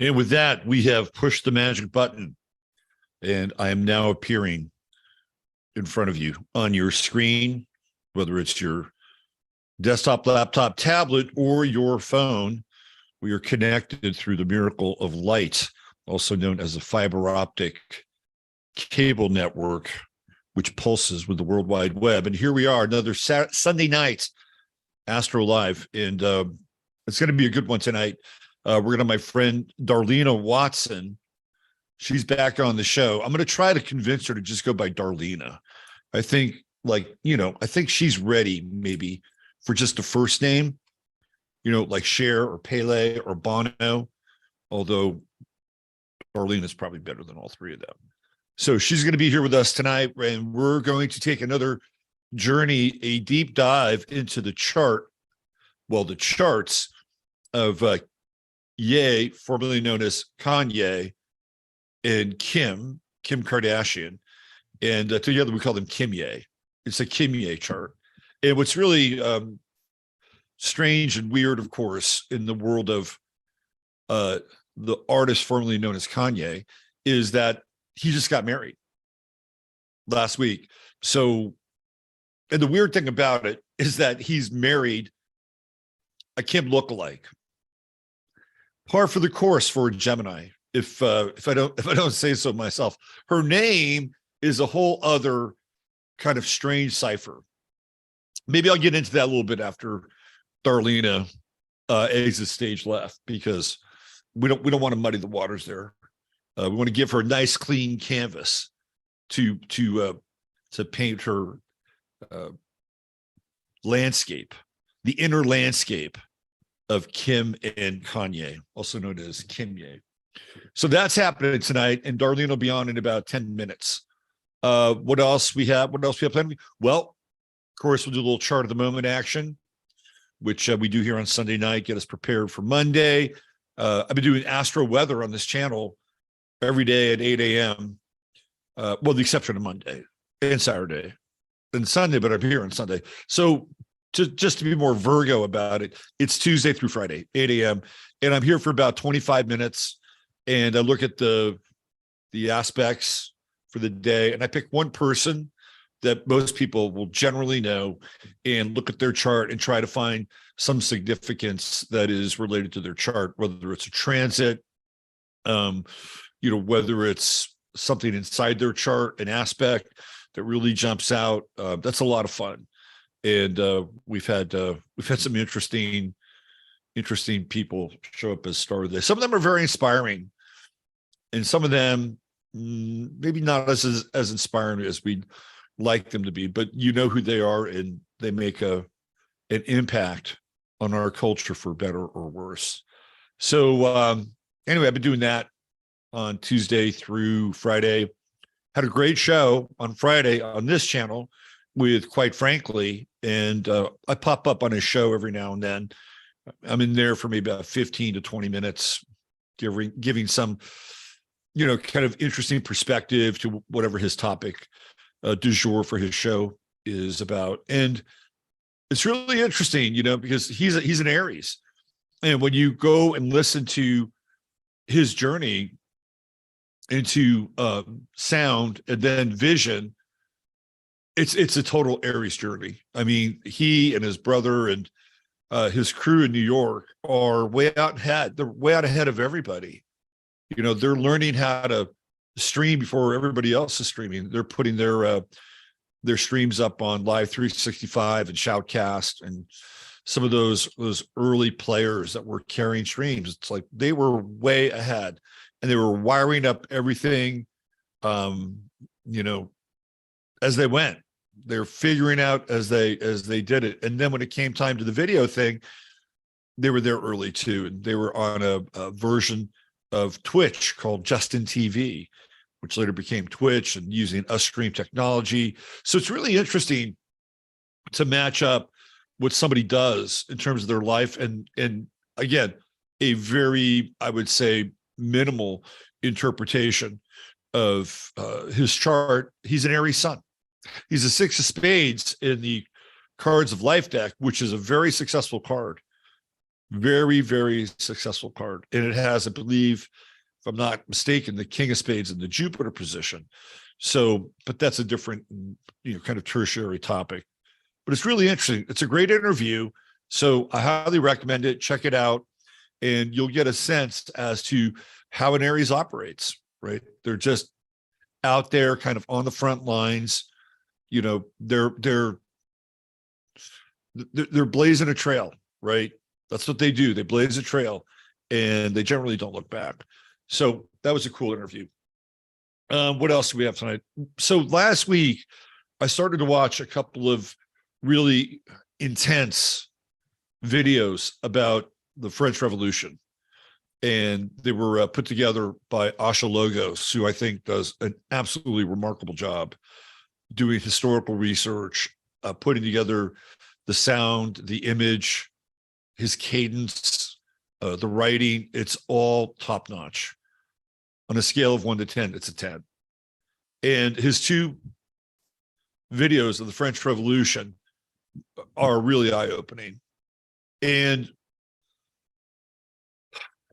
And with that, we have pushed the magic button, and I am now appearing in front of you on your screen, whether it's your desktop, laptop, tablet, or your phone. We are connected through the miracle of light, also known as a fiber optic cable network, which pulses with the World Wide Web. And here we are, another Sunday night, AstroLive, and it's going to be a good one tonight. We're going to have my friend Darlena Watson. She's back on the show. I'm going to try to convince her to just go by Darlena. I think, I think she's ready maybe for just a first name, like Cher or Pele or Bono, although Darlene is probably better than all three of them. So she's going to be here with us tonight, and we're going to take another journey, a deep dive into the charts of Ye, formerly known as Kanye, and Kim Kardashian. And together we call them Kim Ye. It's a Kim Ye chart. And what's really strange and weird, of course, in the world of the artist formerly known as Kanye, is that he just got married last week. So, and the weird thing about it is that he's married a Kim lookalike. Par for the course for Gemini, if I don't say so myself. Her name is a whole other kind of strange cipher. Maybe I'll get into that a little bit after Darlena exits stage left, because we don't want to muddy the waters there. We want to give her a nice clean canvas to paint her landscape, the inner landscape of Kim and Kanye, also known as Kim Ye. So that's happening tonight, and Darlene will be on in about 10 minutes. What else we have planned? Well, of course, we'll do a little chart of the moment action, which we do here on Sunday night, get us prepared for Monday. I've been doing astro weather on this channel every day at 8 a.m. Well, the exception of Monday and Saturday and Sunday, but I'm here on Sunday. So just to be more Virgo about it, it's Tuesday through Friday, 8 a.m. And I'm here for about 25 minutes. And I look at the aspects for the day, and I pick one person that most people will generally know and look at their chart and try to find some significance that is related to their chart, whether it's a transit, whether it's something inside their chart, an aspect that really jumps out. That's a lot of fun. And we've had some interesting people show up as star of this. Some of them are very inspiring, and some of them maybe not as inspiring as we'd like them to be, but you know who they are, and they make an impact on our culture for better or worse. So anyway, I've been doing that on Tuesday through Friday. Had a great show on Friday on this channel with Quite Frankly, and I pop up on his show every now and then. I'm in there for maybe about 15 to 20 minutes, giving some, kind of interesting perspective to whatever his topic du jour for his show is about. And it's really interesting, because he's an Aries. And when you go and listen to his journey into sound and then vision, it's a total Aries journey. I mean, he and his brother and his crew in New York are way out ahead. They're way out ahead of everybody. They're learning how to stream before everybody else is streaming. They're putting their streams up on Live 365 and Shoutcast and some of those early players that were carrying streams. It's like they were way ahead, and they were wiring up everything, as they went. They're figuring out as they did it. And then when it came time to the video thing, they were there early too. And they were on a version of Twitch called Justin TV, which later became Twitch, and using Ustream technology. So it's really interesting to match up what somebody does in terms of their life. And again, a very, I would say, minimal interpretation of his chart. He's an Aries sun. He's a 6 of spades in the Cards of Life deck, which is a very successful card. Very, very successful card. And it has, I believe, if I'm not mistaken, the King of Spades in the Jupiter position. So, but that's a different, kind of tertiary topic. But it's really interesting. It's a great interview. So I highly recommend it. Check it out. And you'll get a sense as to how an Aries operates, right? They're just out there kind of on the front lines. They're blazing a trail, right? That's what they do. They blaze a trail and they generally don't look back. So that was a cool interview. What else do we have tonight? So last week, I started to watch a couple of really intense videos about the French Revolution. And they were put together by Astrological, who I think does an absolutely remarkable job doing historical research, putting together the sound, the image, his cadence, the writing. It's all top notch. On a scale of 1 to 10, it's a 10. And his two videos of the French Revolution are really eye-opening. And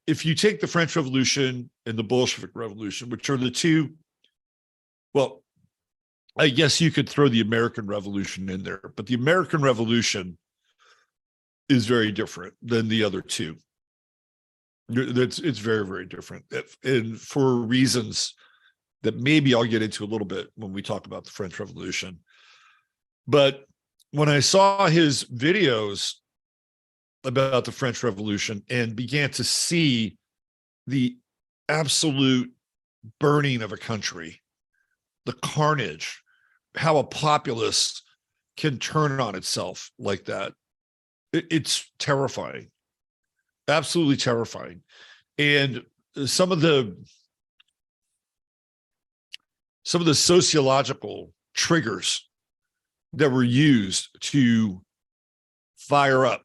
if you take the French Revolution and the Bolshevik Revolution, which are the two, well, I guess you could throw the American Revolution in there, but the American Revolution is very different than the other two. It's very, very different, and for reasons that maybe I'll get into a little bit when we talk about the French Revolution. But when I saw his videos about the French Revolution and began to see the absolute burning of a country, the carnage, how a populace can turn on itself like that, it's terrifying, absolutely terrifying. And some of the sociological triggers that were used to fire up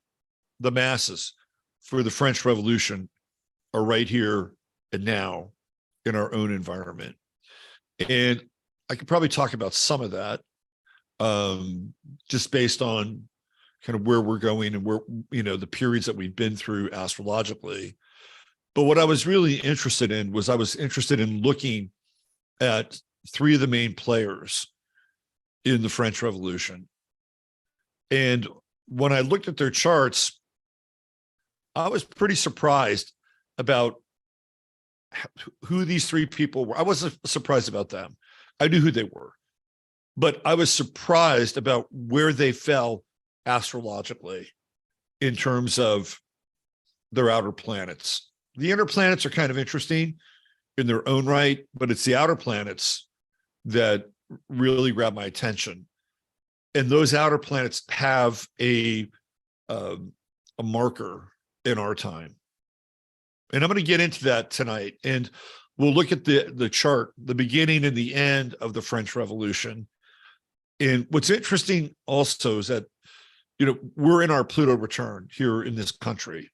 the masses for the French Revolution are right here and now in our own environment. And I could probably talk about some of that, just based on kind of where we're going and where, the periods that we've been through astrologically. But what I was really interested in was I was interested in looking at three of the main players in the French Revolution. And when I looked at their charts, I was pretty surprised about who these three people were. I wasn't surprised about them. I knew who they were, but I was surprised about where they fell astrologically in terms of their outer planets. The inner planets are kind of interesting in their own right, but it's the outer planets that really grab my attention. And those outer planets have a marker in our time. And I'm going to get into that tonight. And we'll look at the chart, the beginning and the end of the French Revolution. And what's interesting also is that, we're in our Pluto return here in this country.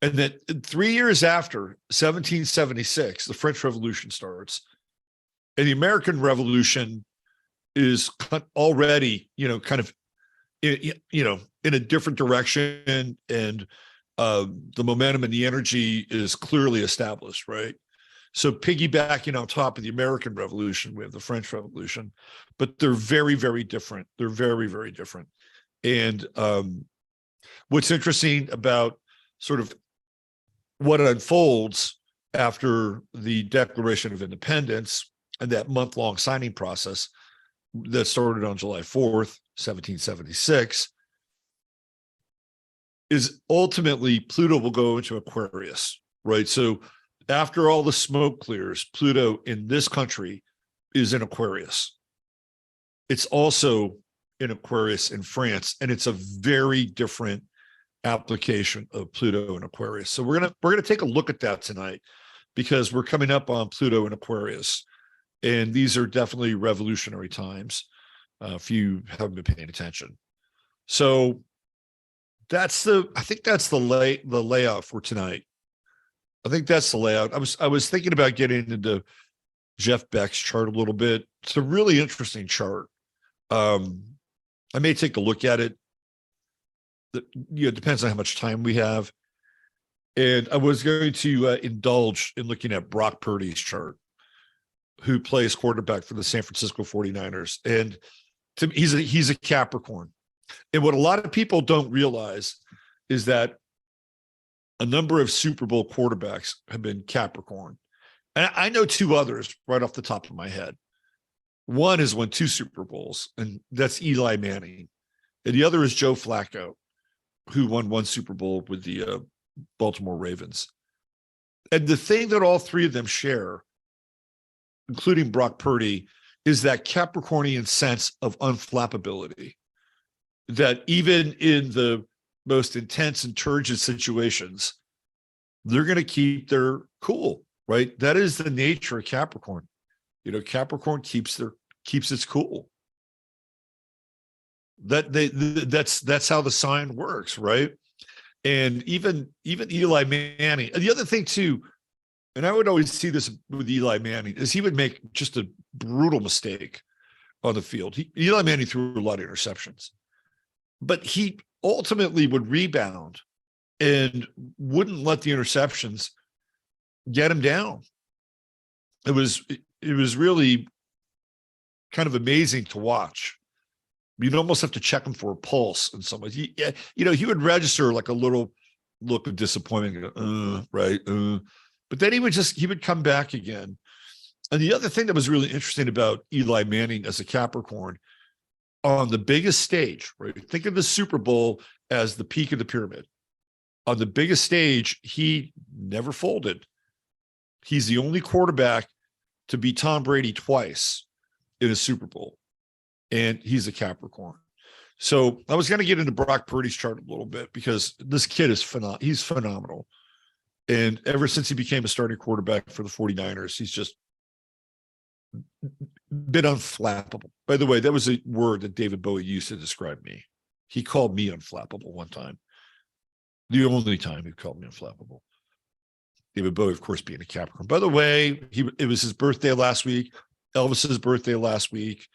And that 3 years after 1776, the French Revolution starts. And the American Revolution is already, kind of, in a different direction, and the momentum and the energy is clearly established, right? So piggybacking on top of the American Revolution, we have the French Revolution, but they're very, very different. They're very, very different. And what's interesting about sort of what unfolds after the Declaration of Independence and that month-long signing process that started on July 4th, 1776, is ultimately Pluto will go into Aquarius, right? So after all the smoke clears, Pluto in this country is in Aquarius. It's also in Aquarius in France, and it's a very different application of Pluto in Aquarius. So we're gonna take a look at that tonight, because we're coming up on Pluto in Aquarius, and these are definitely revolutionary times if you haven't been paying attention. So I think that's the layout for tonight. I think that's the layout. I was thinking about getting into Jeff Beck's chart a little bit. It's a really interesting chart. I may take a look at it. It depends on how much time we have. And I was going to indulge in looking at Brock Purdy's chart, who plays quarterback for the San Francisco 49ers. And he's a Capricorn. And what a lot of people don't realize is that a number of Super Bowl quarterbacks have been Capricorn. And I know two others right off the top of my head. One has won 2 Super Bowls, and that's Eli Manning. And the other is Joe Flacco, who won 1 Super Bowl with the Baltimore Ravens. And the thing that all 3 of them share, including Brock Purdy, is that Capricornian sense of unflappability. That even in the most intense and turgid situations, they're going to keep their cool, right? That is the nature of Capricorn. Capricorn keeps its cool. That's how the sign works, right? And even Eli Manning. And the other thing too, and I would always see this with Eli Manning, is he would make just a brutal mistake on the field. Eli Manning threw a lot of interceptions, but he ultimately would rebound and wouldn't let the interceptions get him down. It was really kind of amazing to watch. You'd almost have to check him for a pulse in some ways. He would register like a little look of disappointment, right? But then he would come back again. And the other thing that was really interesting about Eli Manning as a Capricorn, on the biggest stage, right? Think of the Super Bowl as the peak of the pyramid. On the biggest stage, he never folded. He's the only quarterback to beat Tom Brady twice in a Super Bowl. And he's a Capricorn. So I was going to get into Brock Purdy's chart a little bit because this kid is he's phenomenal. And ever since he became a starting quarterback for the 49ers, he's just been unflappable. By the way, that was a word that David Bowie used to describe me. He called me unflappable one time. The only time he called me unflappable. David Bowie, of course, being a Capricorn. By the way, it was his birthday last week. Elvis's birthday last week.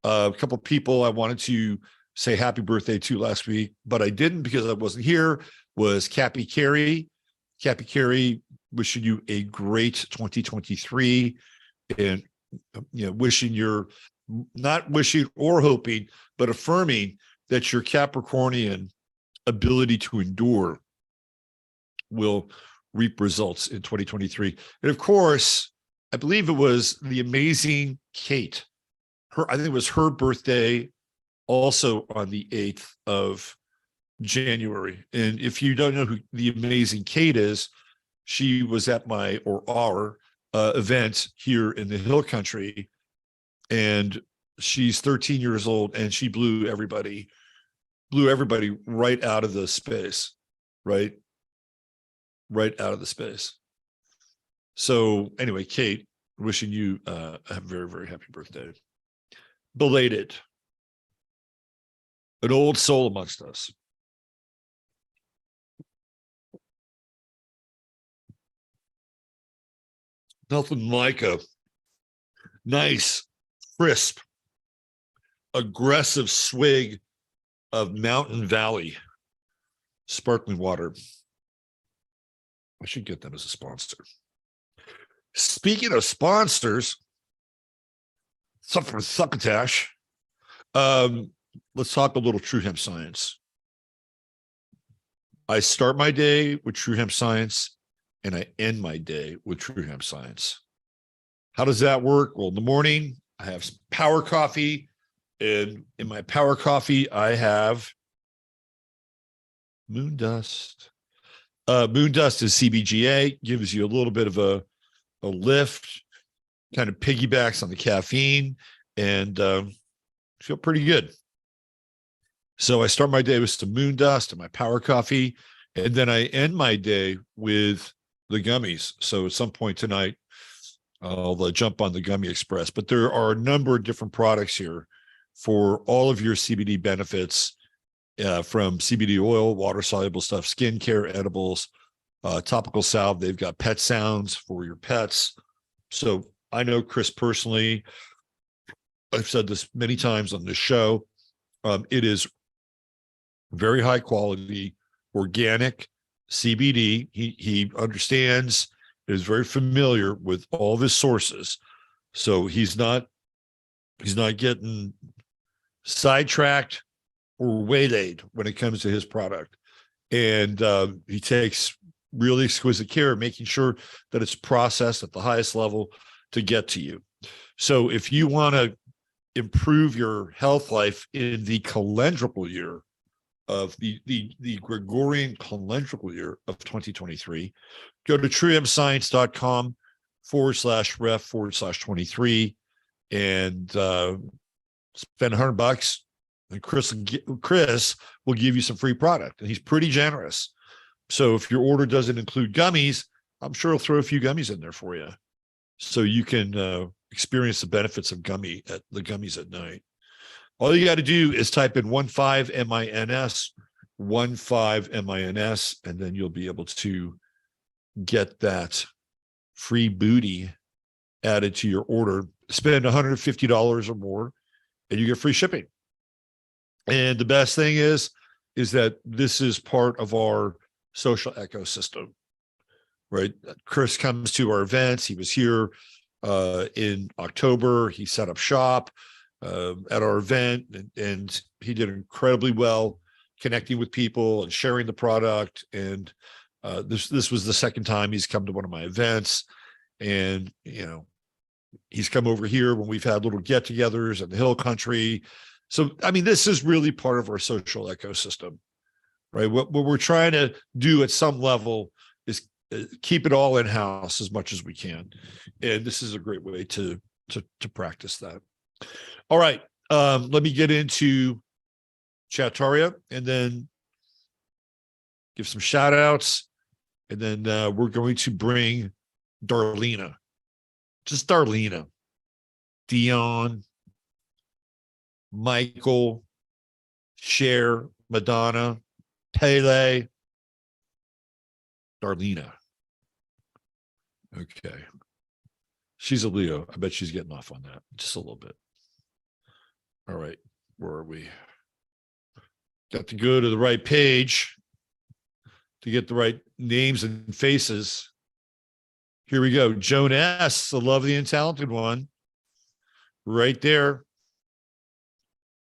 A couple of people I wanted to say happy birthday to last week, but I didn't because I wasn't here, was Cappy Carey. Cappy Carey, wishing you a great 2023 and, not wishing or hoping, but affirming that your Capricornian ability to endure will reap results in 2023. And of course, I believe it was the amazing Kate. I think it was her birthday also on the 8th of January. And if you don't know who the amazing Kate is, she was at our event here in the Hill Country, and she's 13 years old, and she blew everybody right out of the space, right out of the space. So anyway, Kate, wishing you a very, very happy birthday. Belated. An old soul amongst us. Nothing like a nice, crisp, aggressive swig of Mountain Valley sparkling water. I should get them as a sponsor. Speaking of sponsors, succotash. Let's talk a little True Hemp Science. I start my day with True Hemp Science, and I end my day with True Hemp Science. How does that work? Well, in the morning, I have some power coffee, and in my power coffee, I have moon dust. Moon dust is CBGA, gives you a little bit of a lift, kind of piggybacks on the caffeine, and feel pretty good. So I start my day with some moon dust and my power coffee, and then I end my day with the gummies. So at some point tonight, I'll jump on the Gummy Express. But there are a number of different products here for all of your CBD benefits, from CBD oil, water-soluble stuff, skincare, edibles, topical salve. They've got pet sounds for your pets. So I know Chris personally. I've said this many times on this show. It is very high quality, organic CBD. He understands, is very familiar with all of his sources. So he's not getting sidetracked or waylaid when it comes to his product. And he takes really exquisite care, making sure that it's processed at the highest level to get to you. So if you want to improve your health life in the calendrical year of the Gregorian calendrical year of 2023, go to truemscience.com/ref/23 and spend $100, and Chris will give you some free product, and he's pretty generous. So if your order doesn't include gummies, I'm sure he'll throw a few gummies in there for you, so you can experience the benefits of the gummies at night. All you got to do is type in 15MINS, 15MINS, and then you'll be able to get that free booty added to your order. Spend $150 or more, and you get free shipping. And the best thing is that this is part of our social ecosystem, right? Chris comes to our events. He was here in October. He set up shop at our event, and he did incredibly well connecting with people and sharing the product. And this was the second time he's come to one of my events. And, he's come over here when we've had little get-togethers in the Hill Country. So, I mean, this is really part of our social ecosystem, right? What we're trying to do at some level is keep it all in-house as much as we can. And this is a great way to practice that. All right. Let me get into Chattaria and then give some shout outs. And then we're going to bring Darlena. Just Darlena. Dion, Michael, Cher, Madonna, Pele, Darlena. Okay. She's a Leo. I bet she's getting off on that just a little bit. All right. Where are we? Got to go to the right page to get the right names and faces. Here we go. Joan S., the lovely and talented one. Right there.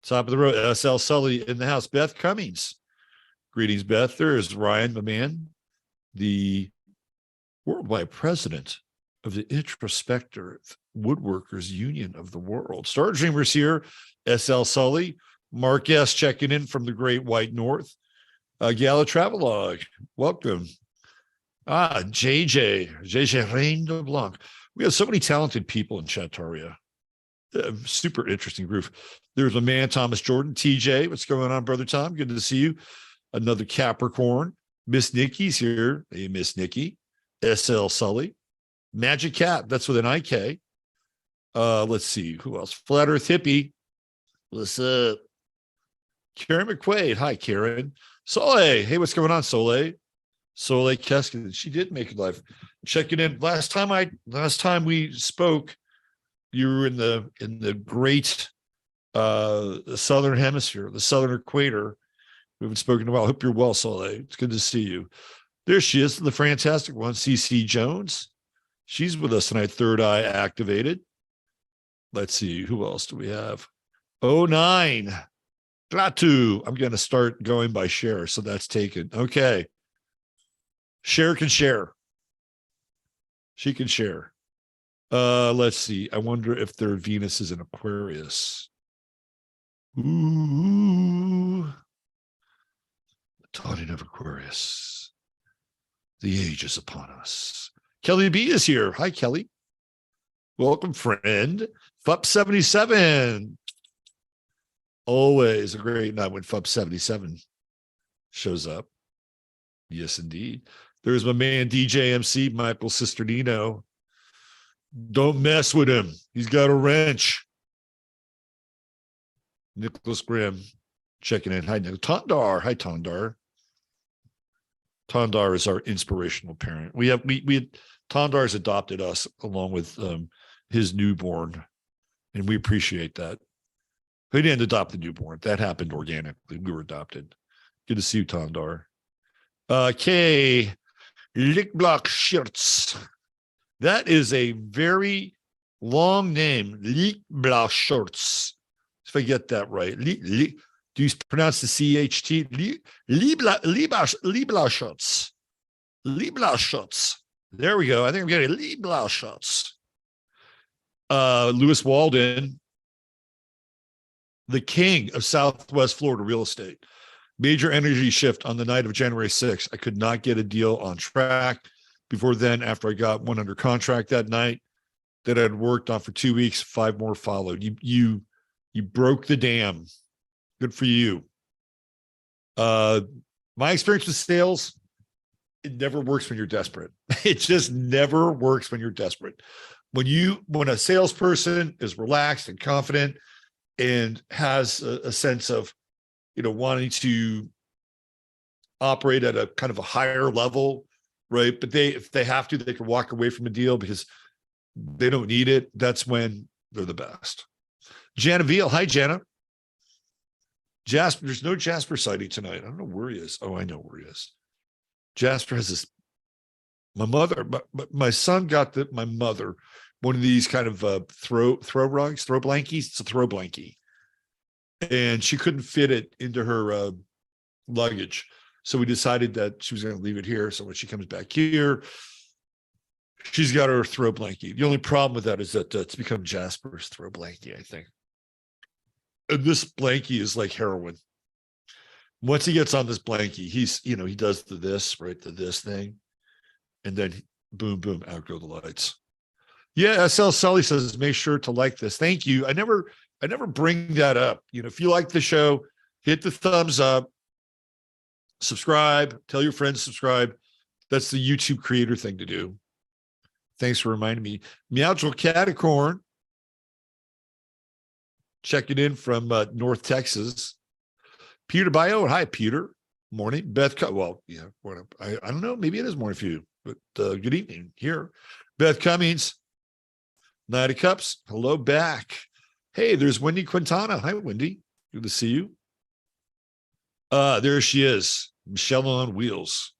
Top of the road. SL Sully in the house. Beth Cummings. Greetings, Beth. There's Ryan, my man, the worldwide president of the Introspective Woodworkers Union of the World. Star Dreamers here. SL Sully. Mark S. checking in from the Great White North. Gala Travelogue. Welcome. JJ Rain de Blanc. We have so many talented people in Chattaria. Super interesting group. There's a man, Thomas Jordan. TJ, what's going on, brother Tom? Good to see you. Another Capricorn. Miss Nikki's here. Hey, Miss Nikki. SL Sully. Magic Cat. That's with an IK. Let's see. Who else? Flat Earth Hippie. What's up? Karen McQuaid. Hi, Karen. Soleil. Hey, what's going on, Soleil? Soleil Keskin. She did make it live. Checking in. Last time we spoke, you were in the great southern hemisphere, the southern equator. We haven't spoken in a while. I hope you're well, Soleil. It's good to see you. There she is, the fantastic one, CC Jones. She's with us tonight. Third Eye activated. Let's see. Who else do we have? 09. Gratu. I'm going to start going by share, so that's taken. Okay. Share can share. She can share. Let's see. I wonder if their Venus is in Aquarius. Ooh. The dawning of Aquarius. The age is upon us. Kelly B is here. Hi, Kelly. Welcome, friend. FUP77. Always a great night when FUP77 shows up. Yes, indeed. There's my man, DJ MC, Michael Sisternino. Don't mess with him. He's got a wrench. Nicholas Grimm checking in. Hi, Tondar. Hi, Tondar. Tondar is our inspirational parent. We Tondar's adopted us along with his newborn, and we appreciate that. We didn't adopt the newborn. That happened organically. We were adopted. Good to see you, Tondar. K. Lickblock Shirts. That is a very long name. Lickblock Shirts. If I get that right. Do you pronounce the CHT? Liebla Shirts. Liebla Shirts. There we go. I think I'm getting Liebla Shirts. Lewis Walden, the king of Southwest Florida real estate. Major energy shift on the night of January 6th. I could not get a deal on track. Before then, after I got one under contract that night that I had worked on for 2 weeks, 5 more followed. You broke the dam. Good for you. My experience with sales, it never works when you're desperate. It just never works when you're desperate. When a salesperson is relaxed and confident and has a sense of, wanting to operate at a kind of a higher level, right? But if they have to, they can walk away from a deal because they don't need it. That's when they're the best. Jana Veal. Hi, Jana. Jasper, there's no Jasper sighting tonight. I don't know where he is. Oh, I know where he is. Jasper has this. My mother, my son got my mother one of these kind of throw rugs, throw blankies. It's a throw blankie. And she couldn't fit it into her luggage. So we decided that she was going to leave it here. So when she comes back here, she's got her throw blankie. The only problem with that is that it's become Jasper's throw blankie, I think. And this blankie is like heroin. Once he gets on this blankie, he does this thing. And then boom, boom, out go the lights. Yeah, SL Sully says, make sure to like this. Thank you. I never bring that up. If you like the show, hit the thumbs up, subscribe, tell your friends, subscribe. That's the YouTube creator thing to do. Thanks for reminding me. Meowdril Catacorn, checking in from North Texas. Peter Bio, hi, Peter. Morning. Beth, well, yeah, I don't know. Maybe it is morning for you, but good evening here. Beth Cummings, Knight of Cups, hello back. Hey, there's Wendy Quintana. Hi, Wendy. Good to see you. There she is, Michelle on Wheels,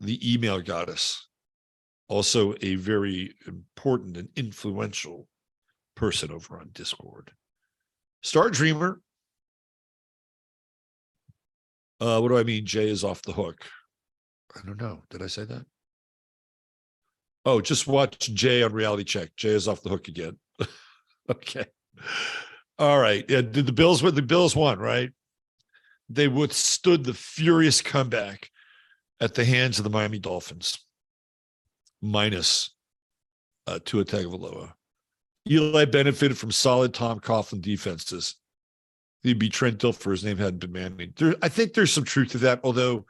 the email goddess. Also a very important and influential person over on Discord. Star Dreamer. What do I mean? Jay is off the hook. I don't know. Did I say that? Oh, just watch Jay on Reality Check. Jay is off the hook again. Okay. All right. Yeah, the Bills won, right? They withstood the furious comeback at the hands of the Miami Dolphins, minus Tua Tagovailoa. Eli benefited from solid Tom Coughlin defenses. He'd be Trent Dilfer. His name hadn't been Manning. I think there's some truth to that, although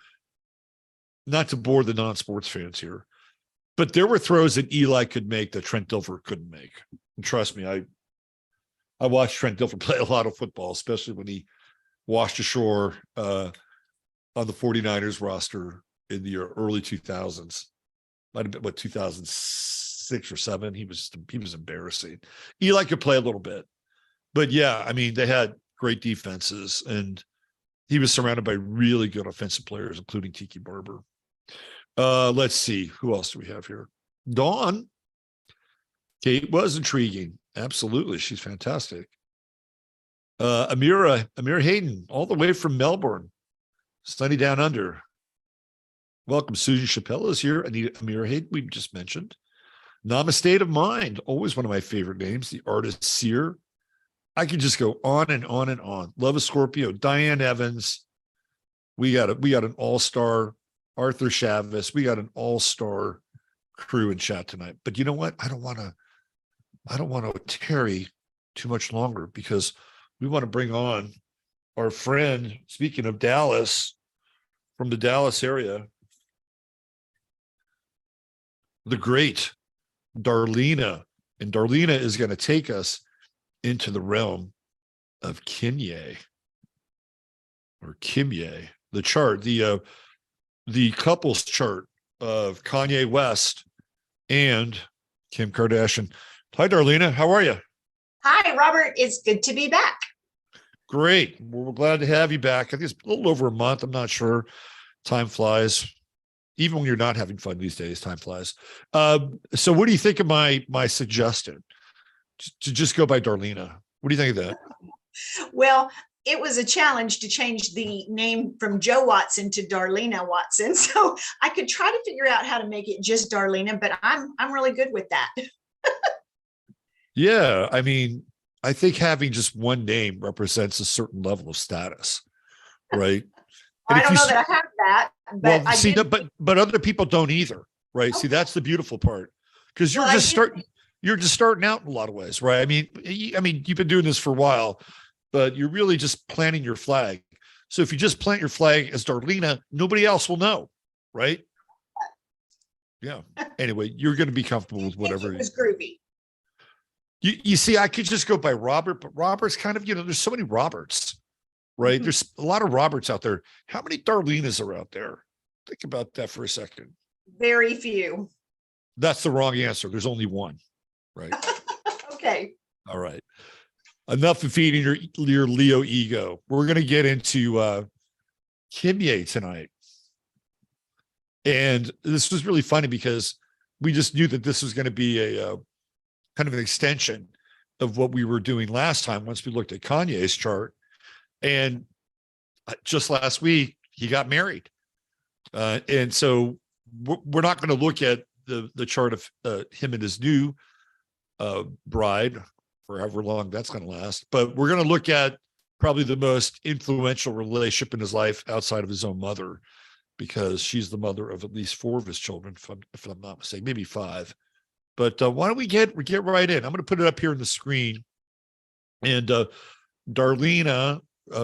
not to bore the non-sports fans here. But there were throws that Eli could make that Trent Dilfer couldn't make. And trust me, I watched Trent Dilfer play a lot of football, especially when he washed ashore on the 49ers roster in the early 2000s. Might have been, 2006 or 7. He was embarrassing. Eli could play a little bit. But yeah, I mean, they had great defenses, and he was surrounded by really good offensive players, including Tiki Barber. Let's see. Who else do we have here? Dawn. Kate was intriguing. Absolutely. She's fantastic. Amira Hayden, all the way from Melbourne. Sunny down under. Welcome. Susan Chappelle is here. Amira Hayden, we just mentioned. Namaste of Mind, always one of my favorite names. The artist Seer. I could just go on and on and on. Love of Scorpio. Diane Evans. We got an all-star. Arthur Chavez. We got an all-star crew in chat tonight. But you know what? I don't want to tarry too much longer because we want to bring on our friend, speaking of Dallas, from the Dallas area, the great Darlena. And Darlena is going to take us into the realm of Kimye, the chart, the couples chart of Kanye West and Kim Kardashian. Hi, Darlena. How are you? Hi, Robert. It's good to be back. Great. We're glad to have you back. I think it's a little over a month. I'm not sure. Time flies. Even when you're not having fun these days, time flies. So what do you think of my suggestion to just go by Darlena? What do you think of that? Well, it was a challenge to change the name from Joe Watson to Darlena Watson. So I could try to figure out how to make it just Darlena, but I'm really good with that. Yeah, I mean, I think having just one name represents a certain level of status, right? And I if don't you know that I have that, but well, I see, do. no, but other people don't either, right? See, Okay. that's the beautiful part, because Well, I do. you're just starting out in a lot of ways, right? I mean, you've been doing this for a while, but you're really just planting your flag. So if you just plant your flag as Darlena, nobody else will know, right? Yeah. Anyway, you're going to be comfortable with whatever. It was groovy. You see, I could just go by Robert, but Robert's kind of, there's so many Roberts, right? There's a lot of Roberts out there. How many Darlenas are out there? Think about that for a second. Very few. That's the wrong answer. There's only one, right? Okay. All right. Enough of feeding your Leo ego. We're going to get into Kim Ye tonight. And this was really funny because we just knew that this was going to be a kind of an extension of what we were doing last time once we looked at Kanye's chart. And just last week, he got married. And so we're not going to look at the chart of him and his new bride for however long that's going to last. But we're going to look at probably the most influential relationship in his life outside of his own mother, because she's the mother of at least 4 of his children, if I'm not mistaken, maybe 5. But why don't we get right in? I'm going to put it up here on the screen. And Darlena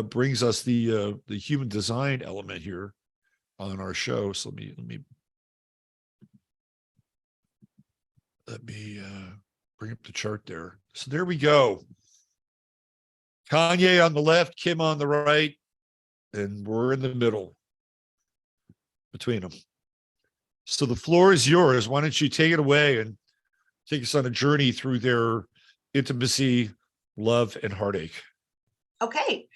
brings us the human design element here on our show. So let me bring up the chart there. So there we go. Kanye on the left, Kim on the right, and we're in the middle between them. So the floor is yours. Why don't you take it away and take us on a journey through their intimacy, love, and heartache. Okay.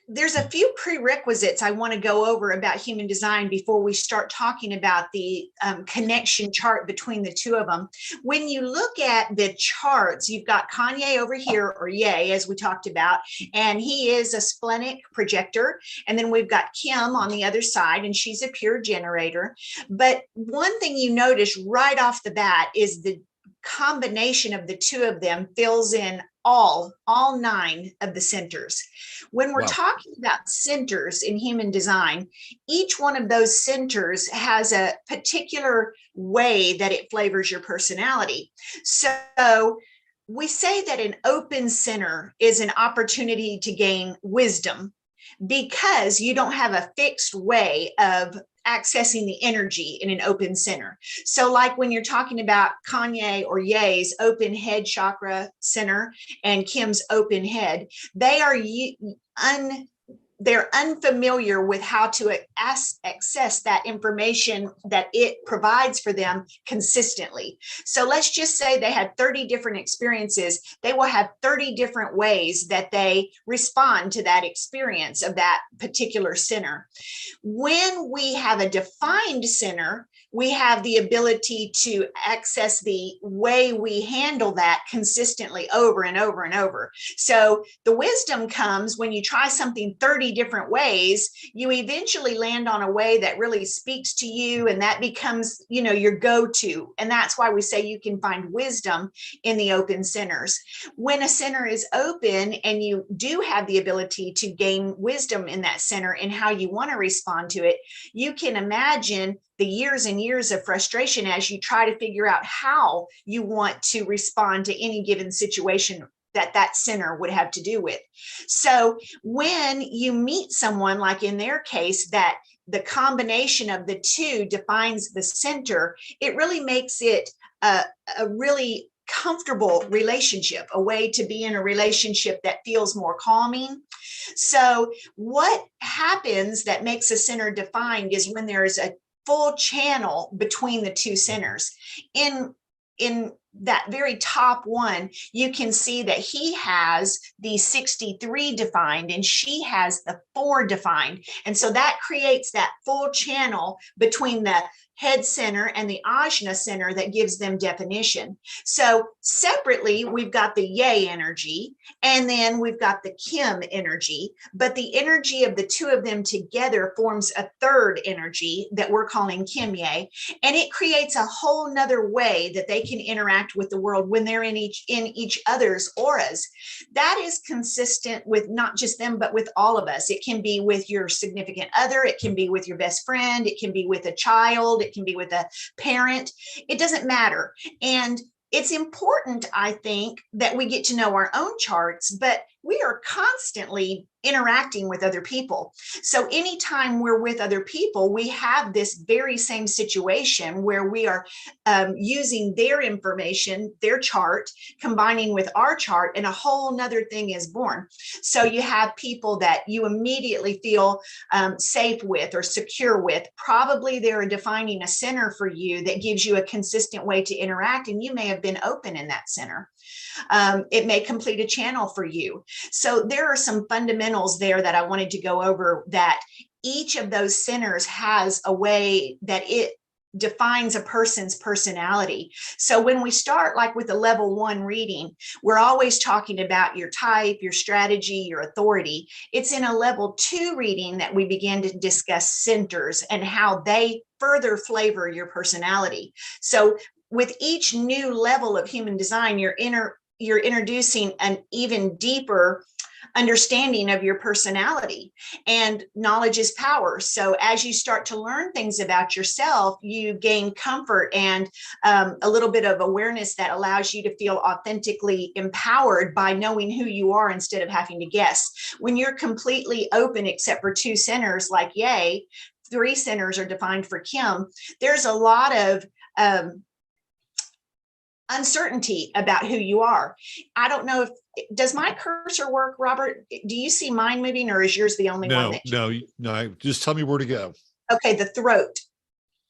There's a few prerequisites I want to go over about human design before we start talking about the connection chart between the two of them. When you look at the charts, you've got Kanye over here, or Ye, as we talked about, and he is a splenic projector. And then we've got Kim on the other side, and she's a pure generator. But one thing you notice right off the bat is the combination of the two of them fills in all 9 of the centers. When we're talking about centers in human design, each one of those centers has a particular way that it flavors your personality. So we say that an open center is an opportunity to gain wisdom, because you don't have a fixed way of accessing the energy in an open center. So like when you're talking about Kanye or Ye's open head chakra center and Kim's open head, they're unfamiliar with how to access that information that it provides for them consistently. So let's just say they had 30 different experiences. They will have 30 different ways that they respond to that experience of that particular center. When we have a defined center, we have the ability to access the way we handle that consistently over and over and over. So the wisdom comes when you try something 30 different ways, you eventually land on a way that really speaks to you, and that becomes, your go-to. And that's why we say you can find wisdom in the open centers. When a center is open and you do have the ability to gain wisdom in that center and how you want to respond to it, you can imagine the years and years of frustration as you try to figure out how you want to respond to any given situation that center would have to do with. So when you meet someone, like in their case, that the combination of the two defines the center, it really makes it a really comfortable relationship, a way to be in a relationship that feels more calming. So what happens that makes a center defined is when there is a full channel between the two centers. In that very top one, you can see that he has the 63 defined and she has the 4 defined. And so that creates that full channel between the head center and the ajna center that gives them definition. So separately, we've got the Ye energy, and then we've got the Kim energy, but the energy of the two of them together forms a third energy that we're calling Kim Ye, and it creates a whole nother way that they can interact with the world when they're in each other's auras. That is consistent with not just them, but with all of us. It can be with your significant other, it can be with your best friend, it can be with a child, it can be with a parent. It doesn't matter. And it's important, I think, that we get to know our own charts, but we are constantly interacting with other people. So anytime we're with other people, we have this very same situation where we are using their information, their chart, combining with our chart, and a whole nother thing is born. So you have people that you immediately feel safe with or secure with. Probably they're defining a center for you that gives you a consistent way to interact, and you may have been open in that center. It may complete a channel for you. So there are some fundamentals there that I wanted to go over, that each of those centers has a way that it defines a person's personality. So when we start like with a level 1 reading, we're always talking about your type, your strategy, your authority. It's in a level 2 reading that we begin to discuss centers and how they further flavor your personality. So with each new level of human design, you're introducing an even deeper understanding of your personality, and knowledge is power. So as you start to learn things about yourself, you gain comfort and a little bit of awareness that allows you to feel authentically empowered by knowing who you are instead of having to guess. When you're completely open, except for 2 centers like Ye, 3 centers are defined for Kim, there's a lot of uncertainty about who you are. I don't know if, does my cursor work, Robert? Do you see mine moving, or is yours the only one? No, just tell me where to go. Okay, the throat,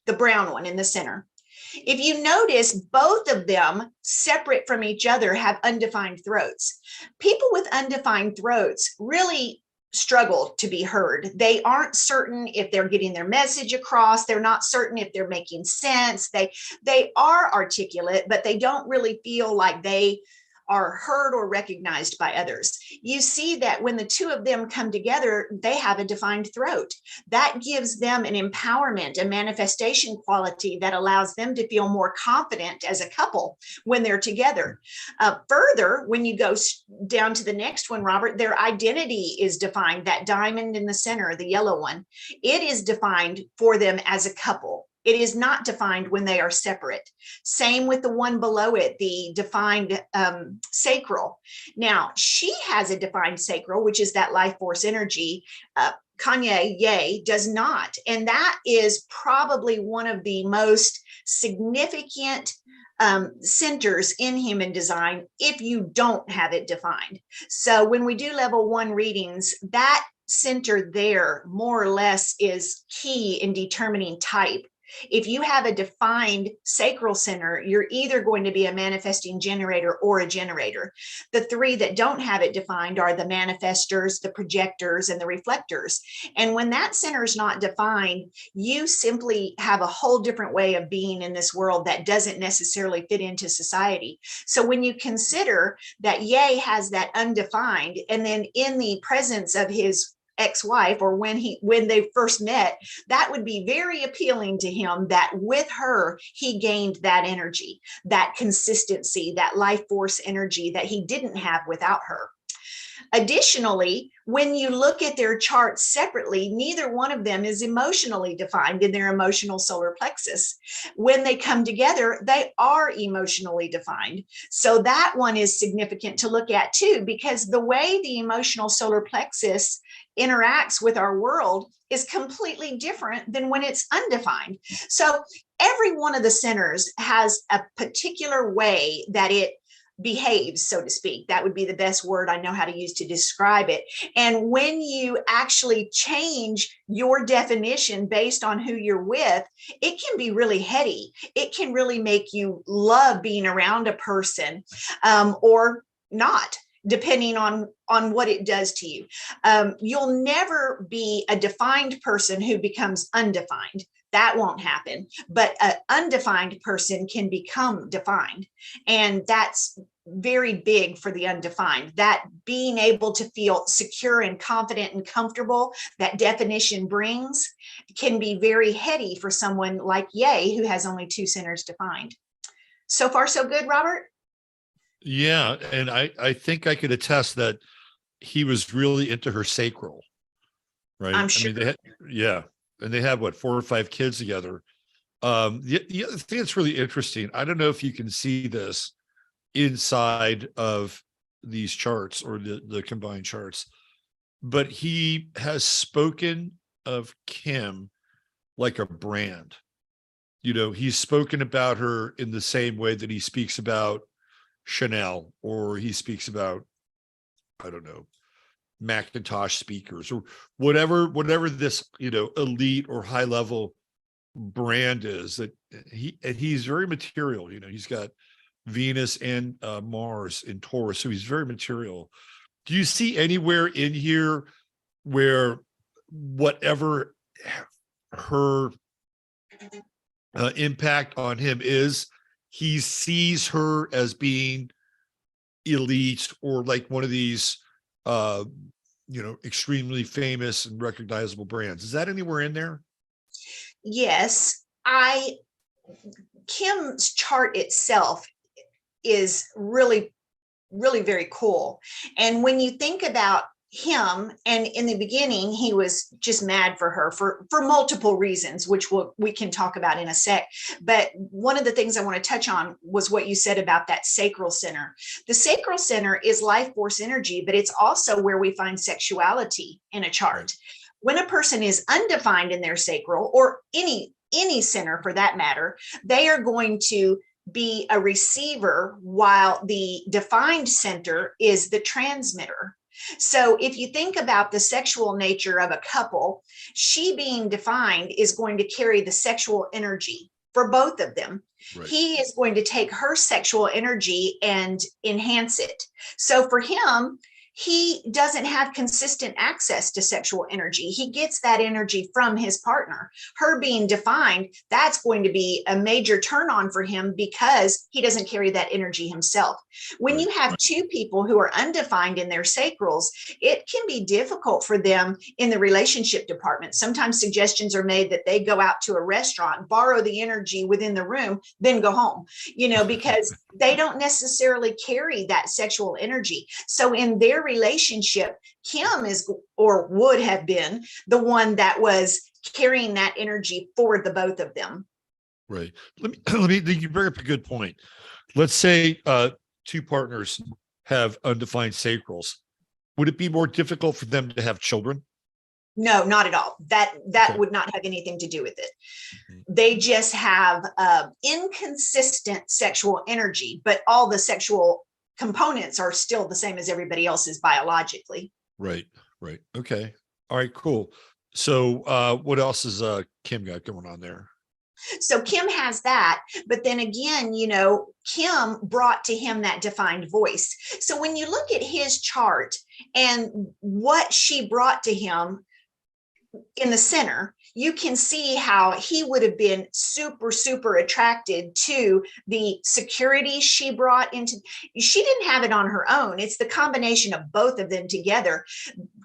the brown one in the center. If you notice, both of them separate from each other have undefined throats. People with undefined throats really struggle to be heard. They aren't certain if they're getting their message across. They're not certain if they're making sense. They are articulate, but they don't really feel like they are heard or recognized by others. You see that when the 2 of them come together, they have a defined throat. That gives them an empowerment, a manifestation quality that allows them to feel more confident as a couple when they're together. Further, when you go down to the next one, Robert, their identity is defined. That diamond in the center, the yellow one, it is defined for them as a couple. It is not defined when they are separate. Same with the one below it, the defined sacral. Now, she has a defined sacral, which is that life force energy. Kanye Ye does not. And that is probably one of the most significant centers in human design if you don't have it defined. So when we do level 1 readings, that center there more or less is key in determining type. If you have a defined sacral center, you're either going to be a manifesting generator or a generator. The 3 that don't have it defined are the manifestors, the projectors, and the reflectors. And when that center is not defined, you simply have a whole different way of being in this world that doesn't necessarily fit into society. So when you consider that Ye has that undefined, and then in the presence of his ex-wife, or when they first met, that would be very appealing to him, that with her he gained that energy, that consistency, that life force energy that he didn't have without her. Additionally, when you look at their charts separately, neither one of them is emotionally defined in their emotional solar plexus. When they come together, they are emotionally defined. So that one is significant to look at too, because the way the emotional solar plexus interacts with our world is completely different than when it's undefined. So every one of the centers has a particular way that it behaves, so to speak. That would be the best word I know how to use to describe it. And when you actually change your definition based on who you're with, it can be really heady. It can really make you love being around a person, or not, depending on what it does to you. You'll never be a defined person who becomes undefined. That won't happen. But an undefined person can become defined. And that's very big for the undefined. That being able to feel secure and confident and comfortable, that definition brings, can be very heady for someone like Ye, who has only 2 centers defined. So far, so good, Robert? Yeah. And I think I could attest that he was really into her sacral, right? I'm sure. I mean, yeah. And they have what, 4 or 5 kids together. The other thing that's really interesting, I don't know if you can see this inside of these charts or the combined charts, but he has spoken of Kim like a brand. You know, he's spoken about her in the same way that he speaks about Chanel, or he speaks about, I don't know, Macintosh speakers, or whatever this, you know, elite or high level brand is. That he's very material. You know, he's got Venus and Mars in Taurus, so he's very material. Do you see anywhere in here where whatever her impact on him is, he sees her as being elite, or like one of these you know, extremely famous and recognizable brands? Is that anywhere in there? Yes, Kim's chart itself is really, really very cool. And when you think about him, and in the beginning, he was just mad for her for multiple reasons, which we can talk about in a sec. But one of the things I want to touch on was what you said about that sacral center. The sacral center is life force energy, but it's also where we find sexuality in a chart. Right. When a person is undefined in their sacral, or any center for that matter, they are going to be a receiver, while the defined center is the transmitter. So if you think about the sexual nature of a couple, she being defined is going to carry the sexual energy for both of them. Right. He is going to take her sexual energy and enhance it. So for him, he doesn't have consistent access to sexual energy. He gets that energy from his partner. Her being defined, that's going to be a major turn on for him, because he doesn't carry that energy himself. When you have 2 people who are undefined in their sacrals, it can be difficult for them in the relationship department. Sometimes suggestions are made that they go out to a restaurant, borrow the energy within the room, then go home, you know, because they don't necessarily carry that sexual energy. So in their relationship, Kim is, or would have been, the one that was carrying that energy for the both of them. Right. Let me you bring up a good point. Let's say 2 partners have undefined sacrals. Would it be more difficult for them to have children? No, not at all. That okay. Would not have anything to do with it. Mm-hmm. They just have inconsistent sexual energy, but all the sexual components are still the same as everybody else's biologically. Right. Okay. All right, cool. So what else is Kim got going on there? So Kim has that, but then again, you know, Kim brought to him that defined voice. So when you look at his chart and what she brought to him in the center, you can see how he would have been super, super attracted to the security she brought into. She didn't have it on her own. It's the combination of both of them together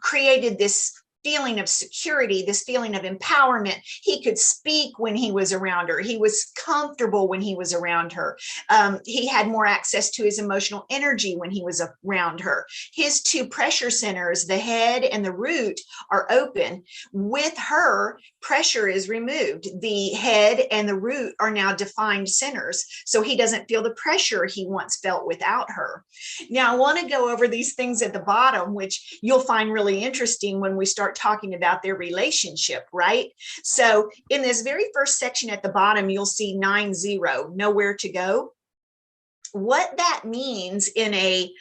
created this feeling of security, this feeling of empowerment. He could speak when he was around her. He was comfortable when he was around her. He had more access to his emotional energy when he was around her. His 2 pressure centers, the head and the root, are open. With her, pressure is removed. The head and the root are now defined centers. So he doesn't feel the pressure he once felt without her. Now, I want to go over these things at the bottom, which you'll find really interesting when we start talking about their relationship, right? So in this very first section at the bottom, you'll see 9-0, nowhere to go. what that means in a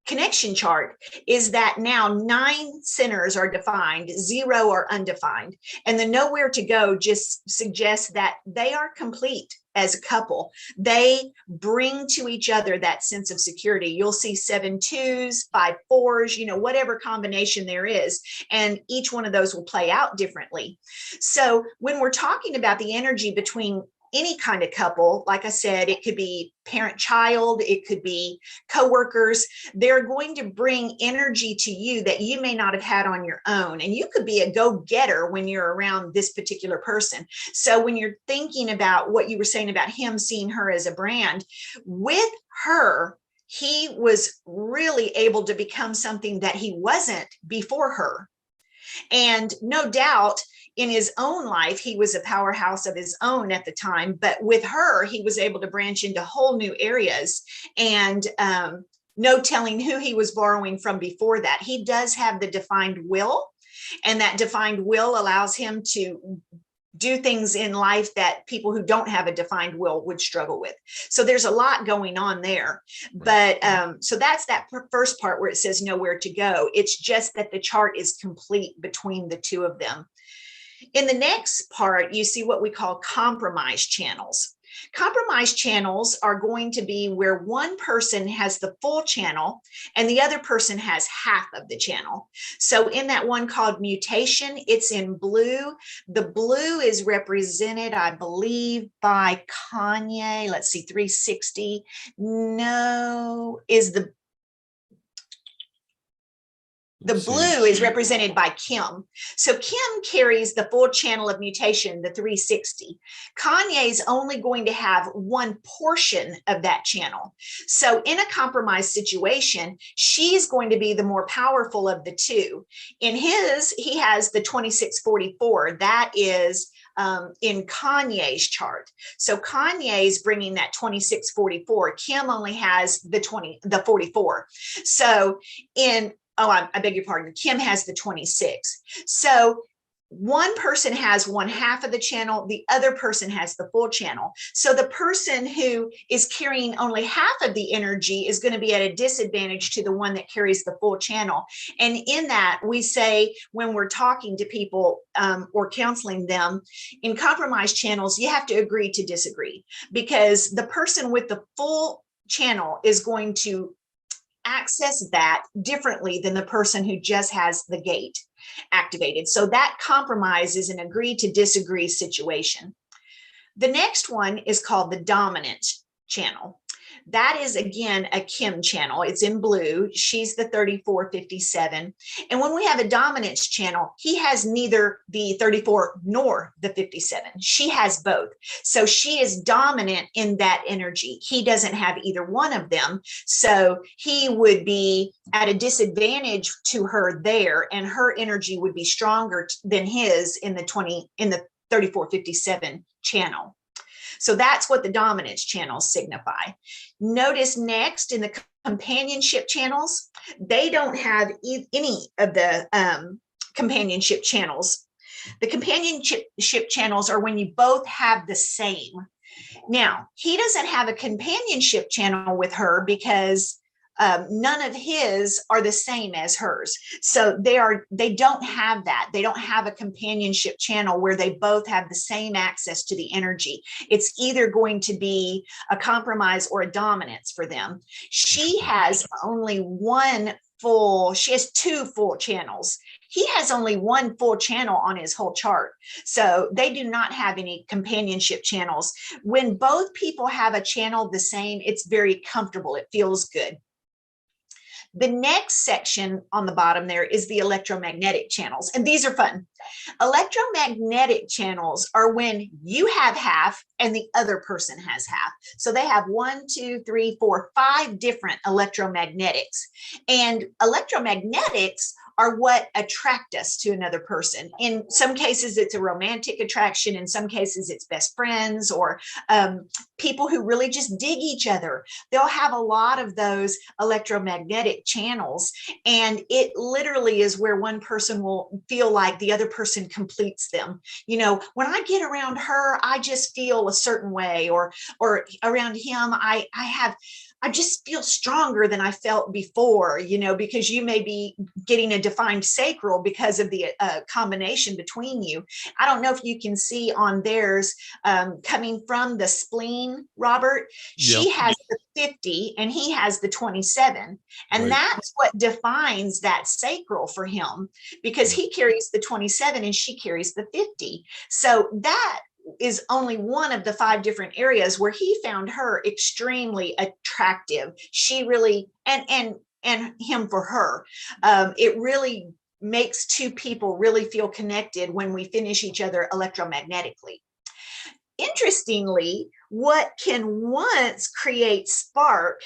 connection chart is that now 9 centers are defined, 0 are undefined, and the nowhere to go just suggests that they are complete as a couple. They bring to each other that sense of security. You'll see 7 2s, 5 4s, you know, whatever combination there is, and each one of those will play out differently. So when we're talking about the energy between any kind of couple, like I said, it could be parent-child, it could be co-workers. They're going to bring energy to you that you may not have had on your own. And you could be a go-getter when you're around this particular person. So when you're thinking about what you were saying about him seeing her as a brand, with her, he was really able to become something that he wasn't before her. And no doubt, in his own life, he was a powerhouse of his own at the time, but with her, he was able to branch into whole new areas, and no telling who he was borrowing from before that. He does have the defined will, and that defined will allows him to do things in life that people who don't have a defined will would struggle with. So there's a lot going on there. But so that's that first part where it says nowhere to go. It's just that the chart is complete between the two of them. In the next part, you see what we call compromise channels. Compromise channels are going to be where one person has the full channel and the other person has half of the channel. So in that one called mutation, it's in blue. The blue is represented, I believe, by Kanye. Let's see, 360. No, is the blue is represented by Kim. So Kim carries the full channel of mutation, the 360. Kanye's only going to have one portion of that channel. So in a compromised situation, she's going to be the more powerful of the two. In his, he has the 2644. That is in Kanye's chart. So Kanye's bringing that 2644. Kim only has the 44. So I beg your pardon. Kim has the 26. So one person has one half of the channel, the other person has the full channel. So the person who is carrying only half of the energy is going to be at a disadvantage to the one that carries the full channel. And in that, we say when we're talking to people or counseling them in compromised channels, you have to agree to disagree, because the person with the full channel is going to access that differently than the person who just has the gate activated. So that compromise is an agree to disagree situation. The next one is called the dominant channel. That is, again, a Kim channel. It's in blue. She's the 3457. And when we have a dominance channel, he has neither the 34 nor the 57. She has both. So she is dominant in that energy. He doesn't have either one of them. So he would be at a disadvantage to her there, and her energy would be stronger than his in the 3457 channel. So that's what the dominance channels signify. Notice next in the companionship channels, they don't have any of the companionship channels. The companionship channels are when you both have the same. Now, he doesn't have a companionship channel with her because none of his are the same as hers. So they don't have that. They don't have a companionship channel where they both have the same access to the energy. It's either going to be a compromise or a dominance for them. She has she has 2 full channels. He has only 1 full channel on his whole chart. So they do not have any companionship channels. When both people have a channel the same, it's very comfortable. It feels good. The next section on the bottom there is the electromagnetic channels, and these are fun. Electromagnetic channels are when you have half and the other person has half. So they have 1, 2, 3, 4, 5 different electromagnetics, and electromagnetics are what attract us to another person. In some cases, it's a romantic attraction. In some cases, it's best friends or people who really just dig each other. They'll have a lot of those electromagnetic channels, and it literally is where one person will feel like the other person completes them. You know, when I get around her, I just feel a certain way, or around him, I just feel stronger than I felt before, you know, because you may be getting a defined sacral because of the combination between you. I don't know if you can see on theirs coming from the spleen, Robert. Yeah. She has the 50 and he has the 27. And Right. that's what defines that sacral for him, because he carries the 27 and she carries the 50. So that is only one of the 5 different areas where he found her extremely attractive. She really, and him for her. It really makes 2 people really feel connected when we finish each other electromagnetically. Interestingly, what can once create spark,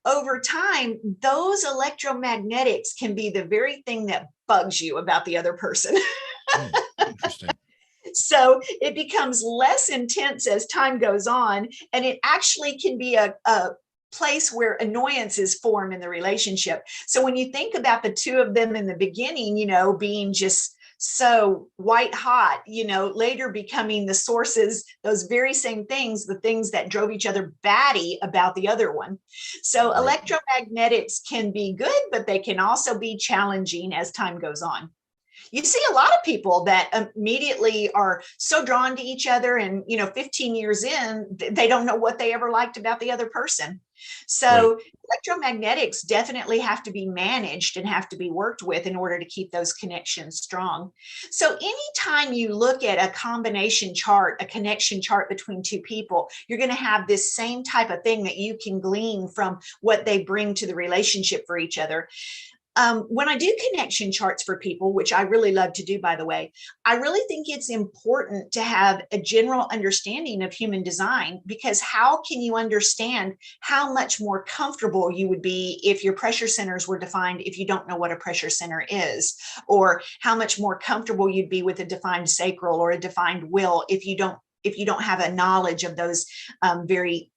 over time, those electromagnetics can be the very thing that bugs you about the other person. Interesting. So it becomes less intense as time goes on, and it actually can be a place where annoyances form in the relationship. So when you think about the 2 of them in the beginning, you know, being just so white hot, you know, later becoming the sources, those very same things, the things that drove each other batty about the other one. So Right. electromagnetics can be good, but they can also be challenging as time goes on. You see a lot of people that immediately are so drawn to each other, and 15 years in, they don't know what they ever liked about the other person. So Right. electromagnetics definitely have to be managed and have to be worked with in order to keep those connections strong. So anytime you look at a combination chart, a connection chart between 2 people, you're going to have this same type of thing that you can glean from what they bring to the relationship for each other. When I do connection charts for people, which I really love to do, by the way, I really think it's important to have a general understanding of human design, because how can you understand how much more comfortable you would be if your pressure centers were defined if you don't know what a pressure center is, or how much more comfortable you'd be with a defined sacral or a defined will if you don't have a knowledge of those very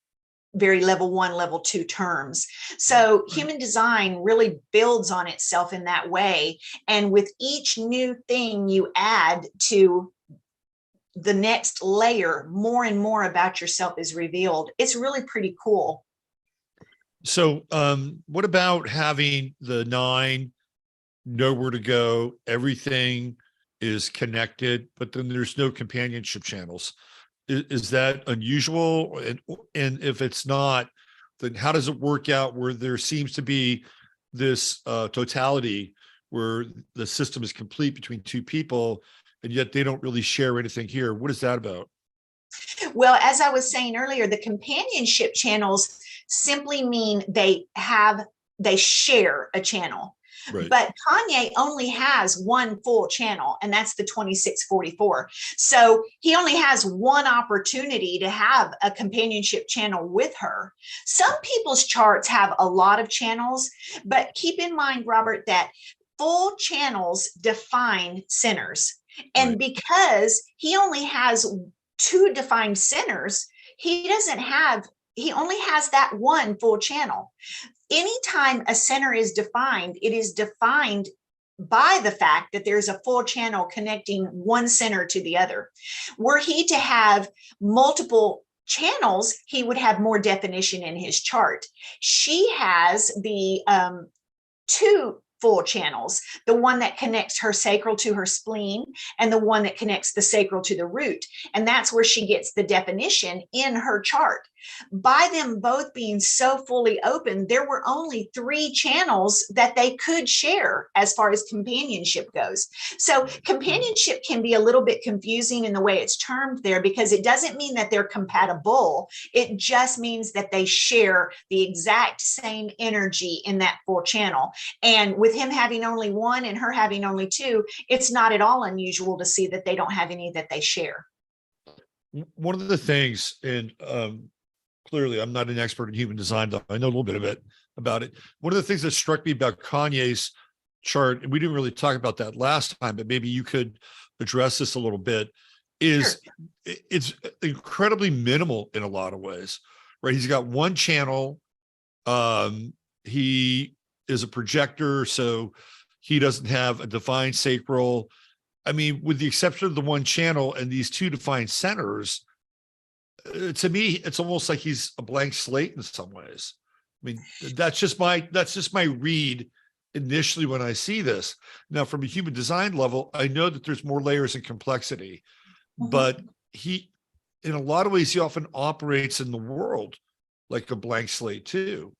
level 1, level 2 terms. So human design really builds on itself in that way. And with each new thing you add to the next layer, more and more about yourself is revealed. It's really pretty cool. So what about having the 9, nowhere to go, everything is connected, but then there's no companionship channels? Is that unusual? And if it's not, then how does it work out where there seems to be this totality where the system is complete between 2 people, and yet they don't really share anything here? What is that about? Well, as I was saying earlier, the companionship channels simply mean they share a channel. Right. But Kanye only has one full channel, and that's the 2644. So he only has one opportunity to have a companionship channel with her. Some people's charts have a lot of channels, but keep in mind, Robert, that full channels define centers. And Right. because he only has 2 defined centers, he only has that one full channel. Anytime a center is defined, it is defined by the fact that there's a full channel connecting one center to the other. Were he to have multiple channels, he would have more definition in his chart. She has the 2 full channels, the one that connects her sacral to her spleen and the one that connects the sacral to the root. And that's where she gets the definition in her chart. By them both being so fully open, there were only 3 channels that they could share as far as companionship goes. So companionship can be a little bit confusing in the way it's termed there, because it doesn't mean that they're compatible. It just means that they share the exact same energy in that full channel. And with him having only 1 and her having only 2, it's not at all unusual to see that they don't have any that they share. One of the things, and clearly I'm not an expert in human design, though I know a little bit of it about it. One of the things that struck me about Kanye's chart, and we didn't really talk about that last time, but maybe you could address this a little bit, is it's incredibly minimal in a lot of ways, right? He's got one channel. He is a projector, so he doesn't have a defined sacral. I mean, with the exception of the one channel and these two defined centers, to me, it's almost like he's a blank slate in some ways. I mean, that's just my read initially when I see this. Now, from a human design level, I know that there's more layers and complexity, but he, in a lot of ways, he often operates in the world like a blank slate too.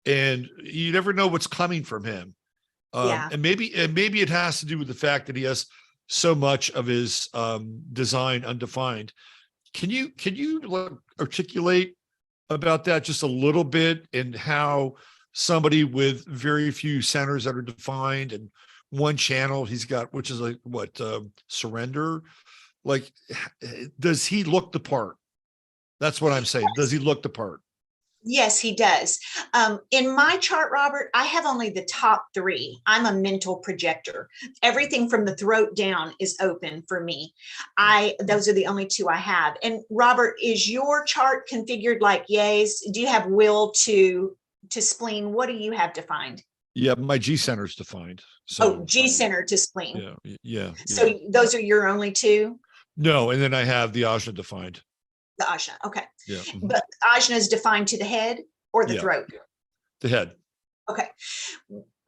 And you never know what's coming from him. And maybe it has to do with the fact that he has so much of his design undefined. Can you articulate about that just a little bit, and how somebody with very few centers that are defined and one channel he's got, which is like what, surrender, like, does he look the part? That's what I'm saying. Does he look the part? Yes, he does. In my chart, Robert, I have only the top three. I'm a mental projector. Everything from the throat down is open for me. Those are the only two I have. And Robert, is your chart configured like Ye's? Do you have will to spleen? What do you have defined? Yeah, my G center is defined. So G center to spleen. Yeah. So those are your only two? No, and then I have the ajna defined. The ajna, okay. Yeah. But ajna is defined to the head or the throat? The head. Okay.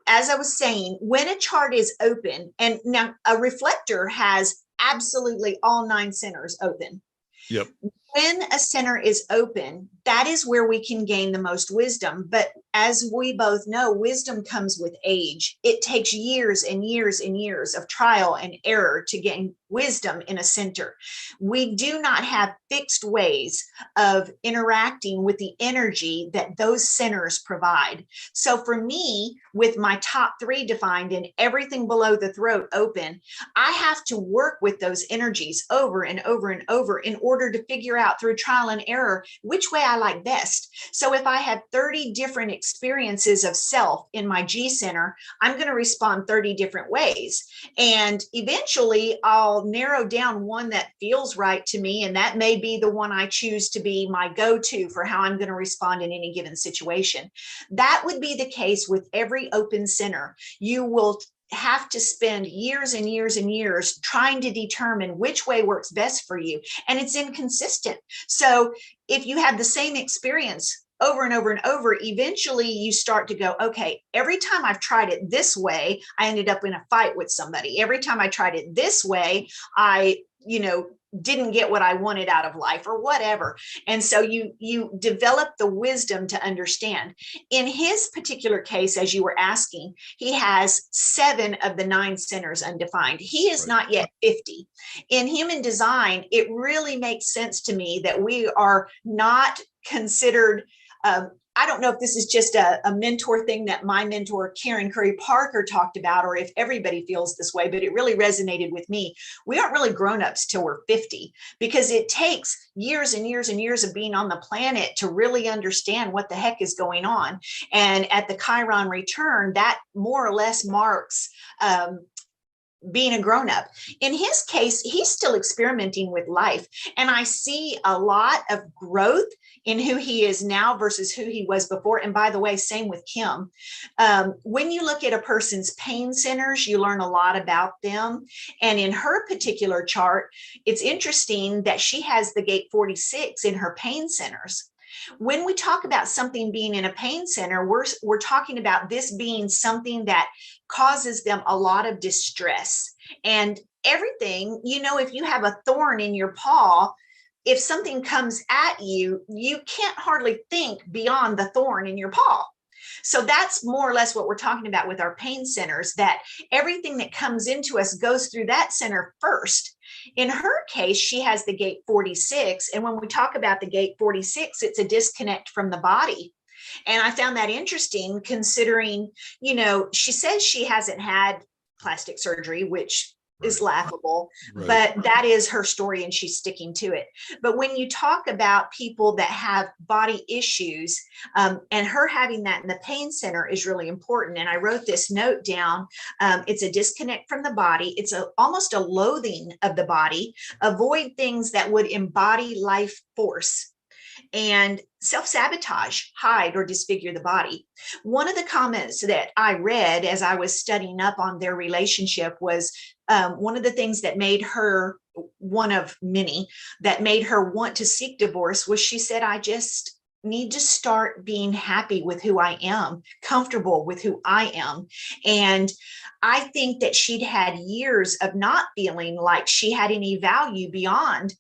As I was saying, when a chart is open, and now a reflector has absolutely all 9 centers open. Yep. When a center is open, that is where we can gain the most wisdom. But as we both know, wisdom comes with age. It takes years and years and years of trial and error to gain wisdom in a center. We do not have fixed ways of interacting with the energy that those centers provide. So for me, with my top 3 defined and everything below the throat open, I have to work with those energies over and over and over in order to figure out through trial and error which way I like best. So if I have 30 different experiences of self in my G center, I'm going to respond 30 different ways. And eventually I'll narrow down one that feels right to me. And that may be the one I choose to be my go-to for how I'm going to respond in any given situation. That would be the case with every open center. You will have to spend years and years and years trying to determine which way works best for you. And it's inconsistent. So if you have the same experience over and over and over, eventually you start to go, okay, every time I've tried it this way, I ended up in a fight with somebody. Every time I tried it this way, I, didn't get what I wanted out of life or whatever. And so you develop the wisdom to understand. In his particular case, as you were asking, he has 7 of the 9 centers undefined. He is not yet 50. In human design, it really makes sense to me that we are not considered, I don't know if this is just a mentor thing that my mentor, Karen Curry Parker, talked about, or if everybody feels this way, but it really resonated with me. We aren't really grown-ups till we're 50, because it takes years and years and years of being on the planet to really understand what the heck is going on. And at the Chiron return, that more or less marks being a grown-up. In his case, he's still experimenting with life. And I see a lot of growth in who he is now versus who he was before. And by the way, same with Kim. When you look at a person's pain centers, you learn a lot about them. And in her particular chart, it's interesting that she has the gate 46 in her pain centers. When we talk about something being in a pain center, we're talking about this being something that causes them a lot of distress. And everything, if you have a thorn in your paw, if something comes at you, you can't hardly think beyond the thorn in your paw. So that's more or less what we're talking about with our pain centers, that everything that comes into us goes through that center first. In her case, she has the gate 46. And when we talk about the gate 46, it's a disconnect from the body. And I found that interesting, considering, she says she hasn't had plastic surgery, which is laughable, Right. but that is her story and she's sticking to it. But when you talk about people that have body issues, and her having that in the pain center is really important. And I wrote this note down. It's a disconnect from the body. It's almost a loathing of the body. Avoid things that would embody life force, and self-sabotage, hide, or disfigure the body. One of the comments that I read as I was studying up on their relationship was one of the things that made her, one of many, that made her want to seek divorce was she said, I just need to start being happy with who I am, comfortable with who I am. And I think that she'd had years of not feeling like she had any value beyond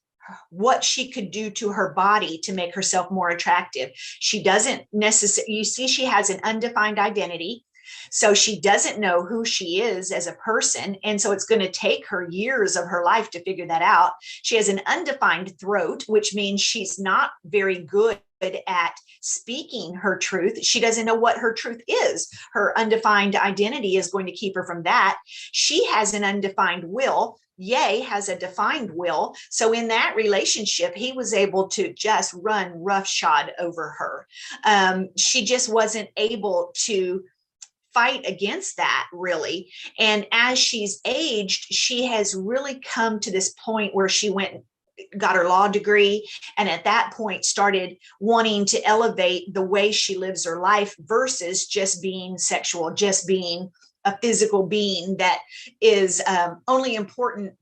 what she could do to her body to make herself more attractive. She doesn't necessarily, you see, she has an undefined identity. So she doesn't know who she is as a person. And so it's going to take her years of her life to figure that out. She has an undefined throat, which means she's not very good at speaking her truth. She doesn't know what her truth is. Her undefined identity is going to keep her from that. She has an undefined will. Ye has a defined will. So in that relationship, he was able to just run roughshod over her. She just wasn't able to fight against that, really. And as she's aged, she has really come to this point where she went, got her law degree, and at that point started wanting to elevate the way she lives her life versus just being sexual, just being a physical being that is only important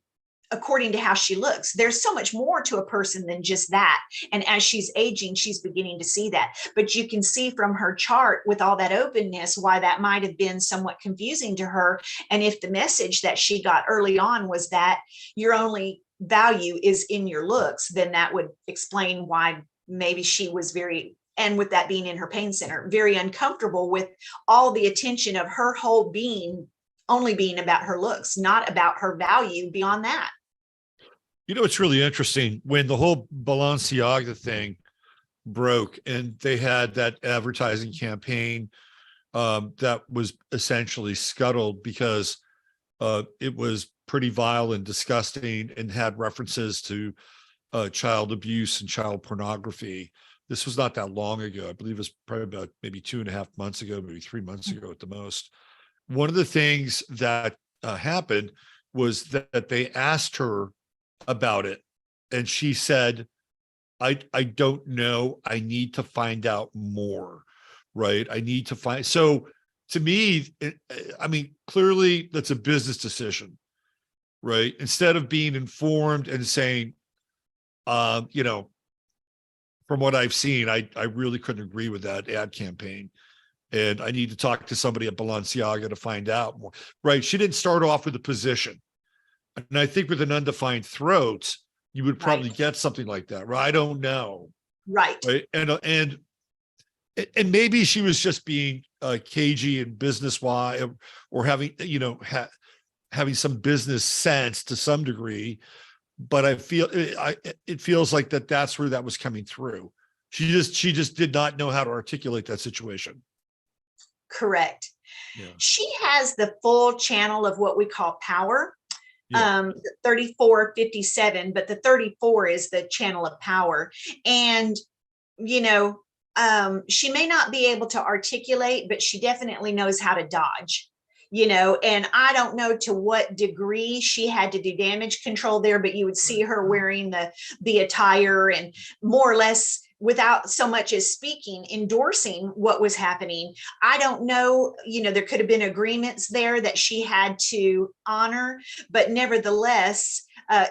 according to how she looks. There's so much more to a person than just that. And as she's aging, she's beginning to see that. But you can see from her chart with all that openness why that might have been somewhat confusing to her. And if the message that she got early on was that your only value is in your looks, then that would explain why maybe she was very, and with that being in her pain center, very uncomfortable with all the attention of her whole being only being about her looks, not about her value beyond that. You know, it's really interesting when the whole Balenciaga thing broke and they had that advertising campaign that was essentially scuttled because it was pretty vile and disgusting and had references to child abuse and child pornography. This was not that long ago. I believe it was probably about maybe 2.5 months ago, maybe 3 months ago at the most. One of the things that happened was that they asked her about it. And she said, I don't know. I need to find out more, right? I need to find. So to me, I mean, clearly that's a business decision, right? Instead of being informed and saying, you know, from what I've seen, I really couldn't agree with that ad campaign. And I need to talk to somebody at Balenciaga to find out more, right? She didn't start off with a position. And I think with an undefined throat, you would probably get something like that, right? I don't know. Right. And maybe she was just being cagey and business wise, or having, you know, having some business sense to some degree. But I feel it feels like that's where that was coming through. She just did not know how to articulate that situation. Correct. Yeah. She has the full channel of what we call power. Yeah. 3457, but the 34 is the channel of power. And, you know, she may not be able to articulate, but she definitely knows how to dodge, you know, and I don't know to what degree she had to do damage control there, but you would see her wearing the attire and more or less without so much as speaking, endorsing what was happening. I don't know, you know, there could have been agreements there that she had to honor, but nevertheless,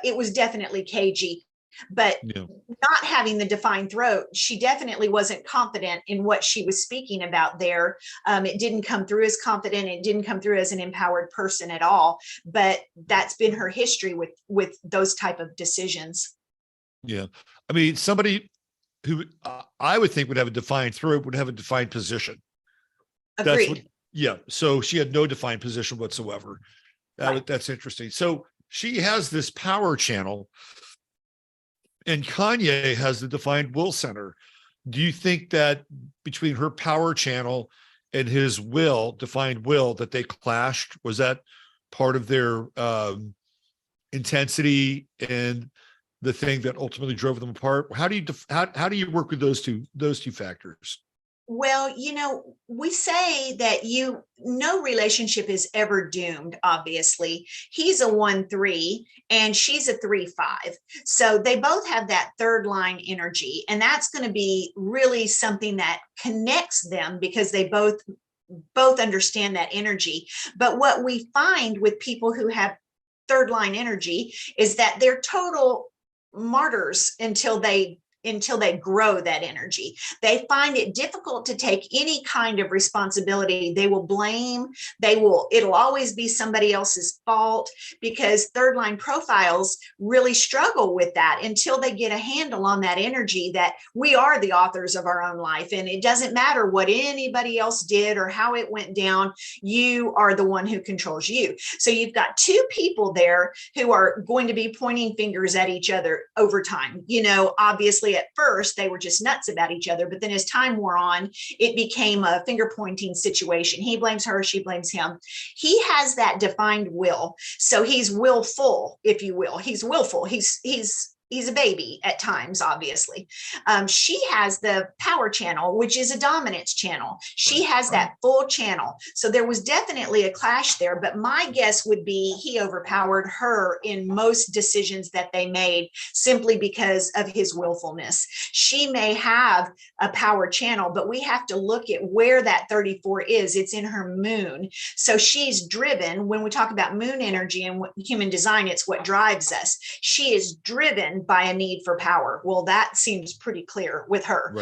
it was definitely cagey. But not having the defined throat, she definitely wasn't confident in what she was speaking about there. It didn't come through as confident. It didn't come through as an empowered person at all. But that's been her history with those type of decisions. Yeah. I mean, somebody who I would think would have a defined throat would have a defined position. Agreed. So she had no defined position whatsoever. That's interesting. So she has this power channel, and Kanye has the defined will center. Do you think that between her power channel and his will, defined will, that they clashed? Was that part of their intensity and the thing that ultimately drove them apart? How do you how do you work with those two factors? Well, we say that no relationship is ever doomed, obviously. He's a 1-3 and she's a 3-5. So they both have that third line energy. And that's going to be really something that connects them because they both understand that energy. But what we find with people who have third line energy is that they're total martyrs until they grow that energy. They find it difficult to take any kind of responsibility. They will blame, it'll always be somebody else's fault, because third line profiles really struggle with that until they get a handle on that energy that we are the authors of our own life. And it doesn't matter what anybody else did or how it went down. You are the one who controls you. So you've got two people there who are going to be pointing fingers at each other over time. Obviously at first they were just nuts about each other, but then as time wore on, it became a finger pointing situation. He blames her, she blames him. He has that defined will, so he's willful, if you will. He's willful. He's a baby at times, obviously. She has the power channel, which is a dominance channel. She has that full channel. So there was definitely a clash there, but my guess would be he overpowered her in most decisions that they made simply because of his willfulness. She may have a power channel, but we have to look at where that 34 is. It's in her moon. So she's driven. When we talk about moon energy and human design, it's what drives us. She is driven by a need for power. Well, that seems pretty clear with her,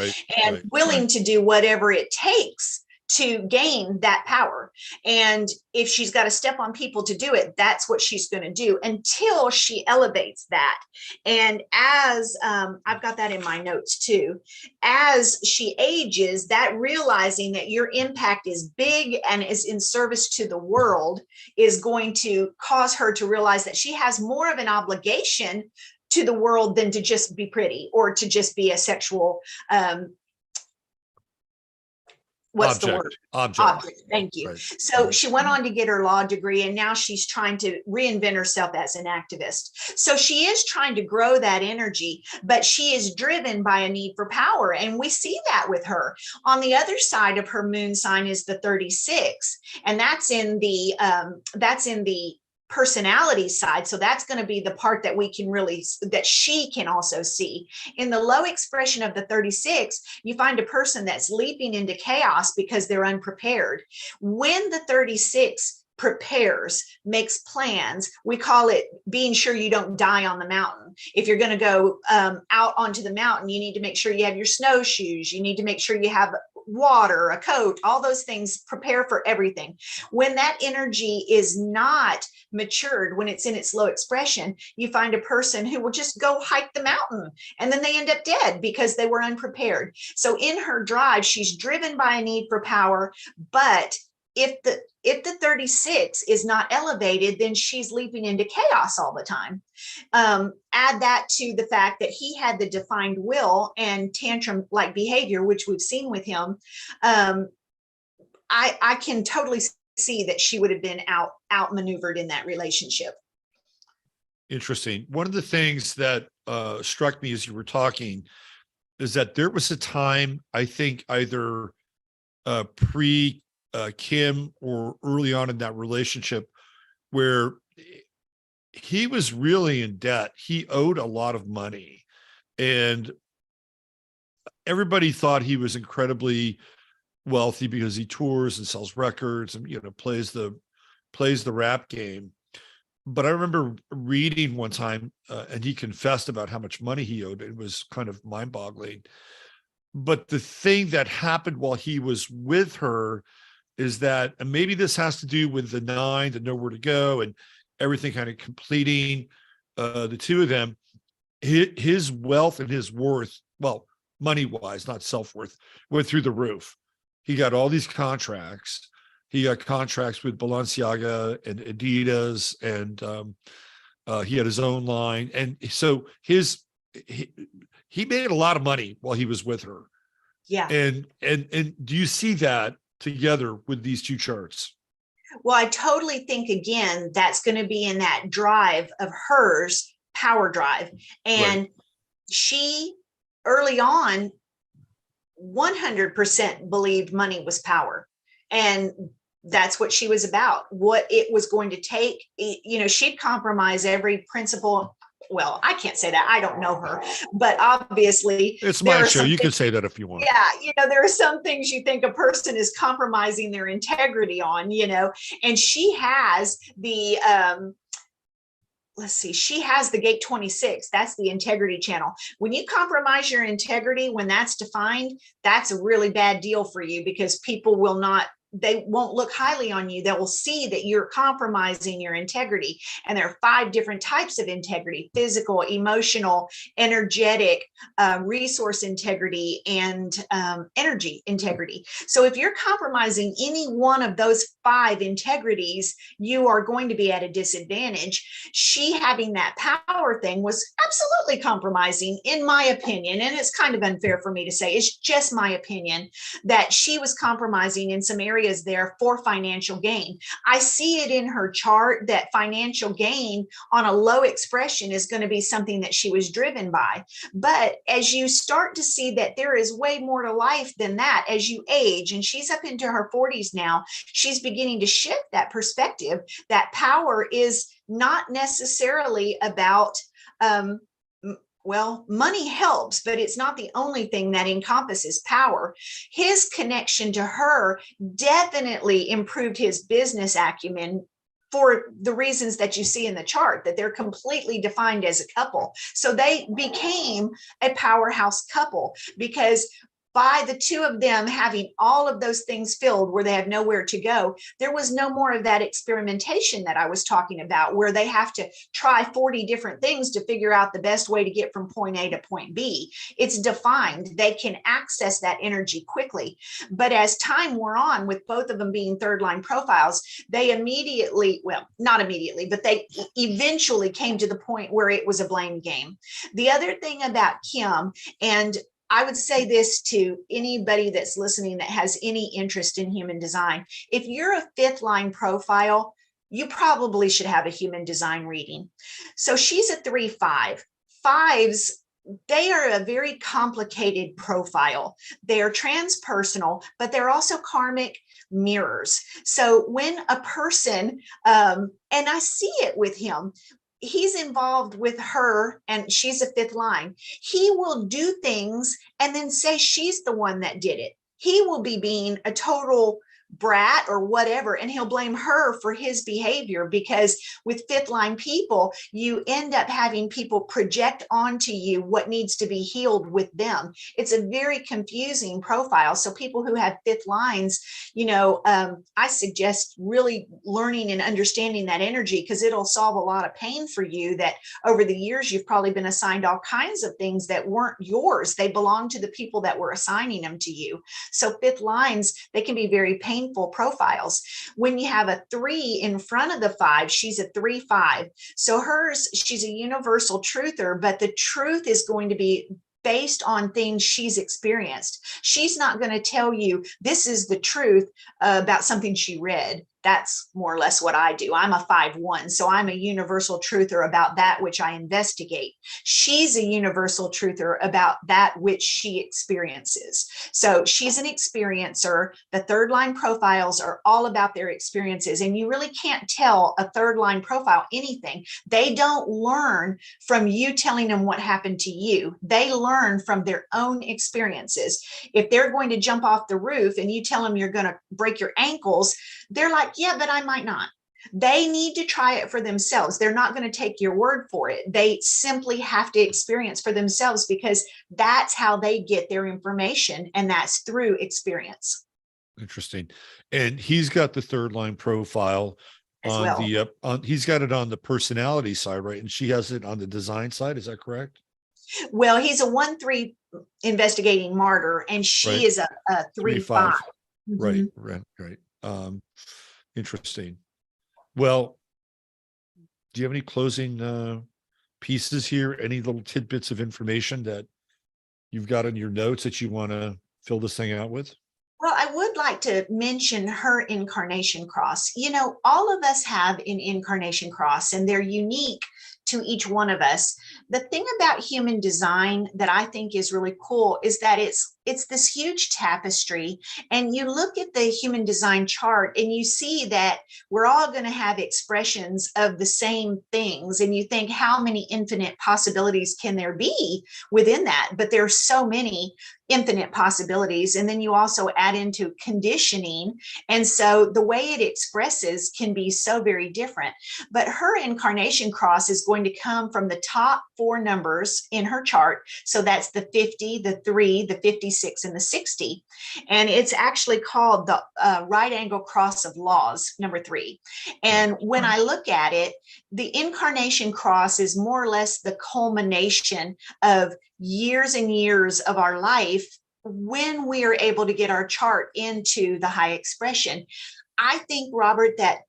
and willing to do whatever it takes to gain that power. And if she's got to step on people to do it, that's what she's going to do until she elevates that. And as I've got that in my notes too, as she ages, that realizing that your impact is big and is in service to the world is going to cause her to realize that she has more of an obligation to the world than to just be pretty or to just be a sexual what's object. The word? Object. Thank you. So she went on to get her law degree, and now she's trying to reinvent herself as an activist. So she is trying to grow that energy, but she is driven by a need for power. And we see that with her. On the other side of her moon sign is the 36, and that's in the personality side. So that's going to be the part that we can really, that she can also see. In the low expression of the 36, you find a person that's leaping into chaos because they're unprepared. When the 36 prepares, makes plans, we call it being sure you don't die on the mountain. If you're going to go out onto the mountain, you need to make sure you have your snowshoes. You need to make sure you have water, a coat, all those things. Prepare for everything. When that energy is not matured, when it's in its low expression, you find a person who will just go hike the mountain and then they end up dead because they were unprepared. So in her drive, she's driven by a need for power, but if the 36 is not elevated, then she's leaping into chaos all the time. Add that to the fact that he had the defined will and tantrum-like behavior, which we've seen with him. I can totally see that she would have been outmaneuvered in that relationship. Interesting. One of the things that struck me as you were talking is that there was a time, I think either pre Kim or early on in that relationship, where he was really in debt. He owed a lot of money, and everybody thought he was incredibly wealthy because he tours and sells records and plays the rap game. But I remember reading one time, and he confessed about how much money he owed. It was kind of mind-boggling. But the thing that happened while he was with her is that, and maybe this has to do with the 9, the nowhere to go, and everything kind of completing the two of them, his wealth and his worth, well, money-wise, not self-worth, went through the roof. He got all these contracts. He got contracts with Balenciaga and Adidas, and he had his own line. And so he made a lot of money while he was with her. Yeah. And do you see that together with these two charts? Well, I totally think, again, that's going to be in that drive of hers, power drive. Right. And she early on 100% believed money was power. And that's what she was about, what it was going to take. You know, she'd compromise every principle. Well, I can't say that. I don't know her, but obviously It's there my are show. some You can things, say that if you want. yeah, you know, there are some things you think a person is compromising their integrity on, you know, and she has the, let's see, she has the gate 26. That's the integrity channel. When you compromise your integrity, when that's defined, that's a really bad deal for you, because people will not, they won't look highly on you. They will see that you're compromising your integrity. And there are 5 different types of integrity: physical, emotional, energetic, resource integrity, and energy integrity. So if you're compromising any one of those 5 integrities, you are going to be at a disadvantage. She having that power thing was absolutely compromising, in my opinion. And it's kind of unfair for me to say, it's just my opinion, that she was compromising in some areas there for financial gain. I see it in her chart that financial gain on a low expression is going to be something that she was driven by. But as you start to see that there is way more to life than that, as you age, and she's up into her 40s now, she's beginning to shift that perspective, that power is not necessarily about, well, money helps, but it's not the only thing that encompasses power. His connection to her definitely improved his business acumen, for the reasons that you see in the chart, that they're completely defined as a couple. So they became a powerhouse couple, because by the 2 of them having all of those things filled where they have nowhere to go, there was no more of that experimentation that I was talking about, where they have to try 40 different things to figure out the best way to get from point A to point B. It's defined. They can access that energy quickly. But as time wore on, with both of them being 3rd line profiles, they immediately, well, not immediately, but they eventually came to the point where it was a blame game. The other thing about Kim, and I would say this to anybody that's listening that has any interest in human design: if you're a 5th line profile, you probably should have a human design reading. So she's a 3-5. 5s, they are a very complicated profile. They are transpersonal, but they're also karmic mirrors. So when a person, and I see it with him, he's involved with her and she's a 5th line, he will do things and then say she's the one that did it. He will be being a total brat or whatever, and he'll blame her for his behavior, because with 5th line people, you end up having people project onto you what needs to be healed with them. It's a very confusing profile. So people who have 5th lines, you know, I suggest really learning and understanding that energy, because it'll solve a lot of pain for you that over the years you've probably been assigned all kinds of things that weren't yours. They belong to the people that were assigning them to you. So 5th lines, they can be very painful profiles. When you have a 3 in front of the 5, she's a 3-5. So hers, she's a universal truther, but the truth is going to be based on things she's experienced. She's not going to tell you this is the truth about something she read. That's more or less what I do. I'm a 5-1, so I'm a universal truther about that which I investigate. She's a universal truther about that which she experiences. So she's an experiencer. The 3rd line profiles are all about their experiences, and you really can't tell a 3rd line profile anything. They don't learn from you telling them what happened to you. They learn from their own experiences. If they're going to jump off the roof and you tell them you're going to break your ankles, they're like, yeah, but I might not. They need to try it for themselves. They're not going to take your word for it. They simply have to experience for themselves, because that's how they get their information, and that's through experience. Interesting. And he's got the 3rd line profile As on well. the he's got it on the personality side, right? And she has it on the design side. Is that correct? Well, he's a 1-3 investigating martyr, and she Right. is a 3-5. 3-5. Right. Right. Interesting. Well, do you have any closing pieces here? Any little tidbits of information that you've got in your notes that you want to fill this thing out with? Well, I would like to mention her incarnation cross. You know, all of us have an incarnation cross, and they're unique to each one of us. The thing about human design that I think is really cool is that it's this huge tapestry, and you look at the human design chart and you see that we're all going to have expressions of the same things, and you think, how many infinite possibilities can there be within that? But there's so many infinite possibilities. And then you also add into conditioning, and so the way it expresses can be so very different. But her incarnation cross is going to come from the top four numbers in her chart. So that's the 50, the 3, the 56, and the 60. And it's actually called the right angle cross of laws, number 3. And when I look at it, the incarnation cross is more or less the culmination of years and years of our life when we are able to get our chart into the high expression. I think, Robert, that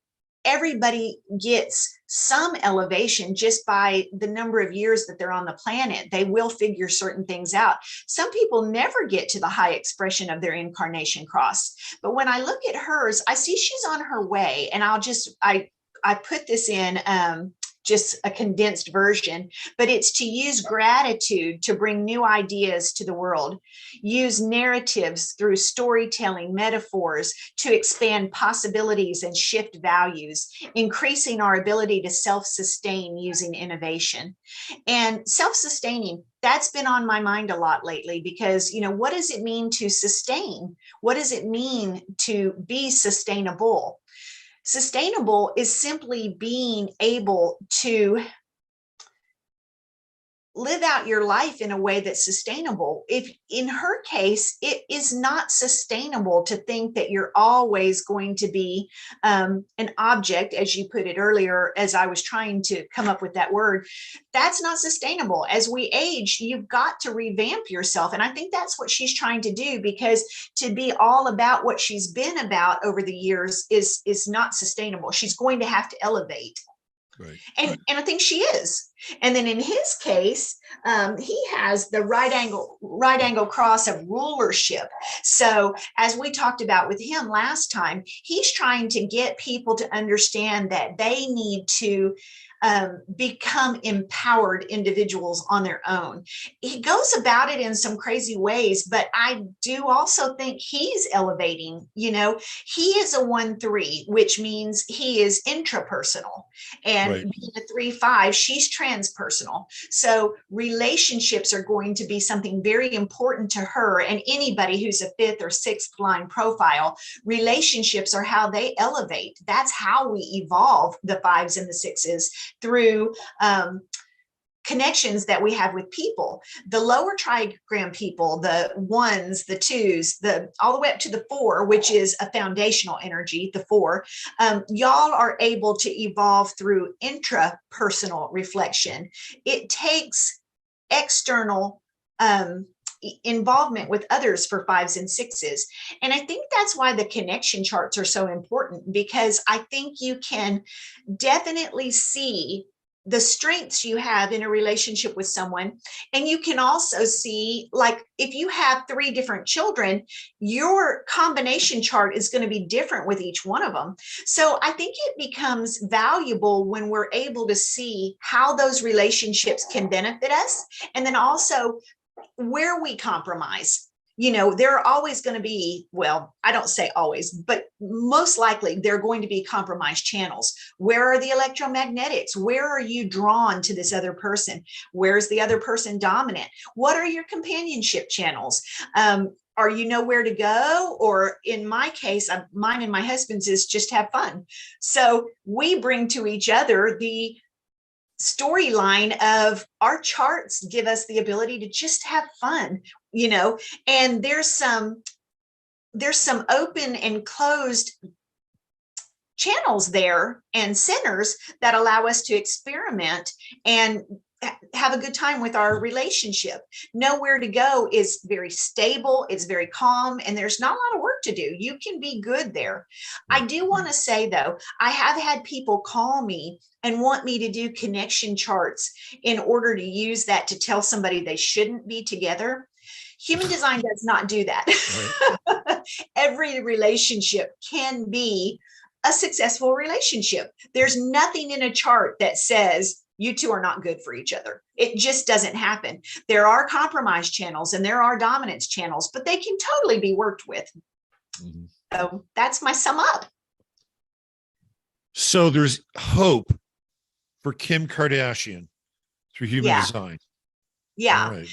everybody gets some elevation just by the number of years that they're on the planet. They will figure certain things out. Some people never get to the high expression of their incarnation cross. But when I look at hers, I see she's on her way. And I put this in just a condensed version, but it's to use gratitude to bring new ideas to the world, use narratives through storytelling, metaphors to expand possibilities and shift values, increasing our ability to self-sustain using innovation. And self-sustaining, that's been on my mind a lot lately, because, you know, what does it mean to sustain? What does it mean to be sustainable? Sustainable is simply being able to live out your life in a way that's sustainable. If in her case, it is not sustainable to think that you're always going to be an object, as you put it earlier, as I was trying to come up with that word. That's not sustainable. As we age, you've got to revamp yourself. And I think that's what she's trying to do, because to be all about what she's been about over the years is not sustainable. She's going to have to elevate. Right. And I think she is. And then in his case, he has the right angle cross of rulership. So as we talked about with him last time, he's trying to get people to understand that they need to become empowered individuals on their own. He goes about it in some crazy ways, but I do also think he's elevating. You know, he is a 1-3, which means he is intrapersonal, and Right. being a 3-5, she's transpersonal. So relationships are going to be something very important to her, and anybody who's a 5th or 6th line profile. Relationships are how they elevate. That's how we evolve, the 5s and the 6s, through connections that we have with people. The lower trigram people, the 1s, the 2s, all the way up to the 4, which is a foundational energy, the 4, y'all are able to evolve through intrapersonal reflection. It takes external involvement with others for 5s and 6s. And I think that's why the connection charts are so important, because I think you can definitely see the strengths you have in a relationship with someone. And you can also see, like, if you have 3 different children, your combination chart is going to be different with each one of them. So I think it becomes valuable when we're able to see how those relationships can benefit us, and then also where we compromise. You know, there are always going to be, well, I don't say always, but most likely there are going to be compromised channels. Where are the electromagnetics? Where are you drawn to this other person? Where's the other person dominant? What are your companionship channels? Are you nowhere to go? Or in my case, mine and my husband's is just have fun. So we bring to each other the storyline of our charts give us the ability to just have fun, you know, and there's some open and closed channels there and centers that allow us to experiment and have a good time with our relationship. Nowhere to go is very stable, it's very calm, and there's not a lot of work to do. You can be good there. I do want to say, though, I have had people call me and want me to do connection charts in order to use that to tell somebody they shouldn't be together. Human design does not do that. every relationship can be a successful relationship. There's nothing in a chart that says you two are not good for each other. It just doesn't happen. There are compromise channels and there are dominance channels, but they can totally be worked with. Mm-hmm. So that's my sum up. So there's hope for Kim Kardashian through human design. Yeah. Right.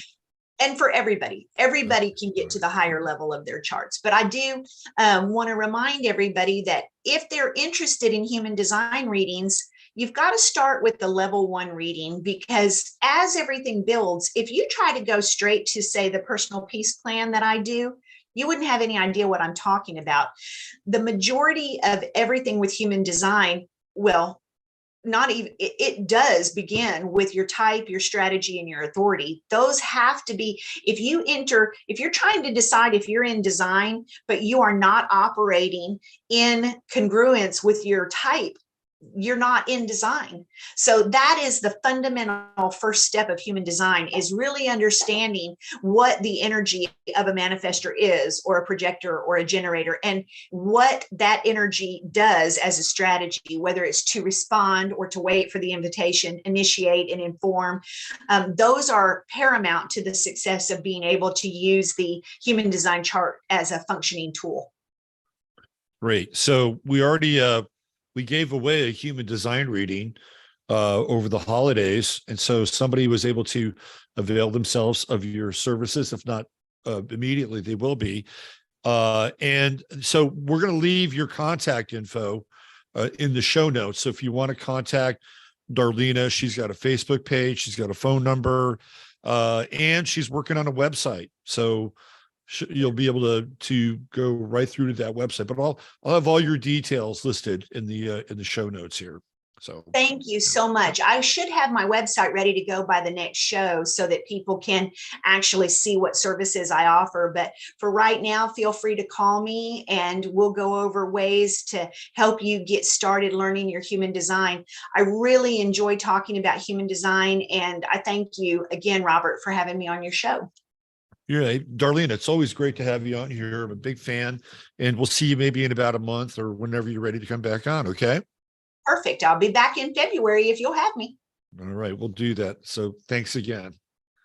And for everybody can get to the higher level of their charts. But I do want to remind everybody that if they're interested in human design readings, you've got to start with the level 1 reading, because as everything builds, if you try to go straight to, say, the personal peace plan that I do, you wouldn't have any idea what I'm talking about. The majority of everything with human design, well, not even, it does begin with your type, your strategy, and your authority. Those have to be, if you're trying to decide if you're in design, but you are not operating in congruence with your type, you're not in design. So that is the fundamental first step of human design, is really understanding what the energy of a manifestor is, or a projector or a generator, and what that energy does as a strategy, whether it's to respond or to wait for the invitation, initiate and inform. Those are paramount to the success of being able to use the human design chart as a functioning tool. Great. So we already we gave away a human design reading over the holidays. And so somebody was able to avail themselves of your services. If not immediately, they will be. And so we're going to leave your contact info in the show notes. So if you want to contact Darlena, she's got a Facebook page, she's got a phone number, and she's working on a website. So you'll be able to go right through to that website, but I'll have all your details listed in the show notes here. So thank you so much. I should have my website ready to go by the next show so that people can actually see what services I offer. But for right now, feel free to call me and we'll go over ways to help you get started learning your human design. I really enjoy talking about human design, and I thank you again, Robert, for having me on your show. Yeah, Darlene, it's always great to have you on here. I'm a big fan, and we'll see you maybe in about a month or whenever you're ready to come back on. Okay. Perfect. I'll be back in February if you'll have me. All right. We'll do that. So thanks again.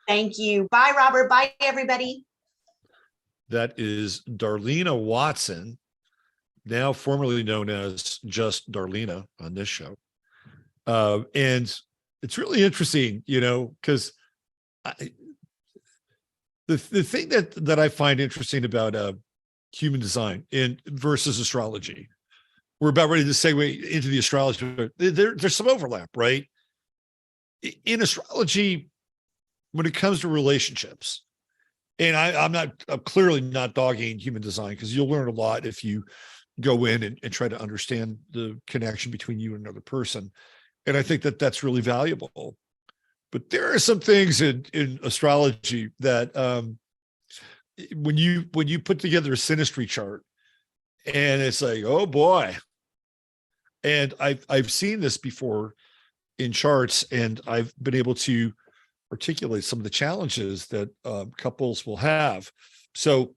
Thank you. Bye, Robert. Bye, everybody. That is Darlena Watson, now formerly known as just Darlena on this show. And it's really interesting, because the thing that I find interesting about human design versus astrology, we're about ready to segue into the astrology. There's some overlap, right? In astrology, when it comes to relationships, and I'm clearly not dogging human design, because you'll learn a lot if you go in and try to understand the connection between you and another person. And I think that's really valuable. But there are some things in astrology that when you put together a synastry chart, and it's like, oh boy. And I've seen this before in charts, and I've been able to articulate some of the challenges that couples will have. So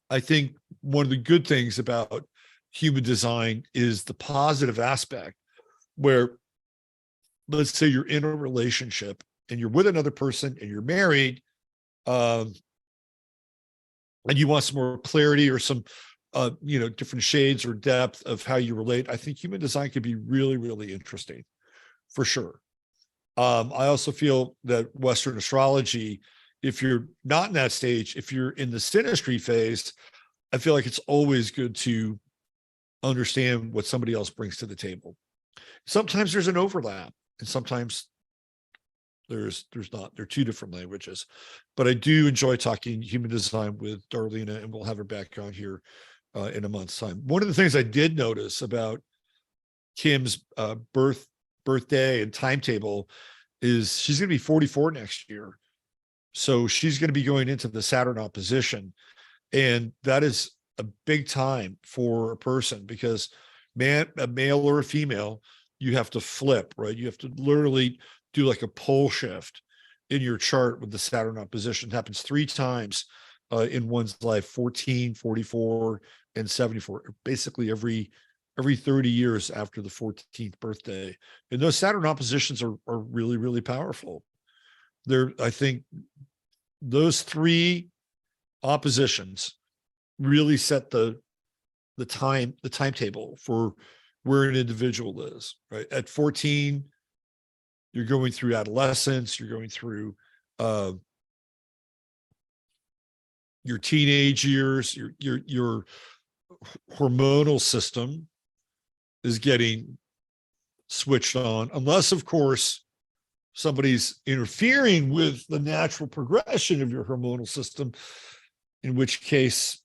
I think one of the good things about human design is the positive aspect, where let's say you're in a relationship and you're with another person and you're married, and you want some more clarity or some different shades or depth of how you relate. I think human design could be really, really interesting for sure. I also feel that Western astrology, if you're not in that stage, if you're in the synastry phase, I feel like it's always good to understand what somebody else brings to the table. Sometimes there's an overlap, and sometimes there's not. They're two different languages. But I do enjoy talking human design with Darlena, and we'll have her back on here in a month's time. One of the things I did notice about Kim's birthday and timetable is she's going to be 44 next year. So she's going to be going into the Saturn opposition. And that is a big time for a person, because a male or a female, you have to flip, right? You have to literally do like a pole shift in your chart with the Saturn opposition. It happens 3 times in one's life, 14, 44, and 74, basically every 30 years after the 14th birthday. And those Saturn oppositions are really, really powerful. I think those three oppositions really set the timetable for where an individual is, right? At 14, you're going through adolescence, you're going through your teenage years, your hormonal system is getting switched on, unless, of course, somebody's interfering with the natural progression of your hormonal system, in which case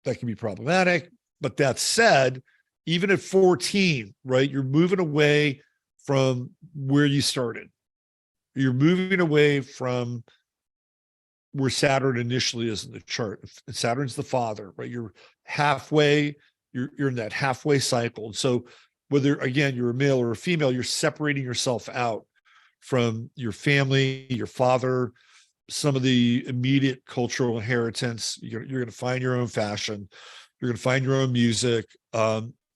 that can be problematic. But that said, even at 14, right, you're moving away from where you started. You're moving away from where Saturn initially is in the chart. Saturn's the father, right? You're halfway, you're in that halfway cycle. And so whether, again, you're a male or a female, you're separating yourself out from your family, your father, some of the immediate cultural inheritance. You're going to find your own fashion. You're going to find your own music.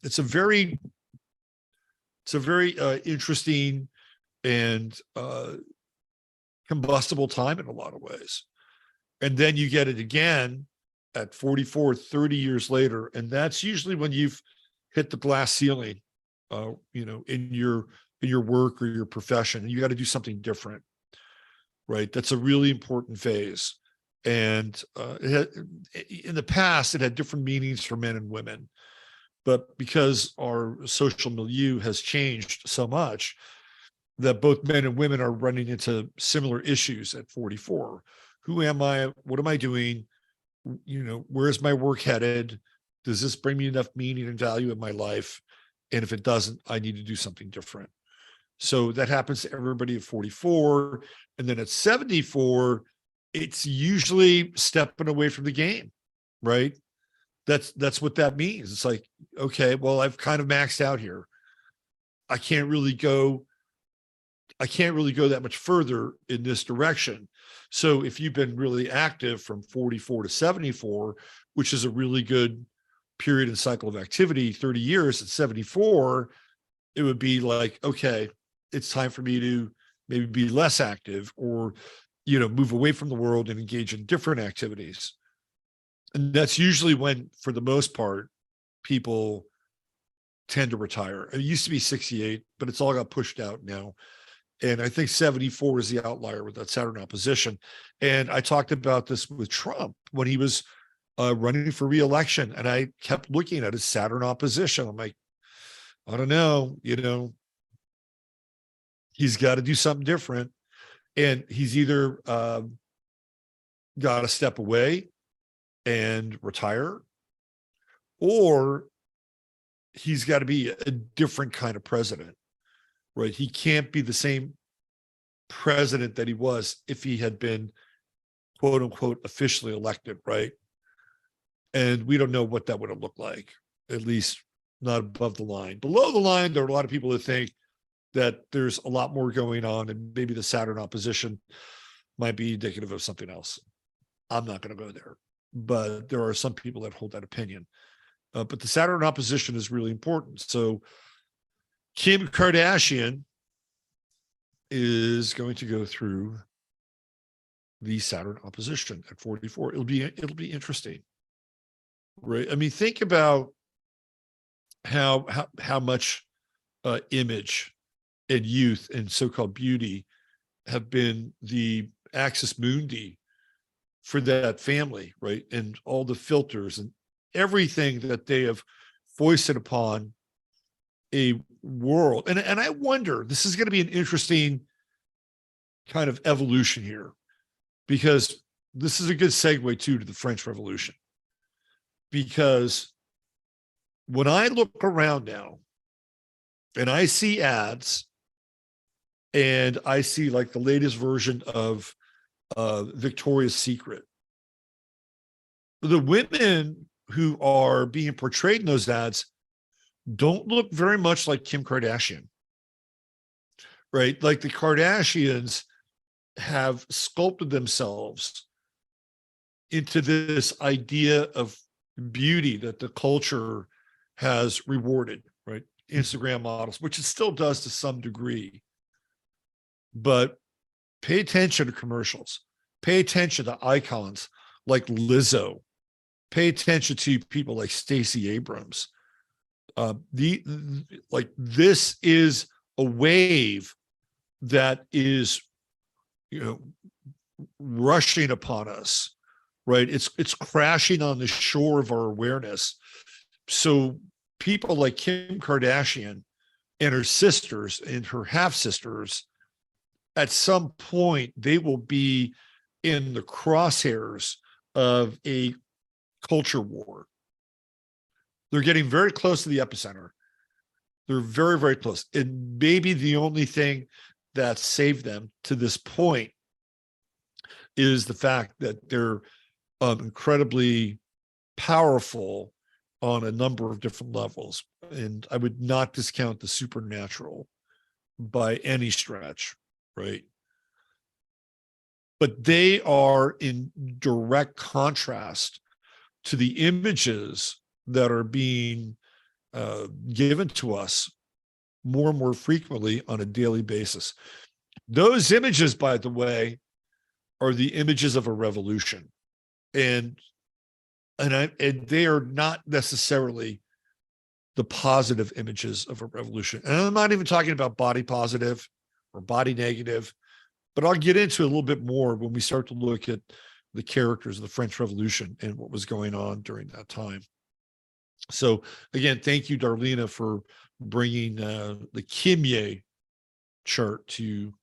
It's a very interesting and combustible time in a lot of ways. And then you get it again at 44, 30 years later. And that's usually when you've hit the glass ceiling, in your work or your profession, and you got to do something different, right? That's a really important phase. And in the past, it had different meanings for men and women. But because our social milieu has changed so much, that both men and women are running into similar issues at 44. Who am I? What am I doing? Where's my work headed? Does this bring me enough meaning and value in my life? And if it doesn't, I need to do something different. So that happens to everybody at 44. And then at 74, it's usually stepping away from the game, right? That's what that means. It's like, okay, well, I've kind of maxed out here. I can't really go that much further in this direction. So if you've been really active from 44 to 74, which is a really good period and cycle of activity, 30 years, at 74, it would be like, okay, it's time for me to maybe be less active, or, move away from the world and engage in different activities. And that's usually when, for the most part, people tend to retire. It used to be 68, but it's all got pushed out now. And I think 74 is the outlier with that Saturn opposition. And I talked about this with Trump when he was running for re-election, and I kept looking at his Saturn opposition. I'm like, I don't know, he's got to do something different. And he's either got to step away and retire, or he's got to be a different kind of president, right? He can't be the same president that he was if he had been, quote unquote, officially elected, right? And we don't know what that would have looked like, at least not above the line. Below the line, there are a lot of people that think that there's a lot more going on, and maybe the Saturn opposition might be indicative of something else. I'm not going to go there, but there are some people that hold that opinion. But the Saturn opposition is really important. So Kim Kardashian is going to go through the Saturn opposition at 44. It'll be interesting, right? I mean, think about how much image and youth and so-called beauty have been the axis mundi for that family, right? And all the filters and everything that they have foisted upon a world. And I wonder, this is going to be an interesting kind of evolution here, because this is a good segue to the French Revolution. Because when I look around now and I see ads, and I see like the latest version of Victoria's Secret, the women who are being portrayed in those ads don't look very much like Kim Kardashian, right? Like the Kardashians have sculpted themselves into this idea of beauty that the culture has rewarded, right? Instagram models, which it still does to some degree. But pay attention to commercials, pay attention to icons like Lizzo, pay attention to people like Stacey Abrams. This is a wave that is, rushing upon us, right? It's crashing on the shore of our awareness. So people like Kim Kardashian and her sisters and her half sisters, at some point, they will be in the crosshairs of a culture war. They're getting very close to the epicenter. They're very, very close. And maybe the only thing that saved them to this point is the fact that they're incredibly powerful on a number of different levels. And I would not discount the supernatural by any stretch, right? But they are in direct contrast to the images that are being given to us more and more frequently on a daily basis. Those images, by the way, are the images of a revolution. And they are not necessarily the positive images of a revolution. And I'm not even talking about body positive or body negative, but I'll get into it a little bit more when we start to look at the characters of the French Revolution and what was going on during that time. So again, thank you, Darlena, for bringing the Kim Ye chart to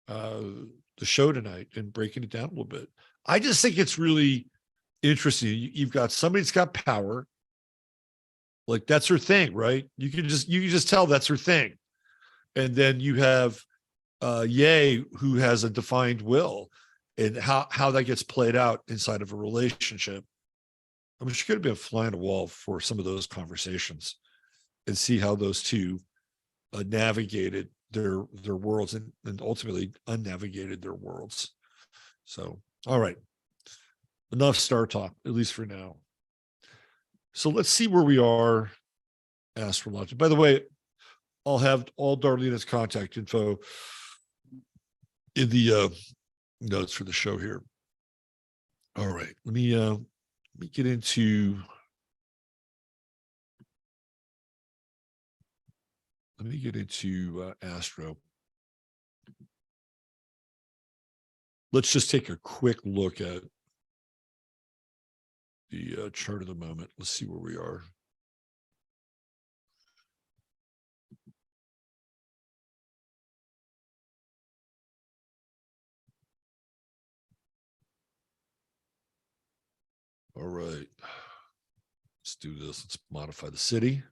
the show tonight and breaking it down a little bit. I just think it's really interesting. You've got somebody that's got power, like that's her thing, right? You can just tell that's her thing. And then you have Ye, who has a defined will, and how that gets played out inside of a relationship. I mean, she could have been flying a wall for some of those conversations and see how those two navigated their worlds and ultimately unnavigated their worlds. So, all right, enough star talk, at least for now. So let's see where we are astrologically. By the way, I'll have all Darlena's contact info in the notes for the show here. All right, let me get into Astro. Let's just take a quick look at the chart of the moment. Let's see where we are. All right, let's do this. Let's modify the city.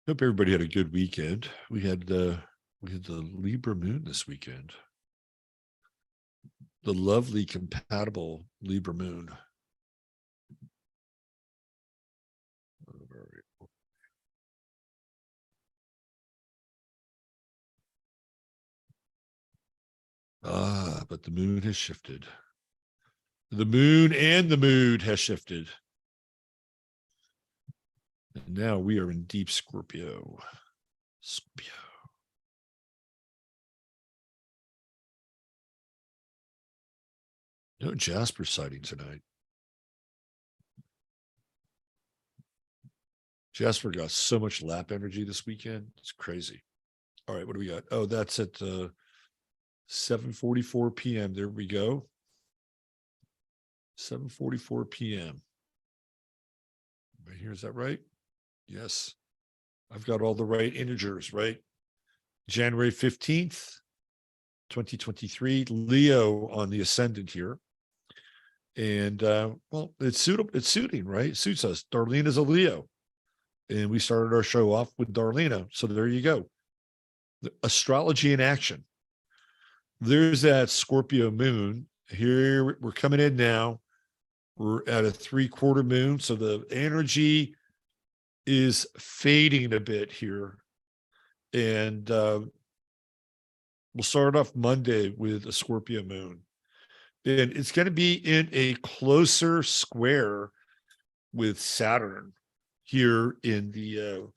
Hope everybody had a good weekend. We had the Libra moon this weekend. The lovely compatible Libra moon. But the moon has shifted. The moon and the mood has shifted. And now we are in deep Scorpio. Scorpio. No Jasper sighting tonight. Jasper got so much lap energy this weekend. It's crazy. All right, what do we got? Oh, that's at 7:44 p.m. There we go. 7:44 p.m. Right here, is that right? Yes. I've got all the right integers, right? January 15th, 2023, Leo on the ascendant here. And well, it's suiting, right? It suits us. Darlena's a Leo. And we started our show off with Darlena. So there you go. The astrology in action. There's that Scorpio moon. Here we're coming in now. We're at a 3/4 moon. So the energy is fading a bit here And we'll start off Monday with a Scorpio moon. And it's going to be in a closer square with Saturn here in the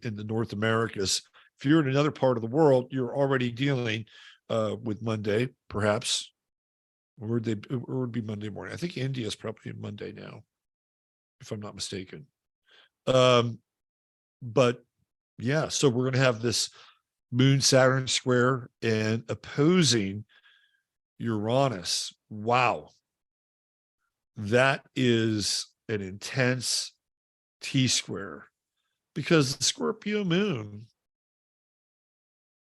North Americas. If you're in another part of the world, you're already dealing with Monday, perhaps. Or would be Monday morning. I think India is probably Monday now, if I'm not mistaken. But yeah, so we're going to have this Moon Saturn square and opposing Uranus. Wow. That is an intense T square, because the Scorpio moon,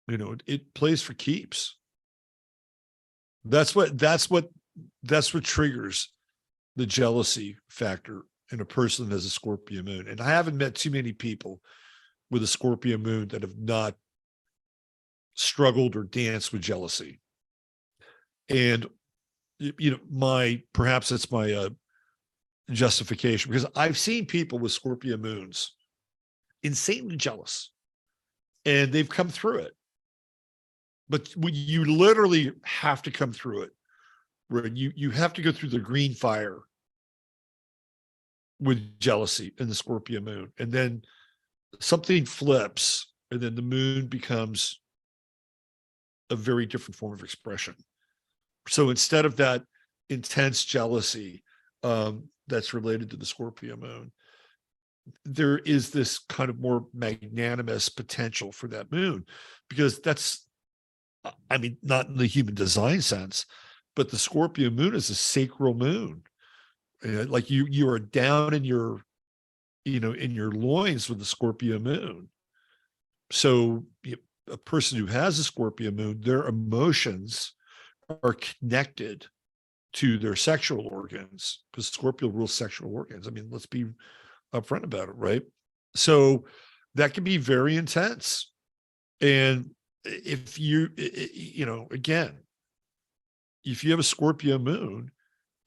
it plays for keeps. That's what triggers the jealousy factor in a person that has a Scorpio moon. And I haven't met too many people with a Scorpio moon that have not struggled or danced with jealousy. And perhaps that's my justification, because I've seen people with Scorpio moons insanely jealous, and they've come through it. But you literally have to come through it, where you have to go through the green fire with jealousy in the Scorpio moon, and then something flips, and then the moon becomes a very different form of expression. So instead of that intense jealousy that's related to the Scorpio moon, there is this kind of more magnanimous potential for that moon, because that's, not in the human design sense, but the Scorpio moon is a sacral moon. Like you are down in your, in your loins with the Scorpio moon. So a person who has a Scorpio moon, their emotions are connected to their sexual organs, because Scorpio rules sexual organs. Let's be upfront about it, right? So that can be very intense. And if you, again, if you have a Scorpio moon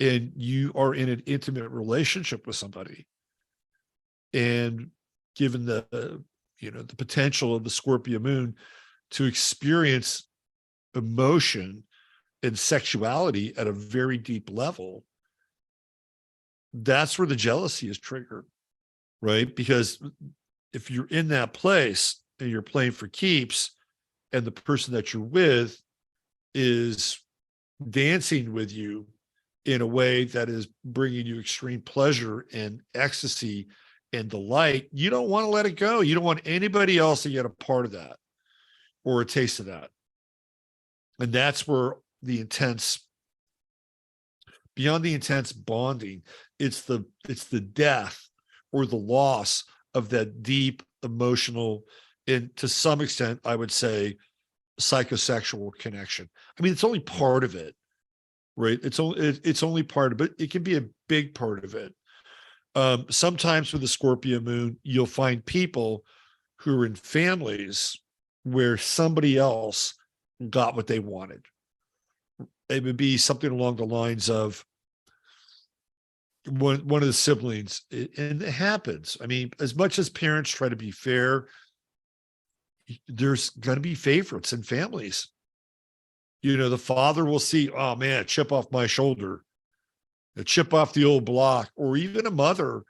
and you are in an intimate relationship with somebody, and given the, the potential of the Scorpio moon to experience emotion and sexuality at a very deep level, that's where the jealousy is triggered, right? Because if you're in that place and you're playing for keeps, and the person that you're with is dancing with you in a way that is bringing you extreme pleasure and ecstasy and delight, you don't want to let it go. You don't want anybody else to get a part of that or a taste of that. And that's where the intense, beyond the intense bonding, it's the death or the loss of that deep emotional, and to some extent, I would say, psychosexual connection. It's only part of it, right? It's only part of it. It can be a big part of it. Sometimes with the Scorpio moon, you'll find people who are in families where somebody else got what they wanted. It would be something along the lines of one of the siblings, and it happens. As much as parents try to be fair, there's going to be favorites in families. The father will see, oh man, a chip off my shoulder, a chip off the old block, or even a mother.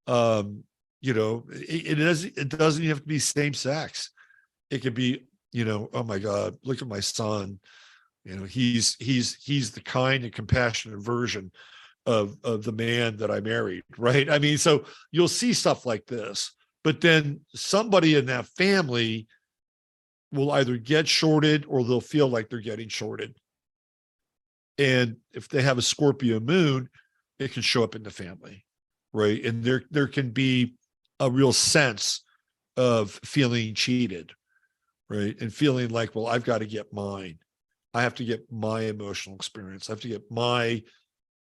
It doesn't have to be same sex. It could be, oh my God, look at my son. He's the kind and compassionate version of the man that I married, right? So you'll see stuff like this, but then somebody in that family will either get shorted or they'll feel like they're getting shorted. And if they have a Scorpio moon, it can show up in the family, right? And there can be a real sense of feeling cheated, right? And feeling like, well, I've got to get mine. I have to get my emotional experience. I have to get my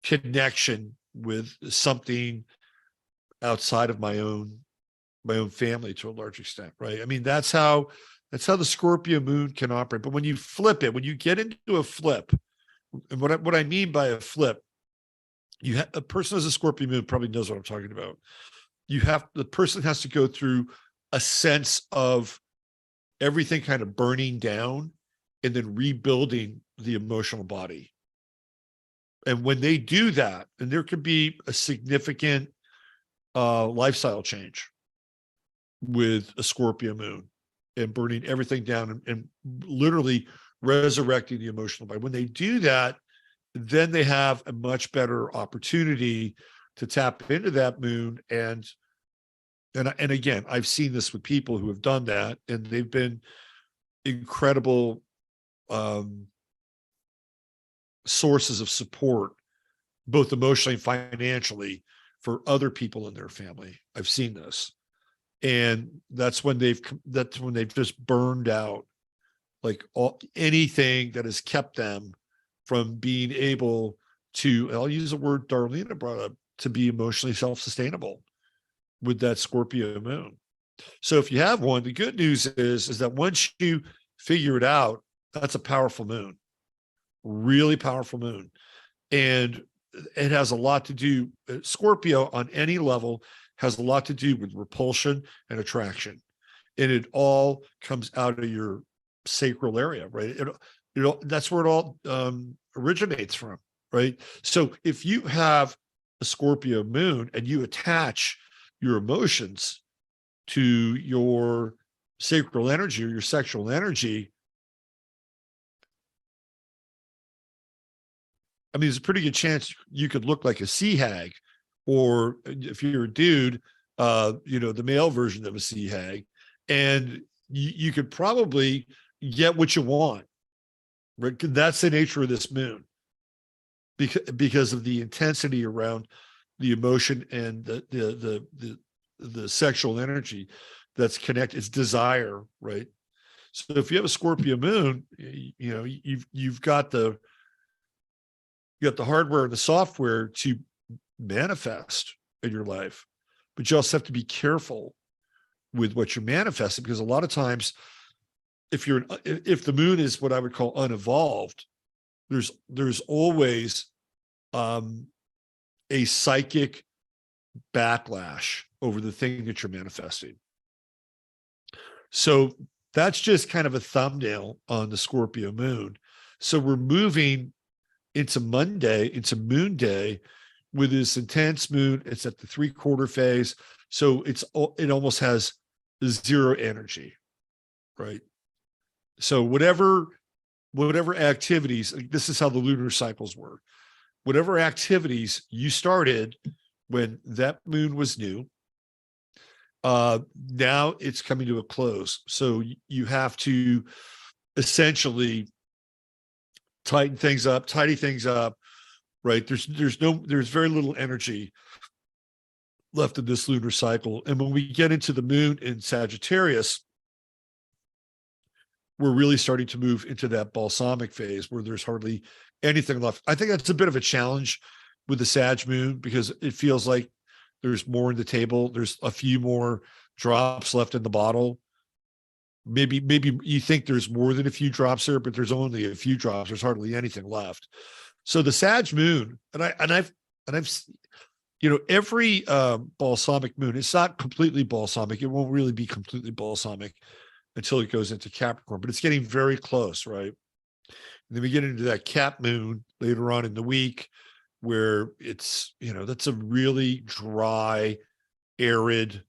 connection with something outside of my own family to a large extent, right? That's how the Scorpio moon can operate. But when you flip it, when you get into a flip, and what I mean by a flip, a person who has a Scorpio moon probably knows what I'm talking about. The person has to go through a sense of everything kind of burning down and then rebuilding the emotional body. And when they do that, and there could be a significant lifestyle change with a Scorpio moon and burning everything down and literally resurrecting the emotional body. When they do that, then they have a much better opportunity to tap into that moon. And again, I've seen this with people who have done that, and they've been incredible sources of support, both emotionally and financially, for other people in their family. I've seen this. And that's when they've just burned out like anything that has kept them from being able to, I'll use the word Darlena brought up, to be emotionally self-sustainable with that Scorpio moon. So if you have one, the good news is that once you figure it out, that's a powerful moon, really powerful moon. And it has a lot to do, Scorpio on any level has a lot to do with repulsion and attraction. And it all comes out of your sacral area, right? That's where it all originates from, right? So if you have a Scorpio moon and you attach your emotions to your sacral energy or your sexual energy, I mean, there's a pretty good chance you could look like a sea hag, or if you're a dude, the male version of a sea hag, and you could probably get what you want, right? That's the nature of this moon, because of the intensity around the emotion and the sexual energy that's connected. It's desire, right? So if you have a Scorpio moon, you've got the hardware and the software to manifest in your life, but you also have to be careful with what you're manifesting, because a lot of times if the moon is what I would call unevolved, there's always a psychic backlash over the thing that you're manifesting. So that's just kind of a thumbnail on the Scorpio moon. So we're moving into Monday, into Moon Day, with this intense moon. It's at the 3/4 phase. So it almost has zero energy, right? So whatever activities, this is how the lunar cycles work. Whatever activities you started when that moon was new, now it's coming to a close. So you have to essentially tidy things up, right? There's very little energy left in this lunar cycle. And when we get into the moon in Sagittarius, we're really starting to move into that balsamic phase where there's hardly anything left. I think that's a bit of a challenge with the Sag moon, because it feels like there's more in the table. There's a few more drops left in the bottle. Maybe you think there's more than a few drops there, but there's only a few drops. There's hardly anything left. So the Sag moon, and I've every balsamic moon, it's not completely balsamic. It won't really be completely balsamic until it goes into Capricorn, but it's getting very close, right? And then we get into that Cap moon later on in the week, where it's, that's a really dry, arid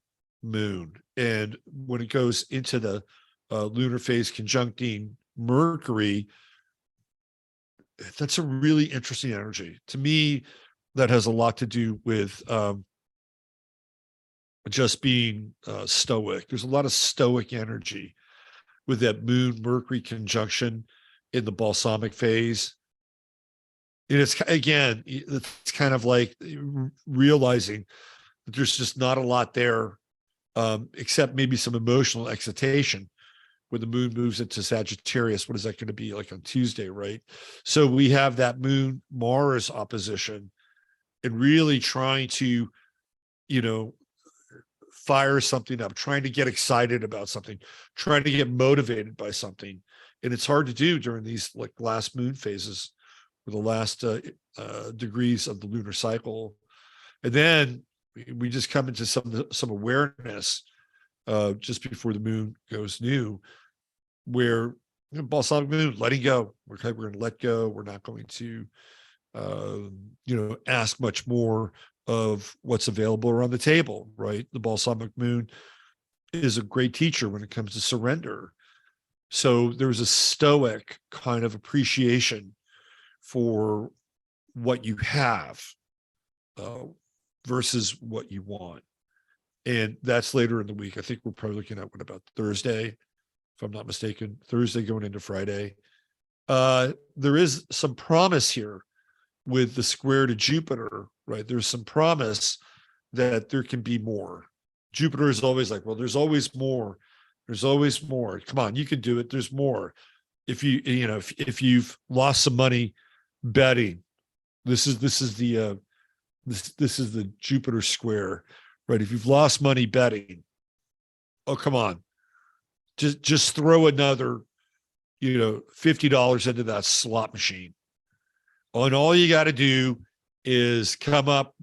moon. And when it goes into the lunar phase conjuncting Mercury, that's a really interesting energy. To me, that has a lot to do with just being stoic. There's a lot of stoic energy with that moon Mercury conjunction in the balsamic phase. And it's kind of like realizing that there's just not a lot there, except maybe some emotional excitation when the moon moves into Sagittarius. What is that going to be like on Tuesday, right? So we have that moon Mars opposition, and really trying to, fire something up, trying to get excited about something, trying to get motivated by something. And it's hard to do during these like last moon phases, or the last degrees of the lunar cycle. And then we just come into some awareness just before the moon goes new, where balsamic moon, letting go. Okay, we're going to let go. We're not going to, ask much more of what's available around the table, right? The balsamic moon is a great teacher when it comes to surrender. So there's a stoic kind of appreciation for what you have versus what you want. And that's later in the week. I think we're probably looking at what about Thursday, if I'm not mistaken, Thursday going into Friday. There is some promise here with the square to Jupiter, right? There's some promise that there can be more. Jupiter is always like, well, there's always more. There's always more. Come on, you can do it. There's more. If if you've lost some money betting, this is the Jupiter square, right? If you've lost money betting, oh, come on, just throw another, $50 into that slot machine. And all you got to do is come up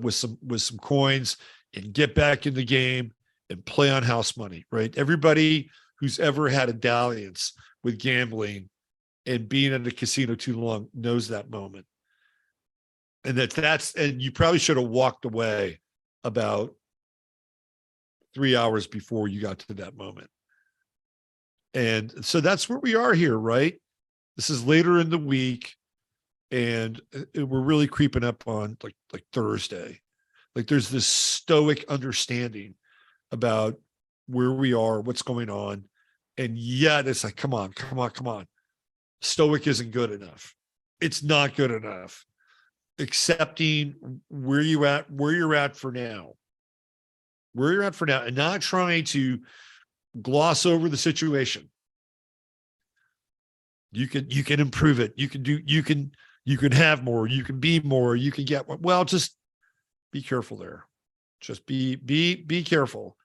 with some coins and get back in the game and play on house money, right? Everybody who's ever had a dalliance with gambling and being in a casino too long knows that moment. And and you probably should have walked away about 3 hours before you got to that moment. And so that's where we are here, right? This is later in the week, and we're really creeping up on like Thursday. Like there's this stoic understanding about where we are, what's going on. And yet it's like, come on. Stoic isn't good enough. It's not good enough. Accepting where you're at for now, and not trying to gloss over the situation. You can improve it. You can have more, you can be more, you can get, well, just be careful there. Just be careful.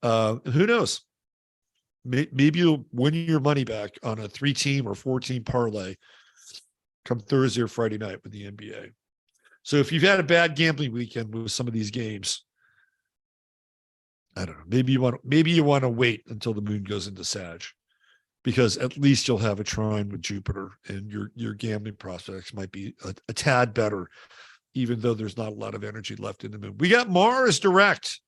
Who knows? Maybe you'll win your money back on a 3-team or 4-team parlay come Thursday or Friday night with the NBA. So if you've had a bad gambling weekend with some of these games, I don't know, maybe you want to wait until the moon goes into Sag, because at least you'll have a trine with Jupiter and your gambling prospects might be a tad better, even though there's not a lot of energy left in the moon. We got Mars direct,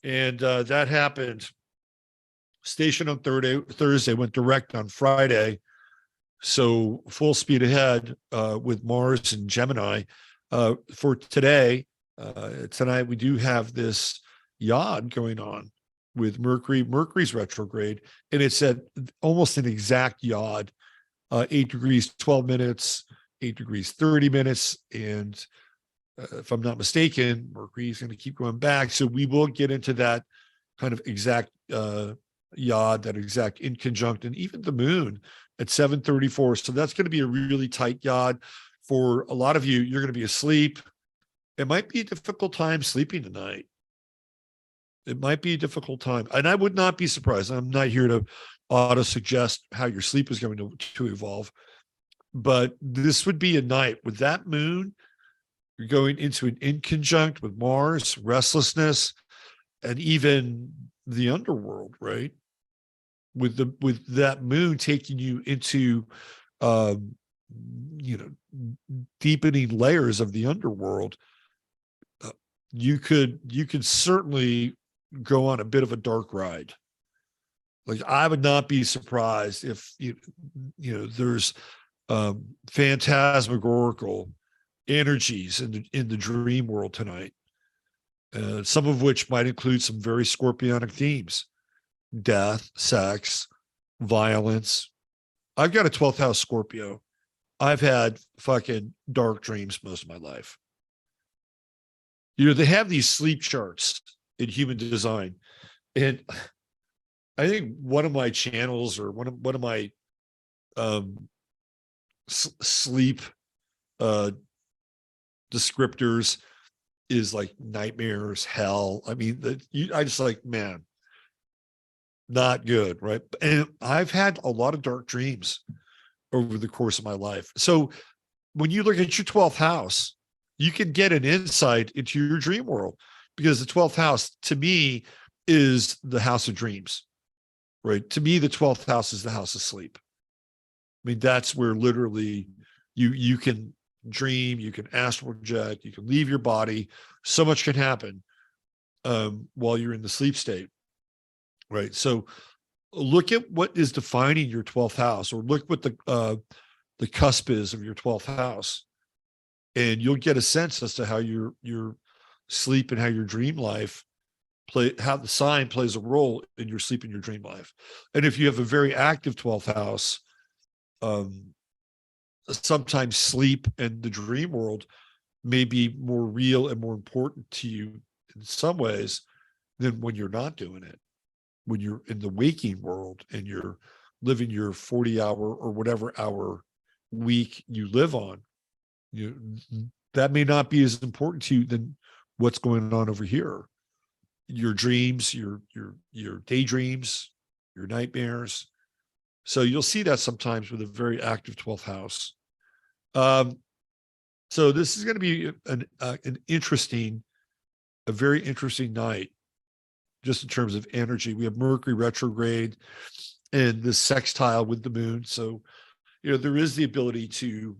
and that happened. Station on Thursday, went direct on Friday. So full speed ahead with Mars and Gemini. For today, tonight, we do have this yod going on with Mercury. Mercury's retrograde, and it's at almost an exact yod, 8 degrees, 12 minutes, 8 degrees, 30 minutes. And if I'm not mistaken, Mercury is going to keep going back. So we will get into that kind of exact yod, that exact in conjunct, and even the moon at 7:34. So that's going to be a really tight yod. For a lot of you, you're going to be asleep. It might be a difficult time sleeping tonight. It might be a difficult time. And I would not be surprised. I'm not here to auto-suggest how your sleep is going to evolve. But this would be a night with that moon, you're going into an in conjunct with Mars, restlessness, and even the underworld, right? With that moon taking you into deepening layers of the underworld, you could certainly go on a bit of a dark ride. Like I would not be surprised if there's phantasmagorical energies in the dream world tonight, some of which might include some very scorpionic themes: death, sex, violence. I've got a 12th house Scorpio. I've had fucking dark dreams most of my life. They have these sleep charts in human design. And I think one of my channels, or one of my sleep descriptors is like nightmares, hell. I mean, I just like, man, not good, right? And I've had a lot of dark dreams over the course of my life. So when you look at your 12th house, you can get an insight into your dream world, because the 12th house to me is the house of dreams. right? To me, the 12th house is the house of sleep. I mean, that's where literally you can dream, you can astral project, you can leave your body. So much can happen while you're in the sleep state, right? So look at what is defining your 12th house, or look what the cusp is of your 12th house, and you'll get a sense as to how your sleep and how your dream life how the sign plays a role in your sleep and your dream life. And if you have a very active 12th house, sometimes sleep and the dream world may be more real and more important to you in some ways than when you're not doing it. When you're in the waking world and you're living your 40-hour or whatever hour week you live on, that may not be as important to you than what's going on over here. Your dreams, your daydreams, your nightmares. So you'll see that sometimes with a very active 12th house. So this is going to be a very interesting night, just in terms of energy. We have Mercury retrograde and this sextile with the moon. So, there is the ability to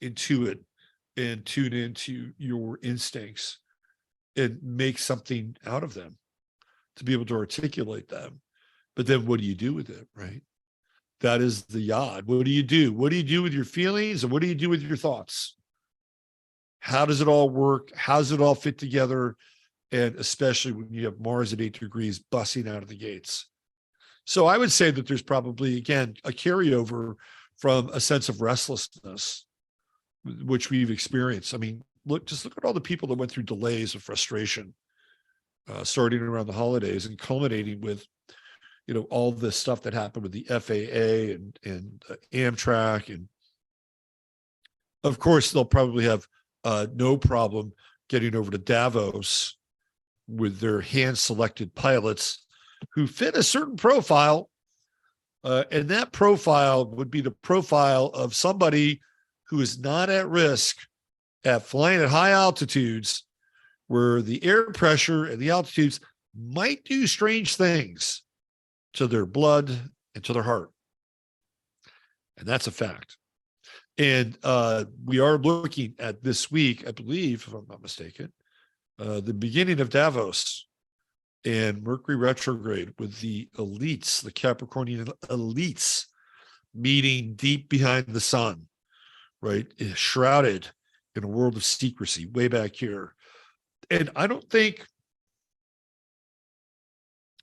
intuit and tune into your instincts and make something out of them, to be able to articulate them. But then what do you do with it, right? That is the yod. What do you do? What do you do with your feelings, and what do you do with your thoughts? How does it all work? How does it all fit together? And especially when you have Mars at 8 degrees busting out of the gates. So I would say that there's probably, again, a carryover from a sense of restlessness, which we've experienced. I mean, look at all the people that went through delays of frustration, starting around the holidays and culminating with, all this stuff that happened with the FAA and Amtrak. And of course, they'll probably have no problem getting over to Davos with their hand-selected pilots who fit a certain profile. And that profile would be the profile of somebody who is not at risk at flying at high altitudes, where the air pressure and the altitudes might do strange things to their blood and to their heart. And that's a fact. And we are looking at this week, I believe, if I'm not mistaken, the beginning of Davos and Mercury retrograde with the elites, the Capricornian elites, meeting deep behind the sun, right? Shrouded in a world of secrecy way back here. And I don't think,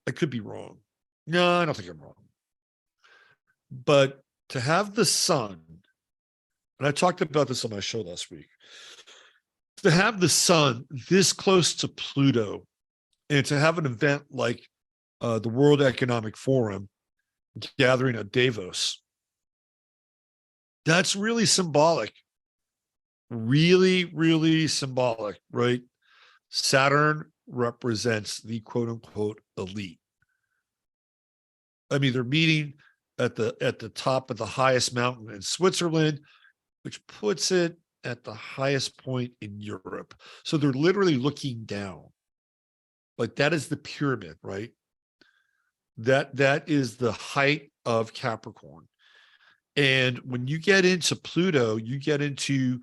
I could be wrong. No, I don't think I'm wrong. But to have the sun, and I talked about this on my show last week, to have the sun this close to Pluto, and to have an event like the World Economic Forum gathering at Davos, that's really symbolic. Really, really symbolic, right? Saturn represents the quote unquote elite. I mean, they're meeting at the top of the highest mountain in Switzerland, which puts it at the highest point in Europe. So they're literally looking down. Like, that is the pyramid, right? That is the height of Capricorn. And when you get into Pluto, you get into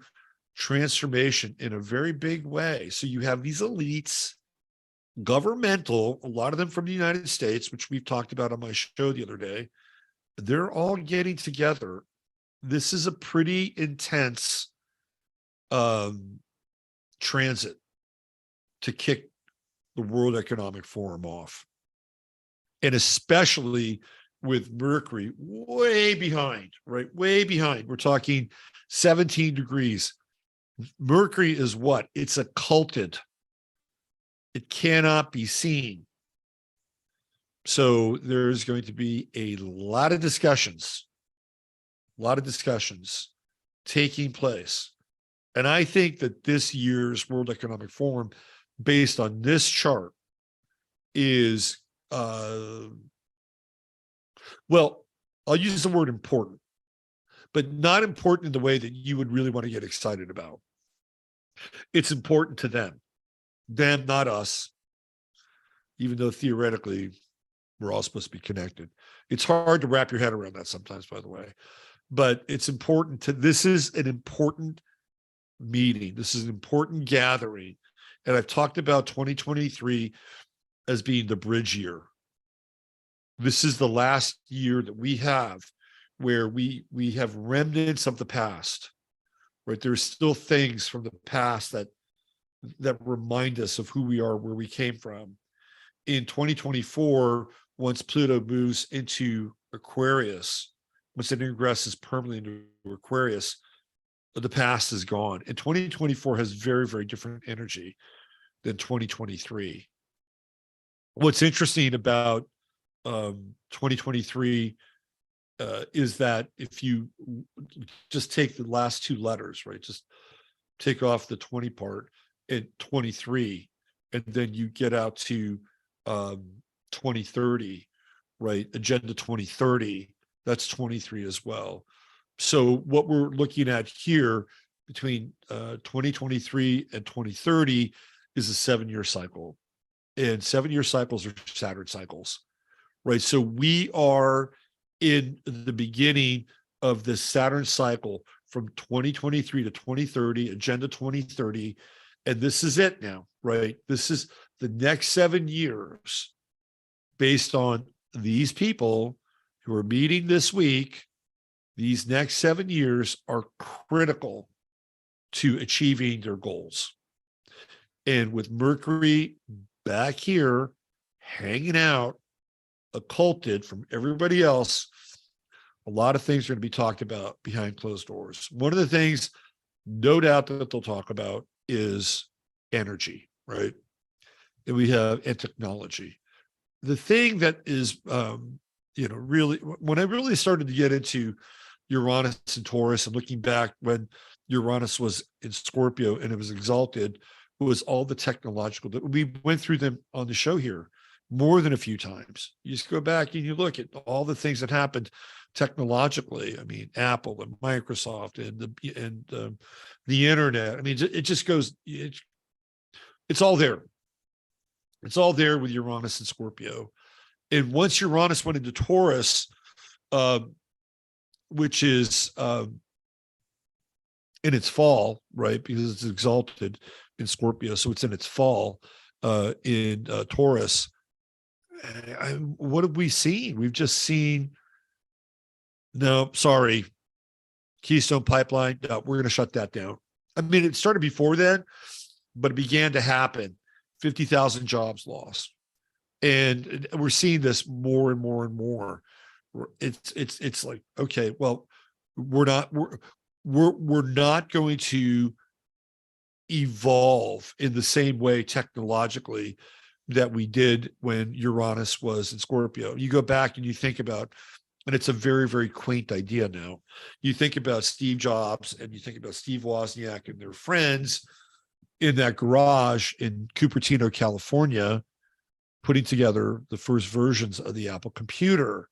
transformation in a very big way. So you have these elites, governmental, a lot of them from the United States, which we've talked about on my show the other day. They're all getting together. This is a pretty intense transit to kick the World Economic Forum off. And especially with Mercury way behind, right? Way behind. We're talking 17 degrees. Mercury is what? It's occulted. It cannot be seen. So there's going to be a lot of discussions taking place. And I think that this year's World Economic Forum, based on this chart, is, well, I'll use the word important, but not important in the way that you would really want to get excited about. It's important to them, not us, even though theoretically We're all supposed to be connected. It's hard to wrap your head around that sometimes, by the way, but it's important this is an important meeting. This is an important gathering. And I've talked about 2023 as being the bridge year. This is the last year that we have where we have remnants of the past, right? There's still things from the past that remind us of who we are, where we came from. In 2024, once Pluto moves into Aquarius, once it ingresses permanently into Aquarius, the past is gone. And 2024 has very, very different energy than 2023. What's interesting about 2023 is that if you just take the last two letters, right, just take off the 20 part and 23, and then you get out to 2030, right, Agenda 2030, that's 23 as well. So what we're looking at here between 2023 and 2030 is a 7-year cycle. And 7-year cycles are Saturn cycles, right? So we are in the beginning of this Saturn cycle from 2023 to 2030, Agenda 2030. And this is it now, right? This is the next 7 years based on these people who are meeting this week. These next 7 years are critical to achieving their goals. And with Mercury back here, hanging out, occulted from everybody else, a lot of things are going to be talked about behind closed doors. One of the things, no doubt, that they'll talk about is energy, right? And and technology. The thing that is, really, when I really started to get into Uranus and Taurus and looking back when Uranus was in Scorpio and it was exalted, was all the technological that we went through them on the show here more than a few times. You just go back and you look at all the things that happened technologically. I mean, Apple and Microsoft and the internet. I mean, it just goes. It's all there. It's all there with Uranus and Scorpio. And once Uranus went into Taurus, which is in its fall, right? Because it's exalted in Scorpio, so it's in its fall in Taurus. What have we seen? We've just seen, no, sorry, Keystone Pipeline, no, we're going to shut that down. I mean, it started before then, but it began to happen. 50,000 jobs lost. And we're seeing this more and more and more. It's like, okay, well, we're not going to evolve in the same way technologically that we did when Uranus was in Scorpio. You go back and you think about, and it's a very, very quaint idea now. You think about Steve Jobs and you think about Steve Wozniak and their friends in that garage in Cupertino, California, putting together the first versions of the Apple computer.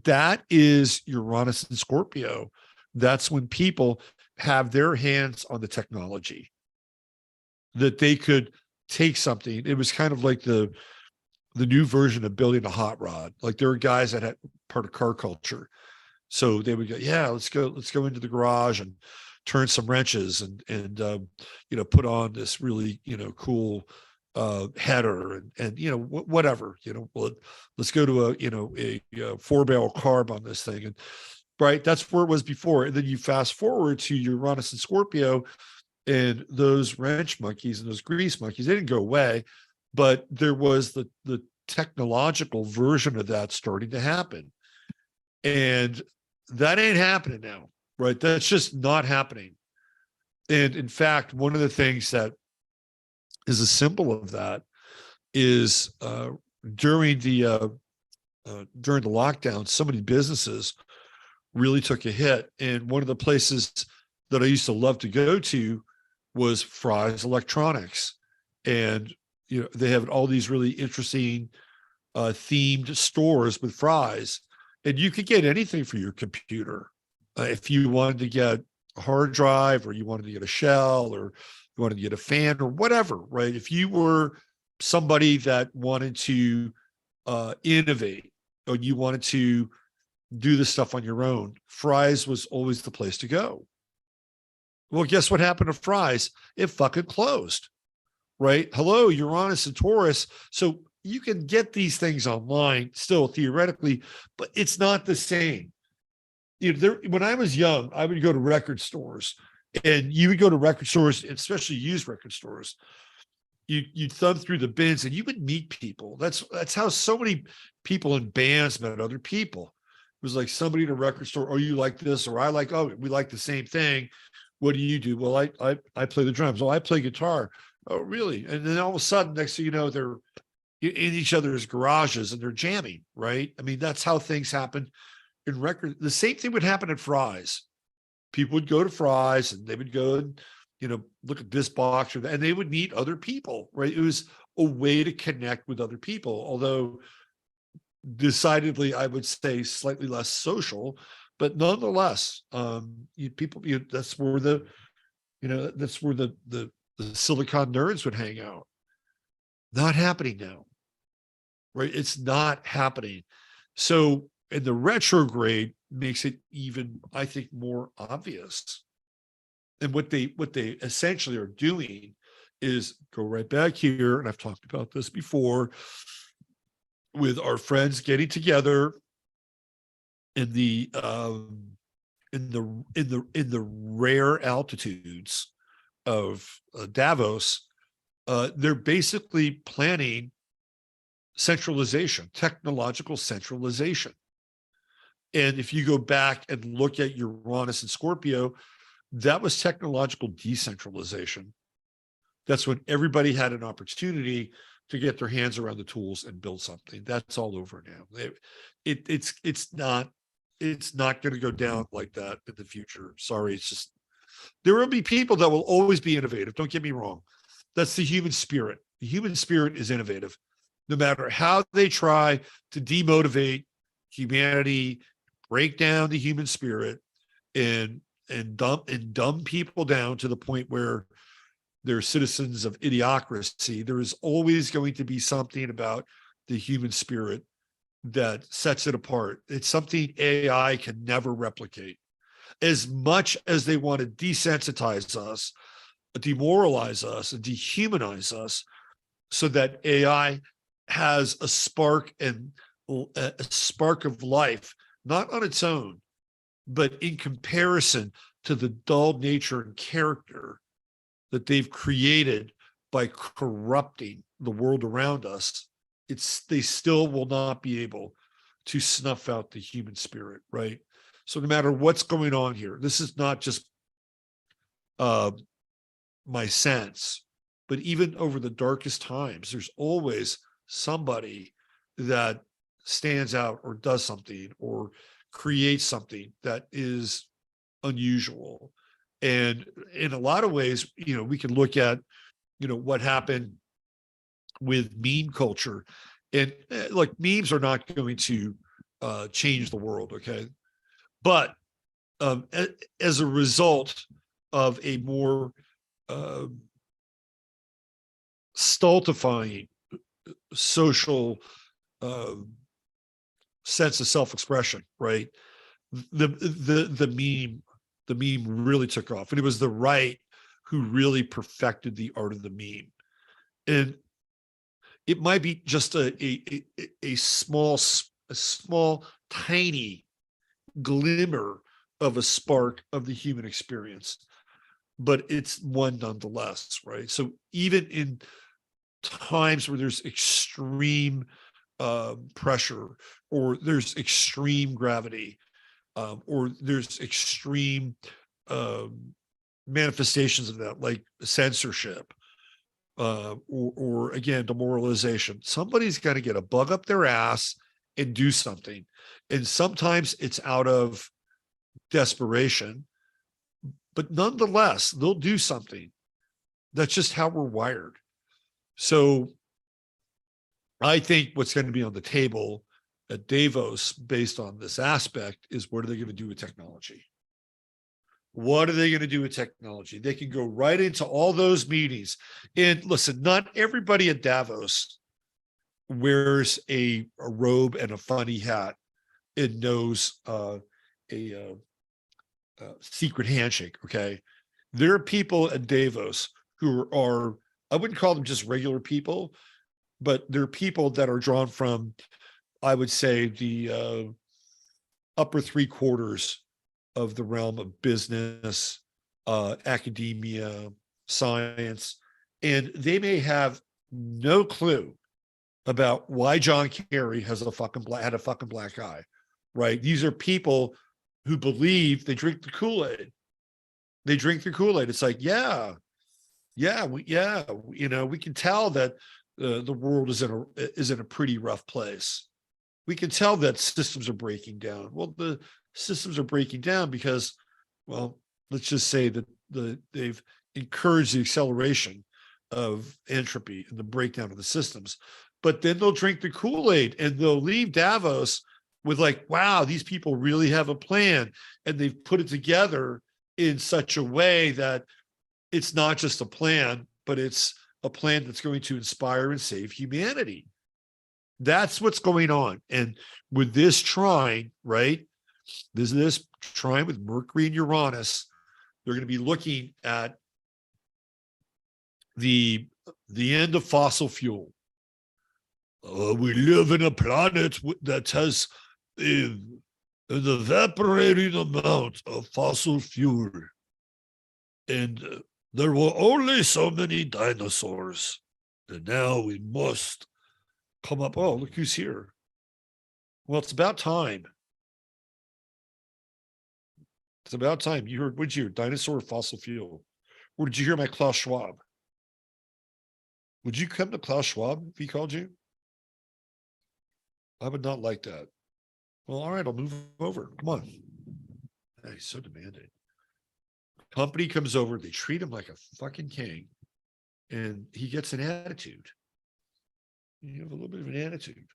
That is Uranus and Scorpio. That's when people have their hands on the technology, that they could take something. It was kind of like the new version of building a hot rod. Like there were guys that had part of car culture. So they would go, yeah, let's go into the garage and turn some wrenches and put on this really, cool header and whatever, let's go to a 4-barrel carb on this thing. And right, that's where it was before. And then you fast forward to Uranus and Scorpio, and those wrench monkeys and those grease monkeys, they didn't go away, but there was the technological version of that starting to happen. And that ain't happening now, right? That's just not happening. And in fact, one of the things that is a symbol of that is during the lockdown, so many businesses really took a hit. And one of the places that I used to love to go to was Fry's Electronics. And, they have all these really interesting themed stores with Fry's, and you could get anything for your computer. If you wanted to get a hard drive, or you wanted to get a shell, or you wanted to get a fan or whatever, right? If you were somebody that wanted to innovate, or you wanted to do this stuff on your own, Fry's was always the place to go. Well, guess what happened to Fry's? It fucking closed, right? Hello, Uranus and Taurus. So you can get these things online still theoretically, but it's not the same. You know, when I was young, I would go to record stores, and you would go to record stores, especially used record stores. You'd thumb through the bins and you would meet people. That's how so many people in bands met other people. It was like somebody in a record store, oh, you like this, or I like, oh, we like the same thing. What do you do? Well, I play the drums. Oh, I play guitar. Oh, really? And then all of a sudden, next thing you know, they're in each other's garages and they're jamming, right? I mean, that's how things happen in record. The same thing would happen at Fry's. People would go to Fry's and they would go and, you know, look at this box or that, and they would meet other people, right? It was a way to connect with other people, although decidedly, I would say slightly less social, but nonetheless, that's where the Silicon nerds would hang out. Not happening now, right? It's not happening. So, and the retrograde makes it even, I think, more obvious. And what they essentially are doing is go right back here, and I've talked about this before, with our friends getting together in the rare altitudes of Davos. They're basically planning centralization, technological centralization. And if you go back and look at Uranus and Scorpio, that was technological decentralization. That's when everybody had an opportunity to get their hands around the tools and build something. That's all over now. It's not going to go down like that in the future. Sorry, it's just, there will be people that will always be innovative. Don't get me wrong. That's the human spirit. The human spirit is innovative. No matter how they try to demotivate humanity, break down the human spirit, and dumb people down to the point where they're citizens of idiocracy, there is always going to be something about the human spirit that sets it apart. It's something AI can never replicate. As much as they want to desensitize us, demoralize us, and dehumanize us, so that AI has a spark of life, not on its own, but in comparison to the dull nature and character that they've created by corrupting the world around us, they still will not be able to snuff out the human spirit, right? So no matter what's going on here, this is not just my sense, but even over the darkest times, there's always somebody that stands out or does something or creates something that is unusual. And in a lot of ways, we can look at, what happened with meme culture. And like, memes are not going to change the world, okay? But as a result of a more stultifying social sense of self-expression, right? The meme really took off, and it was the right who really perfected the art of the meme. And it might be just a small, tiny glimmer of a spark of the human experience, but it's one nonetheless, right? So even in times where there's extreme pressure, or there's extreme gravity, or there's extreme manifestations of that, like censorship, or again, demoralization, somebody's got to get a bug up their ass and do something. And sometimes it's out of desperation, but nonetheless, they'll do something. That's just how we're wired. So I think what's going to be on the table at Davos, based on this aspect, is what are they going to do with technology? What are they going to do with technology? They can go right into all those meetings. And listen, not everybody at Davos wears a robe and a funny hat and knows a secret handshake. Okay. There are people at Davos who are, I wouldn't call them just regular people, but they're people that are drawn from, I would say, the upper three quarters of the realm of business, academia, science, and they may have no clue about why John Kerry had a fucking black eye, right? These are people who believe, they drink the Kool-Aid. They drink the Kool-Aid. It's like, we can tell that the world is in a pretty rough place. We can tell that systems are breaking down. Well, the systems are breaking down because, well, let's just say that they've encouraged the acceleration of entropy and the breakdown of the systems. But then they'll drink the Kool-Aid and they'll leave Davos with like, wow, these people really have a plan. And they've put it together in such a way that it's not just a plan, but it's a plan that's going to inspire and save humanity. That's what's going on. And with this trine, right? This trine with Mercury and Uranus, they're going to be looking at the end of fossil fuel. We live in a planet that has an evaporating amount of fossil fuel. And there were only so many dinosaurs. And now we must come up. Oh, look who's here. Well, it's about time. It's about time. You heard, what'd you hear? Dinosaur or fossil fuel? Or did you hear my Klaus Schwab? Would you come to Klaus Schwab if he called you? I would not like that. Well, all right, I'll move over. Come on. Yeah, he's so demanding. Company comes over, they treat him like a fucking king, and he gets an attitude. You have a little bit of an attitude.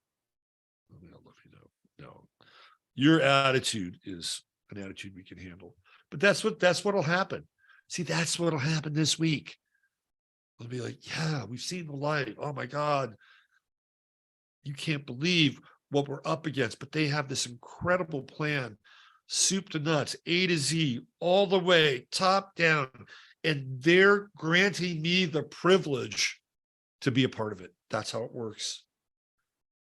I mean, I love you though. No, your attitude is an attitude we can handle. But that's what'll happen. See, that's what'll happen this week. They'll be like, yeah, we've seen the light. Oh my God. You can't believe what we're up against, but they have this incredible plan, soup to nuts, A to Z, all the way, top down. And they're granting me the privilege to be a part of it. That's how it works.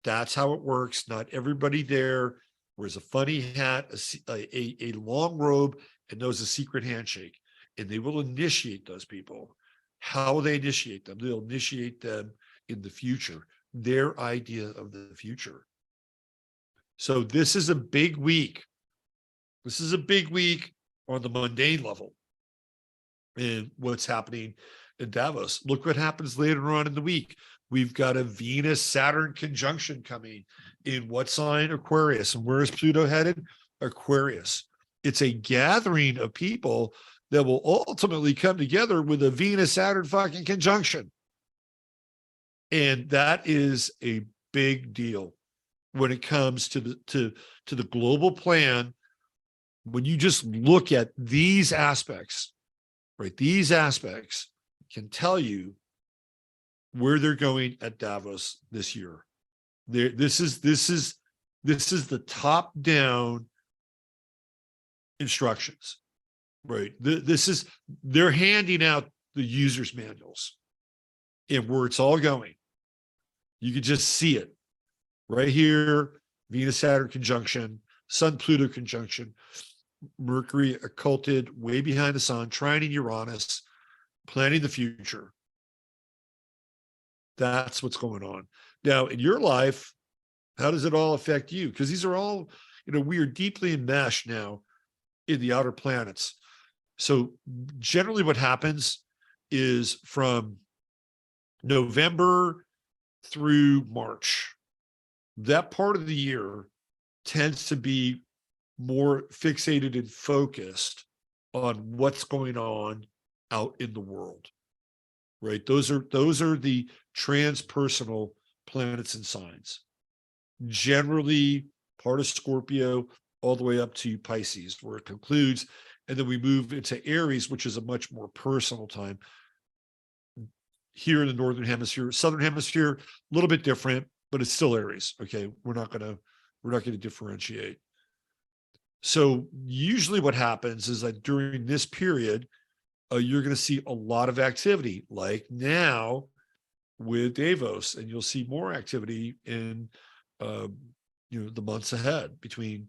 That's how it works. Not everybody there wears a funny hat, a long robe, and knows a secret handshake. And they will initiate those people. How will they initiate them? They'll initiate them in the future, their idea of the future. So this is a big week. This is a big week on the mundane level and what's happening in Davos. Look what happens later on in the week. We've got a Venus-Saturn conjunction coming in what sign? Aquarius. And where is Pluto headed? Aquarius. It's a gathering of people that will ultimately come together with a Venus-Saturn fucking conjunction. And that is a big deal when it comes to the global plan. When you just look at these aspects, right? These aspects can tell you where they're going at Davos this year. This is the top-down instructions, right? They're handing out the user's manuals and where it's all going. You can just see it right here. Venus-Saturn conjunction, Sun-Pluto conjunction, Mercury occulted way behind the sun, trining Uranus, planning the future. That's what's going on. Now, in your life, how does it all affect you? Because these are all, we are deeply enmeshed now in the outer planets. So generally what happens is from November through March, that part of the year tends to be more fixated and focused on what's going on out in the world, right? Those are the transpersonal planets and signs, generally part of Scorpio all the way up to Pisces, where it concludes. And then we move into Aries, which is a much more personal time here in the Northern Hemisphere. Southern Hemisphere, a little bit different. but it's still Aries. Okay, we're not gonna differentiate. So usually what happens is that during this period, you're going to see a lot of activity, like now with Davos, and you'll see more activity in the months ahead between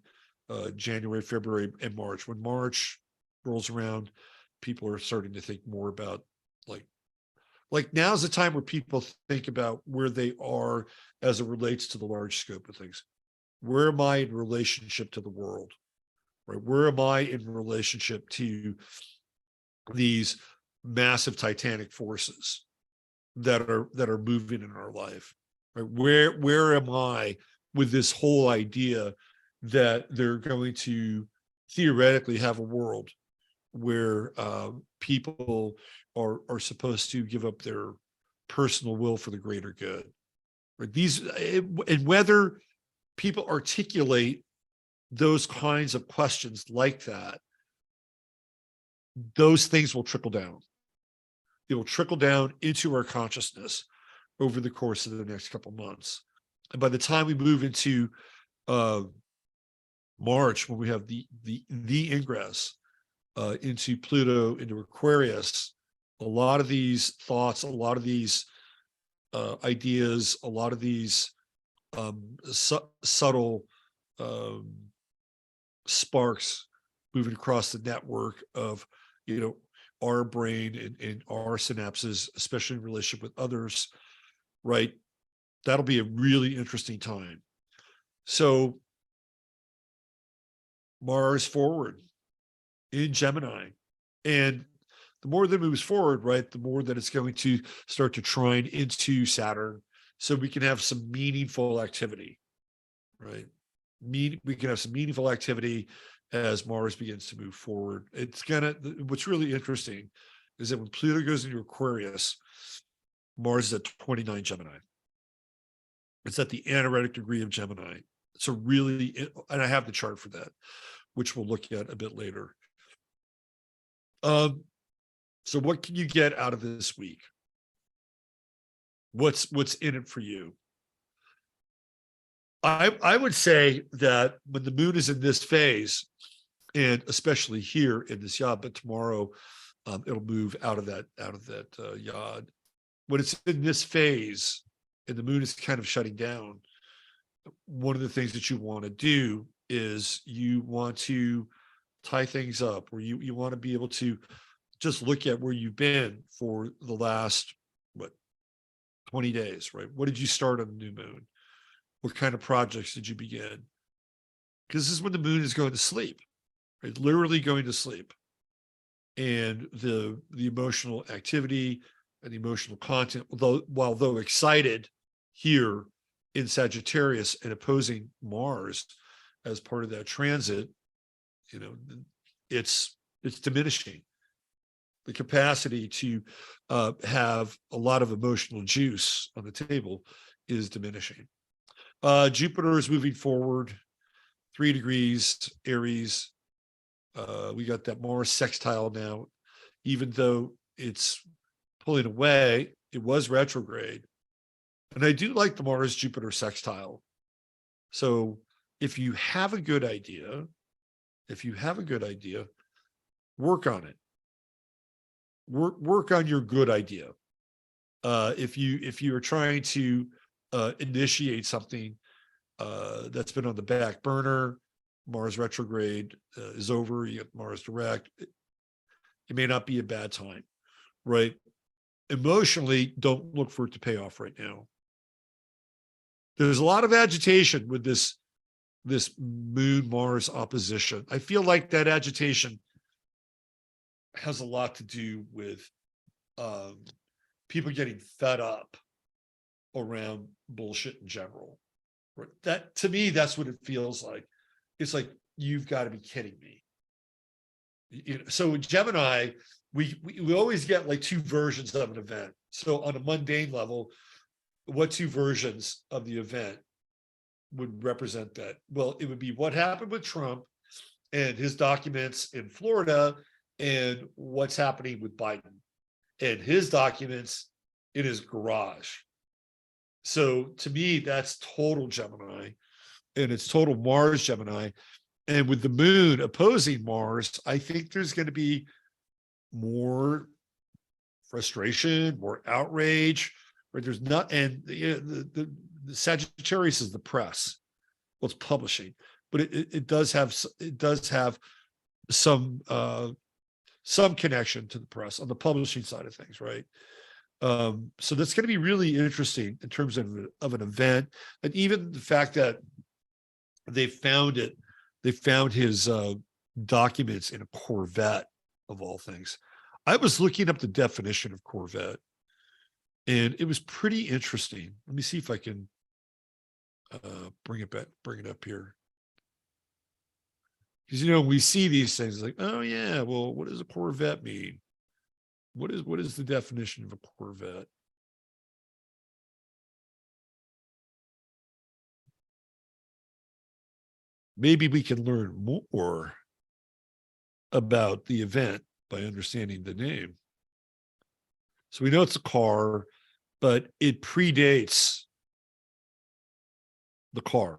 January, February, and March. When March rolls around, people are starting to think more about like now's the time where people think about where they are as it relates to the large scope of things. Where am I in relationship to the world? Right? Where am I in relationship to these massive titanic forces that are moving in our life? Right? Where am I with this whole idea that they're going to theoretically have a world where people are supposed to give up their personal will for the greater good? Right? And whether people articulate those kinds of questions like that, those things will trickle down. They will trickle down into our consciousness over the course of the next couple of months. And by the time we move into March, when we have the ingress into Pluto, into Aquarius, a lot of these thoughts, a lot of these ideas, a lot of these subtle sparks moving across the network of our brain and our synapses, especially in relationship with others, right? That'll be a really interesting time. So Mars forward in Gemini, and the more that it moves forward, right, the more that it's going to start to trine into Saturn, so we can have some meaningful activity, right? We can have some meaningful activity as Mars begins to move forward. What's really interesting is that when Pluto goes into Aquarius, Mars is at 29 Gemini. It's at the anaretic degree of Gemini. So really, and I have the chart for that, which we'll look at a bit later. So what can you get out of this week? What's in it for you? I would say that when the moon is in this phase, and especially here in this yod, but tomorrow it'll move out of that yod. When it's in this phase and the moon is kind of shutting down, one of the things that you want to do is you want to tie things up, or you want to be able to just look at where you've been for the last 20 days, right? What did you start on the new moon? What kind of projects did you begin? Because this is when the moon is going to sleep, right? Literally going to sleep. And the emotional activity and the emotional content, though excited here in Sagittarius and opposing Mars as part of that transit, it's diminishing. The capacity to have a lot of emotional juice on the table is diminishing. Jupiter is moving forward 3 degrees Aries. We got that Mars sextile now, even though it's pulling away, it was retrograde. And I do like the Mars Jupiter sextile. So if you have a good idea, work on it. Work on your good idea. If you are trying to initiate something that's been on the back burner, Mars retrograde is over, you get Mars direct, it may not be a bad time, right? Emotionally, don't look for it to pay off right now. There's a lot of agitation with this Moon Mars opposition. I feel like that agitation has a lot to do with people getting fed up around bullshit in general. That, to me, that's what it feels like. It's like, you've got to be kidding me. So in Gemini, we always get like 2 versions of an event. So on a mundane level, what 2 versions of the event would represent that? Well, it would be what happened with Trump and his documents in Florida, and what's happening with Biden and his documents in his garage. So to me, that's total Gemini, and it's total Mars Gemini. And with the moon opposing Mars, I think there's going to be more frustration, more outrage, right? There's not, and the Sagittarius is the press. Well, it's publishing, but it does have some connection to the press on the publishing side of things, right? So that's going to be really interesting in terms of an event, and even the fact that they found his documents in a Corvette of all things. I was looking up the definition of Corvette, and it was pretty interesting. Let me see if I can bring it up here. Because we see these things like, oh yeah, well, what does a Corvette mean? What is the definition of a Corvette? Maybe we can learn more about the event by understanding the name. So we know it's a car, but it predates the car.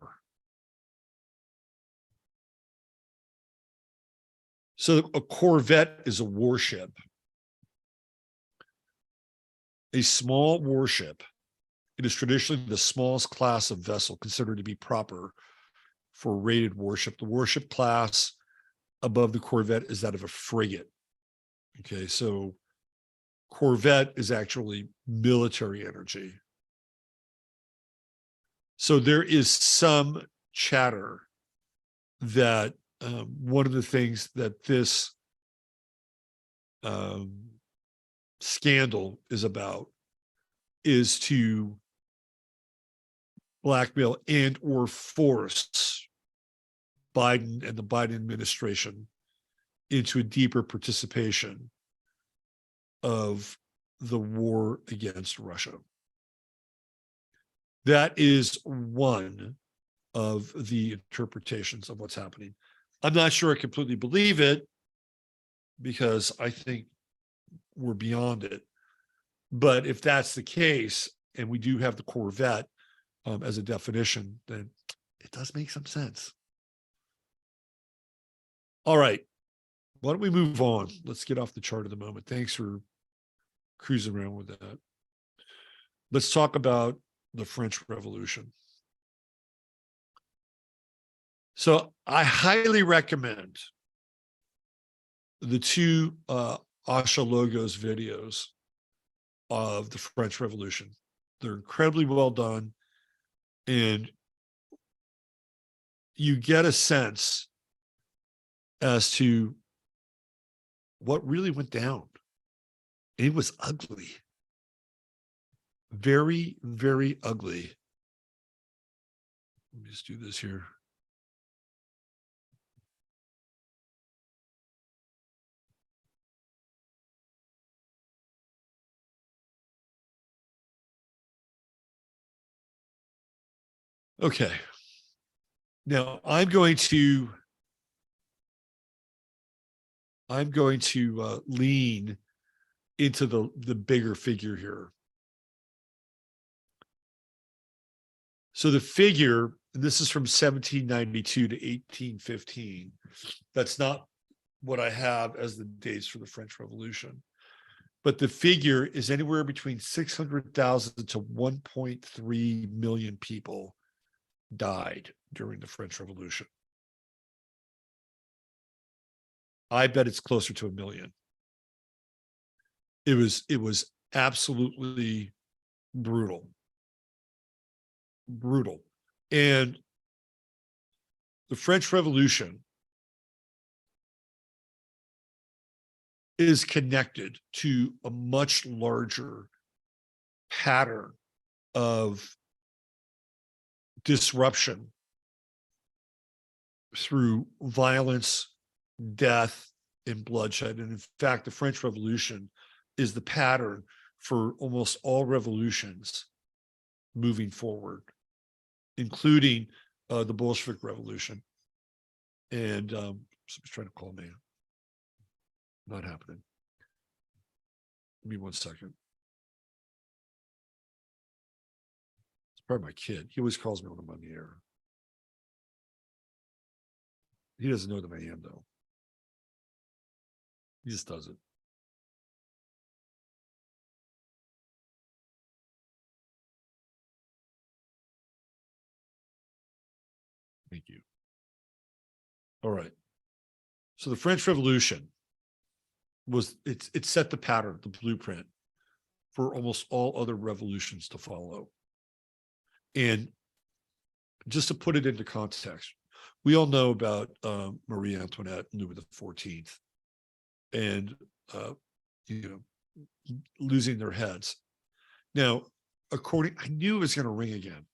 So a Corvette is a warship, a small warship. It is traditionally the smallest class of vessel considered to be proper for a rated warship. The warship class above the Corvette is that of a frigate. Okay, so Corvette is actually military energy. So there is some chatter that one of the things that this scandal is about is to blackmail and or force Biden and the Biden administration into a deeper participation of the war against Russia. That is one of the interpretations of what's happening. I'm not sure I completely believe it, because I think we're beyond it. But if that's the case, and we do have the Corvette as a definition, then it does make some sense. All right. Why don't we move on? Let's get off the chart of the moment. Thanks for cruising around with that. Let's talk about the French Revolution. So I highly recommend the two Astrologos videos of the French Revolution. They're incredibly well done, and you get a sense as to what really went down. It was ugly. Very, very ugly. Let me just do this here. Okay. Now I'm going to lean into the bigger figure here. So the figure, and this is from 1792 to 1815. That's not what I have as the dates for the French Revolution. But the figure is anywhere between 600,000 to 1.3 million people died during the French Revolution. I bet it's closer to 1 million. It was absolutely brutal. Brutal. And the French Revolution is connected to a much larger pattern of disruption through violence, death, and bloodshed. And in fact, the French Revolution is the pattern for almost all revolutions moving forward, including the Bolshevik Revolution. And somebody's trying to call me. Not happening. Give me 1 second. Probably my kid. He always calls me when I'm on the air. He doesn't know that I am, though. He just doesn't. Thank you. All right. So the French Revolution it set the pattern, the blueprint for almost all other revolutions to follow. And just to put it into context, we all know about Marie Antoinette, Louis XIV, and losing their heads. Now, I knew it was going to ring again.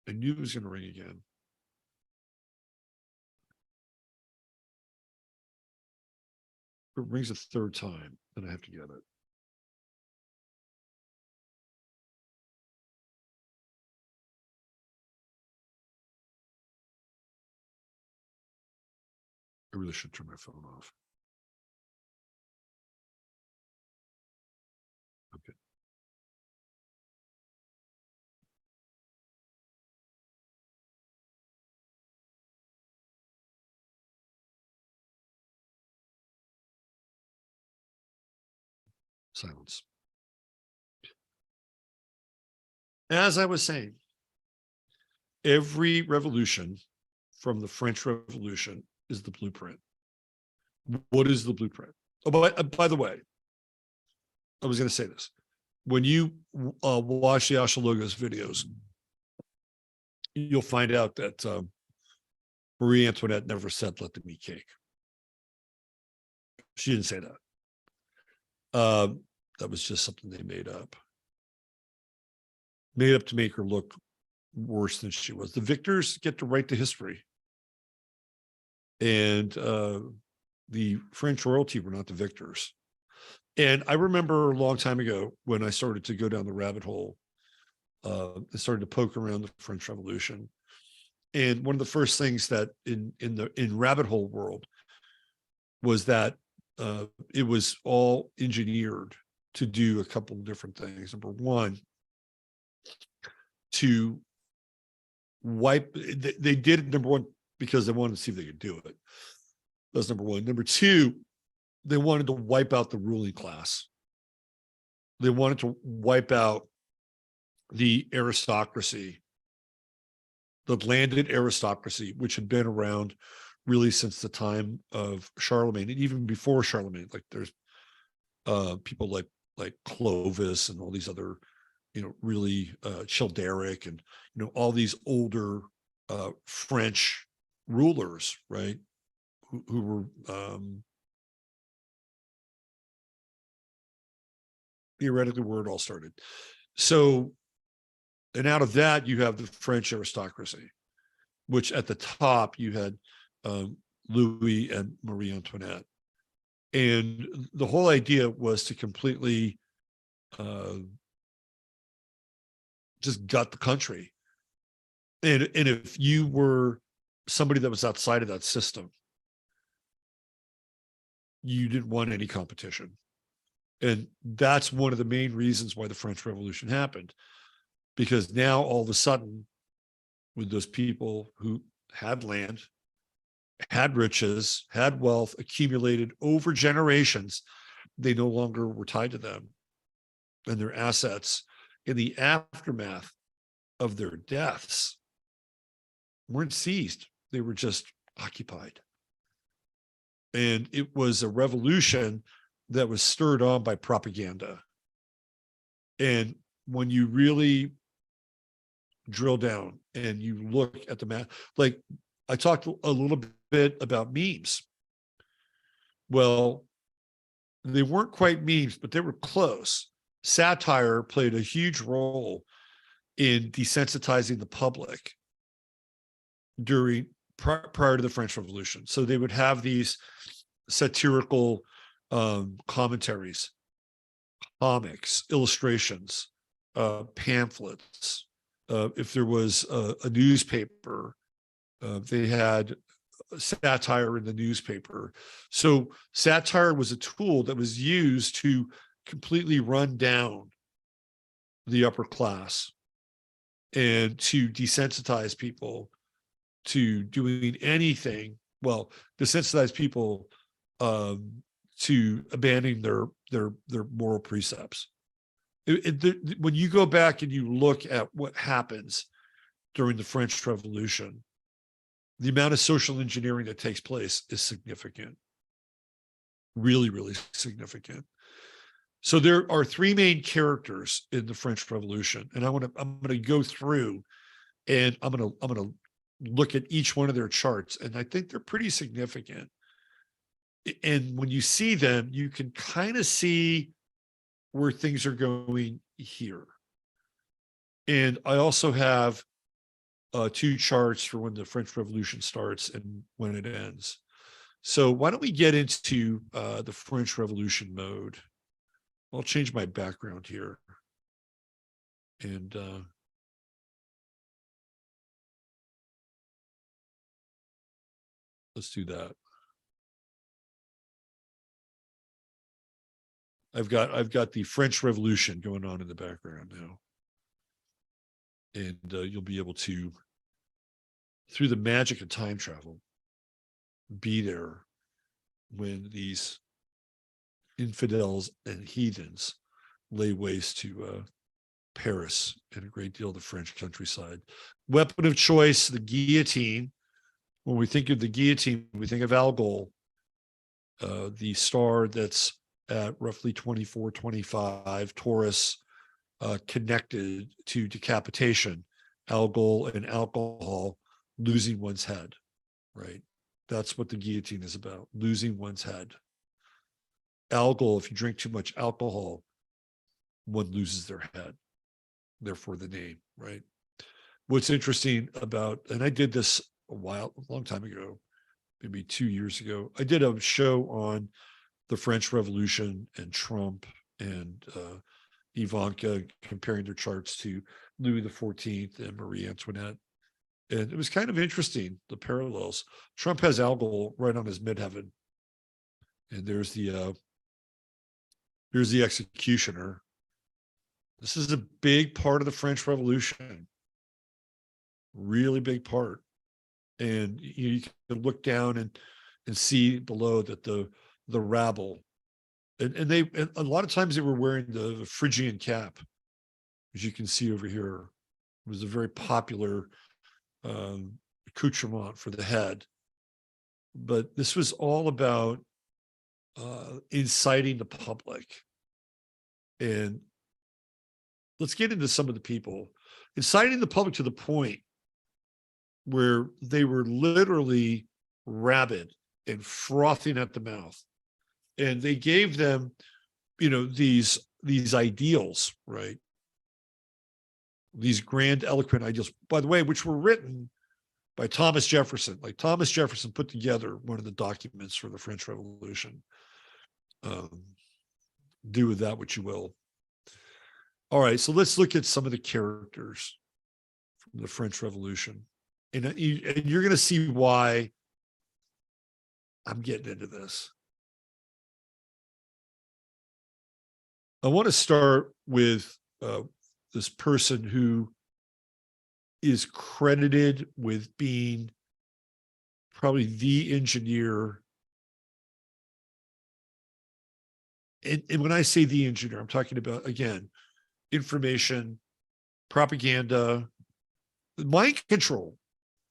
I knew it was going to ring again. If it rings a third time, then I have to get it. I really should turn my phone off. Okay. Silence. As I was saying, every revolution from the French Revolution is the blueprint. What is the blueprint? Oh, by the way, I was going to say this. When you watch the Astrologos videos, you'll find out that Marie Antoinette never said, "Let them eat cake." She didn't say that. That was just something they made up to make her look worse than she was. The victors get to write the history. And the French royalty were not the victors. And I remember a long time ago when I started to go down the rabbit hole, I started to poke around the French Revolution. And one of the first things that in rabbit hole world was that it was all engineered to do a couple of different things. Number one, to wipe, they did it, number one, because they wanted to see if they could do it. That's number one. Number two, they wanted to wipe out the ruling class. They wanted to wipe out the aristocracy, the landed aristocracy, which had been around really since the time of Charlemagne, and even before Charlemagne. Like there's people like Clovis and all these other, really Childeric and all these older French rulers, right? Who were theoretically where it all started. So, and out of that, you have the French aristocracy, which at the top you had Louis and Marie Antoinette. And the whole idea was to completely just gut the country. And if you were somebody that was outside of that system, you didn't want any competition. And that's one of the main reasons why the French Revolution happened. Because now all of a sudden, with those people who had land, had riches, had wealth accumulated over generations, they no longer were tied to them. And their assets in the aftermath of their deaths weren't seized. They were just occupied. And it was a revolution that was stirred on by propaganda. And when you really drill down and you look at the map, like I talked a little bit about memes. Well, they weren't quite memes, but they were close. Satire played a huge role in desensitizing the public prior to the French Revolution. So they would have these satirical commentaries, comics, illustrations, pamphlets. If there was a newspaper, they had satire in the newspaper. So satire was a tool that was used to completely run down the upper class and to desensitize people to doing anything. Well, desensitize people to abandoning their moral precepts. When you go back and you look at what happens during the French Revolution, the amount of social engineering that takes place is significant. Really, really significant. So there are three main characters in the French Revolution, and I'm gonna go through, and I'm gonna look at each one of their charts, and I think they're pretty significant. And when you see them, you can kind of see where things are going here. And I also have two charts for when the French Revolution starts and when it ends. So why don't we get into the French Revolution mode? I'll change my background here. And let's do that. I've got the French Revolution going on in the background now. And you'll be able to, through the magic of time travel, be there when these infidels and heathens lay waste to Paris and a great deal of the French countryside. Weapon of choice, the guillotine. When we think of the guillotine, we think of Algol, the star that's at roughly 24, 25, Taurus, connected to decapitation, Algol and alcohol, losing one's head, right? That's what the guillotine is about, losing one's head. Algol, if you drink too much alcohol, one loses their head, therefore the name, right? What's interesting about, and I did this a long time ago, maybe 2 years ago, I did a show on the French Revolution and Trump and Ivanka, comparing their charts to Louis XIV and Marie Antoinette. And it was kind of interesting, the parallels. Trump has Algol right on his midheaven. And there's the executioner. This is a big part of the French Revolution. Really big part. And you can look down and see below that the rabble, and a lot of times they were wearing the Phrygian cap, as you can see over here. It was a very popular accoutrement for the head. But this was all about inciting the public. And let's get into some of the people. Inciting the public to the point where they were literally rabid and frothing at the mouth. And they gave them, these ideals, right? These grand, eloquent ideals, by the way, which were written by Thomas Jefferson. Like Thomas Jefferson put together one of the documents for the French Revolution. Do with that what you will. All right, so let's look at some of the characters from the French Revolution. And you're going to see why I'm getting into this. I want to start with this person who is credited with being probably the engineer. And when I say the engineer, I'm talking about, again, information, propaganda, mind control.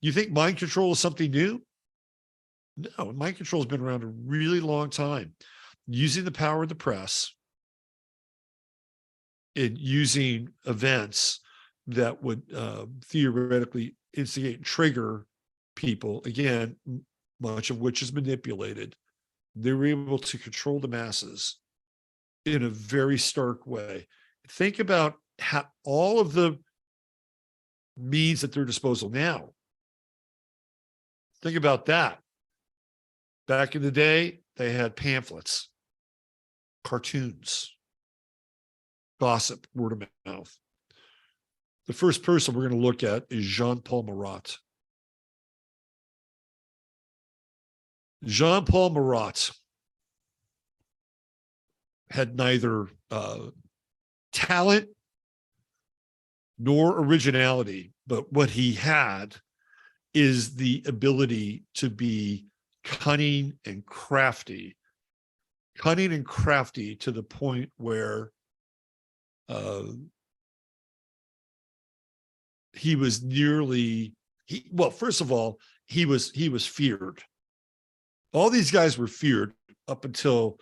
You think mind control is something new? No, mind control has been around a really long time. Using the power of the press and using events that would theoretically instigate and trigger people, again, much of which is manipulated. They were able to control the masses in a very stark way. Think about how all of the means at their disposal now. Think about that. Back in the day, they had pamphlets, cartoons, gossip, word of mouth. The first person we're going to look at is Paul-Marat. Paul-Marat had neither talent nor originality, but what he had is the ability to be cunning and crafty to the point where he was nearly, well, first of all, he was feared. All these guys were feared up until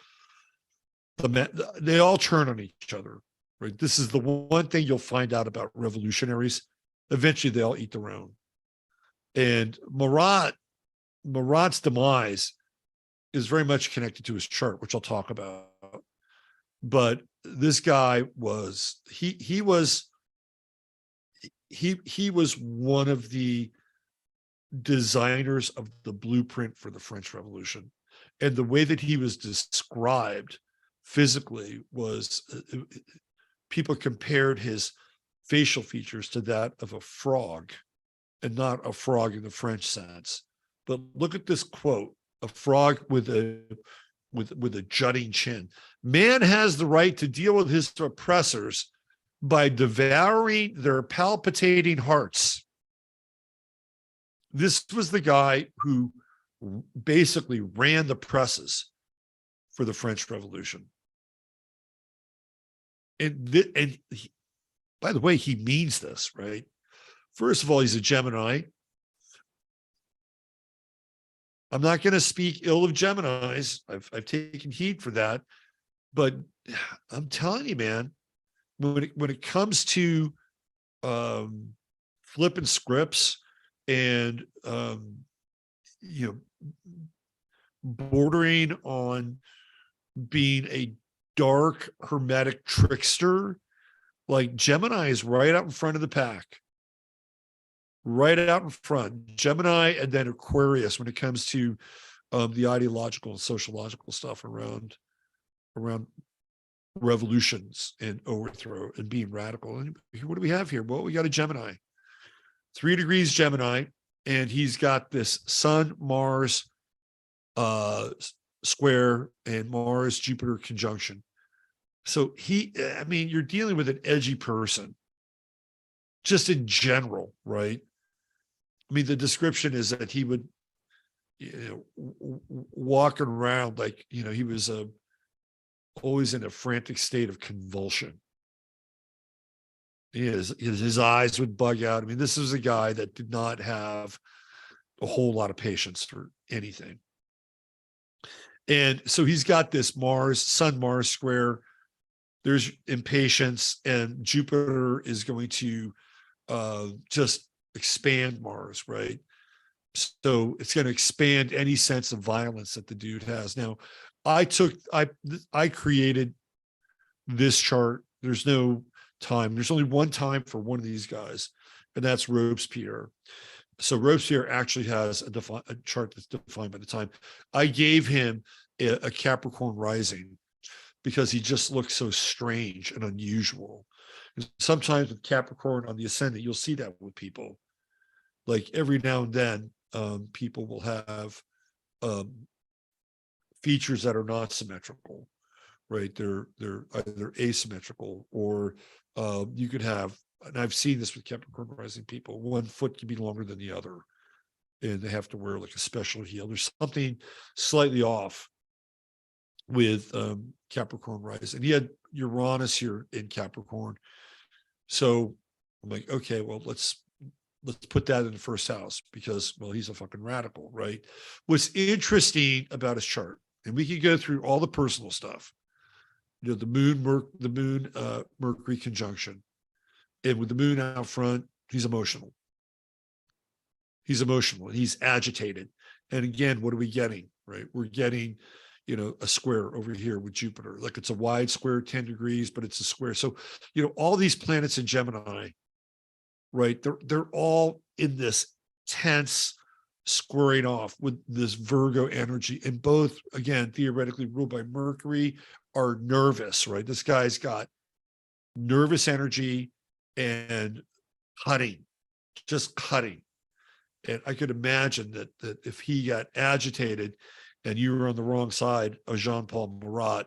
they all turn on each other, right? This is the one thing you'll find out about revolutionaries. Eventually they all eat their own. And Marat's demise is very much connected to his chart, which I'll talk about. But this guy was he was one of the designers of the blueprint for the French Revolution. And the way that he was described physically was, people compared his facial features to that of a frog, and not a frog in the French sense. But look at this quote: a frog with a jutting chin. Man has the right to deal with his oppressors by devouring their palpitating hearts. This was the guy who basically ran the presses for the French Revolution. And by the way, he means this, right? First of all, he's a Gemini. I'm not going to speak ill of Geminis. I've taken heed for that. But I'm telling you, man, when it comes to flipping scripts and bordering on being a dark hermetic trickster, like Gemini is right out in front of the pack. Right out in front. Gemini and then Aquarius when it comes to the ideological and sociological stuff around revolutions and overthrow and being radical. And what do we have here? Well, we got a Gemini, 3 degrees Gemini, and he's got this Sun, Mars square and Mars, Jupiter conjunction. So you're dealing with an edgy person just in general, right? I mean, the description is that he would, walk around like, he was always in a frantic state of convulsion. His eyes would bug out. I mean, this is a guy that did not have a whole lot of patience for anything. And so he's got this Sun Mars square. There's impatience, and Jupiter is going to just expand Mars, right? So it's going to expand any sense of violence that the dude has. Now, I created this chart. There's no time. There's only one time for one of these guys, and that's Robespierre. So Robespierre actually has a chart that's defined by the time. I gave him a Capricorn rising because he just looks so strange and unusual. And sometimes with Capricorn on the ascendant, you'll see that with people. Like every now and then, people will have features that are not symmetrical, right? They're either asymmetrical, or you could have, and I've seen this with Capricorn rising people, one foot can be longer than the other, and they have to wear like a special heel. There's something slightly off with Capricorn rising. And he had Uranus here in Capricorn. So I'm like, okay, well, let's put that in the first house because, well, he's a fucking radical, right? What's interesting about his chart, and we can go through all the personal stuff, the moon Mercury conjunction, and with the moon out front, he's emotional. He's emotional and he's agitated. And again, what are we getting, right? We're getting, a square over here with Jupiter. Like it's a wide square, 10 degrees, but it's a square. So, all these planets in Gemini, right? They're all in this tense squaring off with this Virgo energy, and both, again, theoretically ruled by Mercury, are nervous, right? This guy's got nervous energy and just cutting. And I could imagine that if he got agitated and you were on the wrong side of Paul-Marat,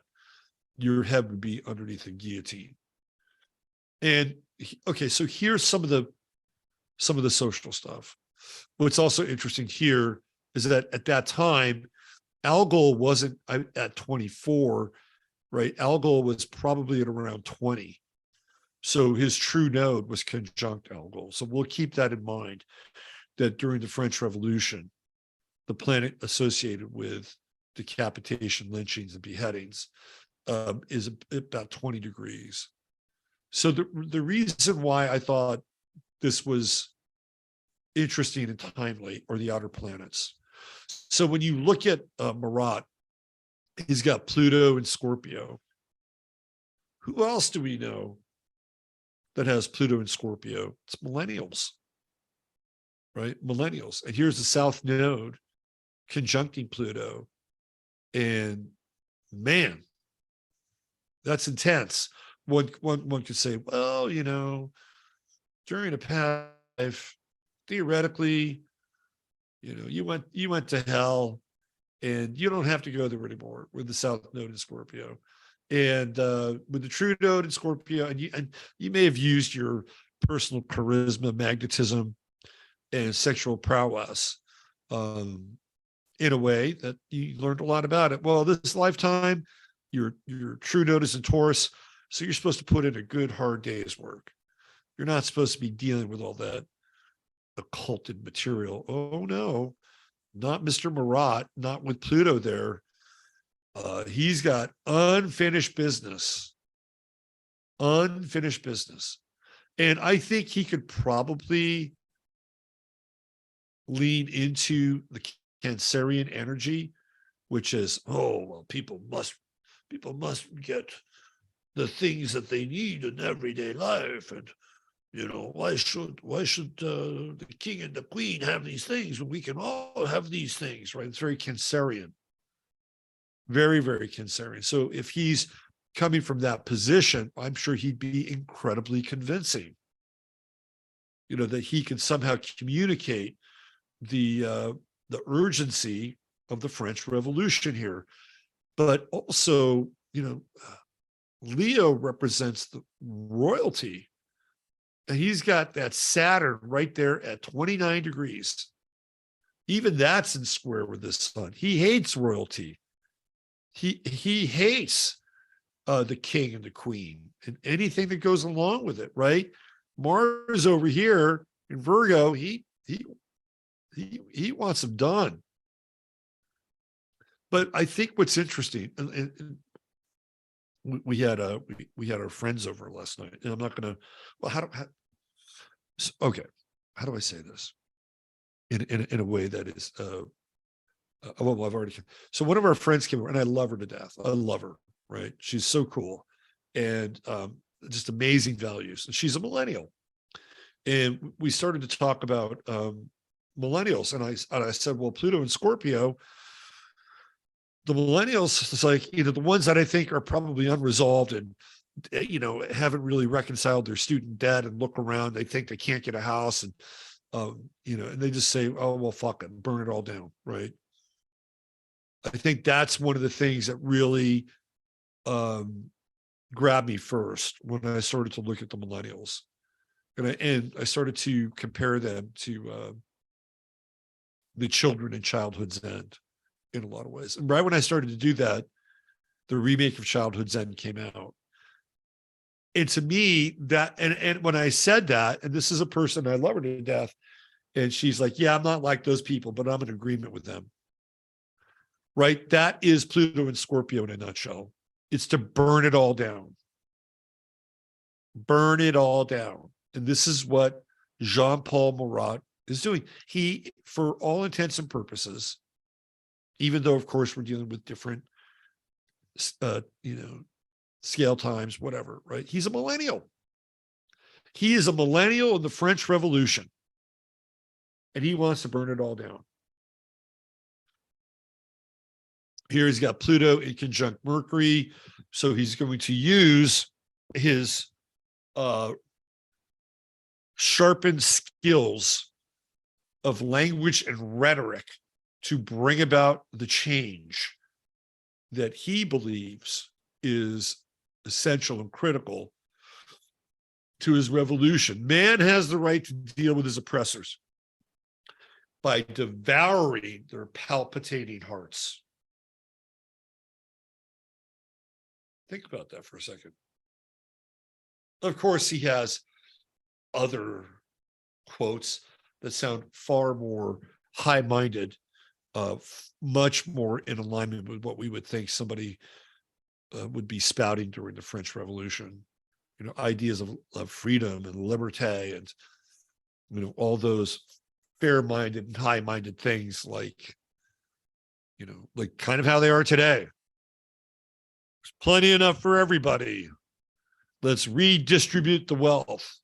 your head would be underneath a guillotine. And okay, so here's some of the social stuff. What's also interesting here is that at that time, Algol wasn't at 24, right? Algol was probably at around 20. So his true node was conjunct Algol. So we'll keep that in mind, that during the French Revolution, the planet associated with decapitation, lynchings, and beheadings is about 20 degrees. So the reason why I thought this was interesting and timely are the outer planets. So when you look at Marat, he's got Pluto and Scorpio. Who else do we know that has Pluto and Scorpio? It's millennials, right? Millennials. And here's the South Node conjuncting Pluto. And man, that's intense. One could say, well, during a past life, theoretically, you went to hell and you don't have to go there anymore with the South Node in Scorpio. And with the true node in Scorpio, and you may have used your personal charisma, magnetism, and sexual prowess in a way that you learned a lot about it. Well, this lifetime, your true node is in Taurus, so you're supposed to put in a good hard day's work. You're not supposed to be dealing with all that occulted material. Oh no, not Mr. Marat, not with Pluto there. He's got unfinished business. Unfinished business. And I think he could probably lean into the Cancerian energy, which is, oh, well, people must get the things that they need in everyday life. And, why should the king and the queen have these things when we can all have these things, right? It's very Cancerian. Very, very Cancerian. So if he's coming from that position, I'm sure he'd be incredibly convincing, that he can somehow communicate the urgency of the French Revolution here. But also, Leo represents the royalty. And he's got that Saturn right there at 29 degrees. Even that's in square with the sun. He hates royalty. He hates the king and the queen and anything that goes along with it, right? Mars over here in Virgo, he wants them done. But I think what's interesting, and we had our friends over last night, and I'm not going to. Well, how do I say this in a way that is well, I've already. So one of our friends came over, and I love her to death. I love her, right? She's so cool, and just amazing values. And she's a millennial, and we started to talk about millennials, and I said, well, Pluto and Scorpio. The millennials, it's like, the ones that I think are probably unresolved and, haven't really reconciled their student debt and look around, they think they can't get a house and, and they just say, oh, well, fuck it, burn it all down, right? I think that's one of the things that really grabbed me first when I started to look at the millennials. And I started to compare them to the children in Childhood's End. In a lot of ways. And right when I started to do that, the remake of Childhood's End came out. And to me, that, and when I said that, and this is a person, I love her to death, and she's like, yeah, I'm not like those people, but I'm in agreement with them. Right? That is Pluto and Scorpio in a nutshell. It's to burn it all down. Burn it all down. And this is what Paul-Marat is doing. He, for all intents and purposes, even though, of course, we're dealing with different, scale times, whatever, right? He's a millennial. He is a millennial in the French Revolution, and he wants to burn it all down. Here he's got Pluto in conjunct Mercury, so he's going to use his sharpened skills of language and rhetoric to bring about the change that he believes is essential and critical to his revolution. Man has the right to deal with his oppressors by devouring their palpitating hearts. Think about that for a second. Of course, he has other quotes that sound far more high-minded, much more in alignment with what we would think somebody would be spouting during the French Revolution. You know, ideas of freedom and liberté, and you know, all those fair-minded and high-minded things, like, you know, like kind of how they are today. There's plenty enough for everybody. Let's redistribute the wealth.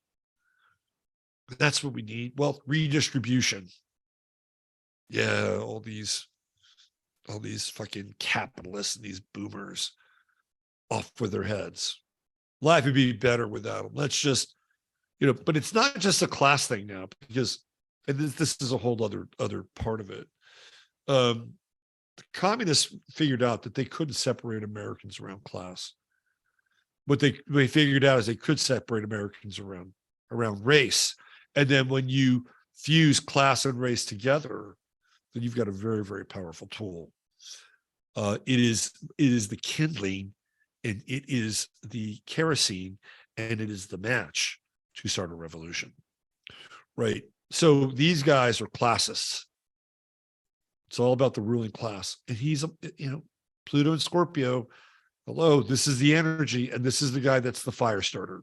That's what we need. Wealth redistribution. Yeah, all these fucking capitalists and these boomers off with their heads. Life would be better without them. Let's just, you know, but it's not just a class thing now, because, and this is a whole other part of it. The communists figured out that they couldn't separate Americans around class. What they figured out is they could separate Americans around race. And then when you fuse class and race together, then you've got a very, very powerful tool. It is the kindling, and it is the kerosene, and it is the match to start a revolution, right? So these guys are classists. It's all about the ruling class. And he's, you know, Pluto and Scorpio. Hello, this is the energy, and this is the guy that's the fire starter.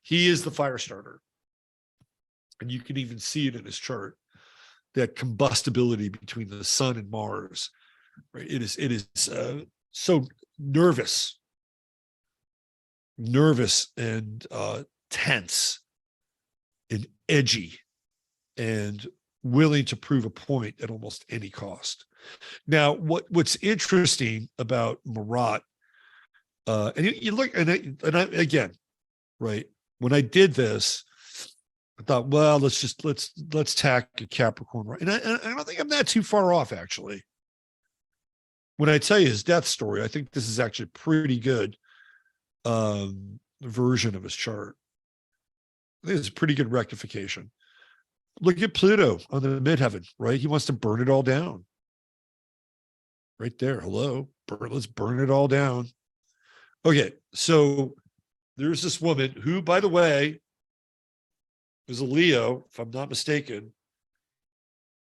He is the fire starter. And you can even see it in his chart, that combustibility between the sun and Mars, right? It is so nervous and tense and edgy and willing to prove a point at almost any cost. Now, what's interesting about Marat, and you look, and I again, right, when I did this, I thought, well, let's tack a Capricorn, right? And I don't think I'm that too far off, actually. When I tell you his death story, I think this is actually a pretty good version of his chart. I think it's a pretty good rectification. Look at Pluto on the midheaven, right? He wants to burn it all down. Right there. Hello. Let's burn it all down. Okay. So there's this woman who, by the way, is a Leo, if I'm not mistaken.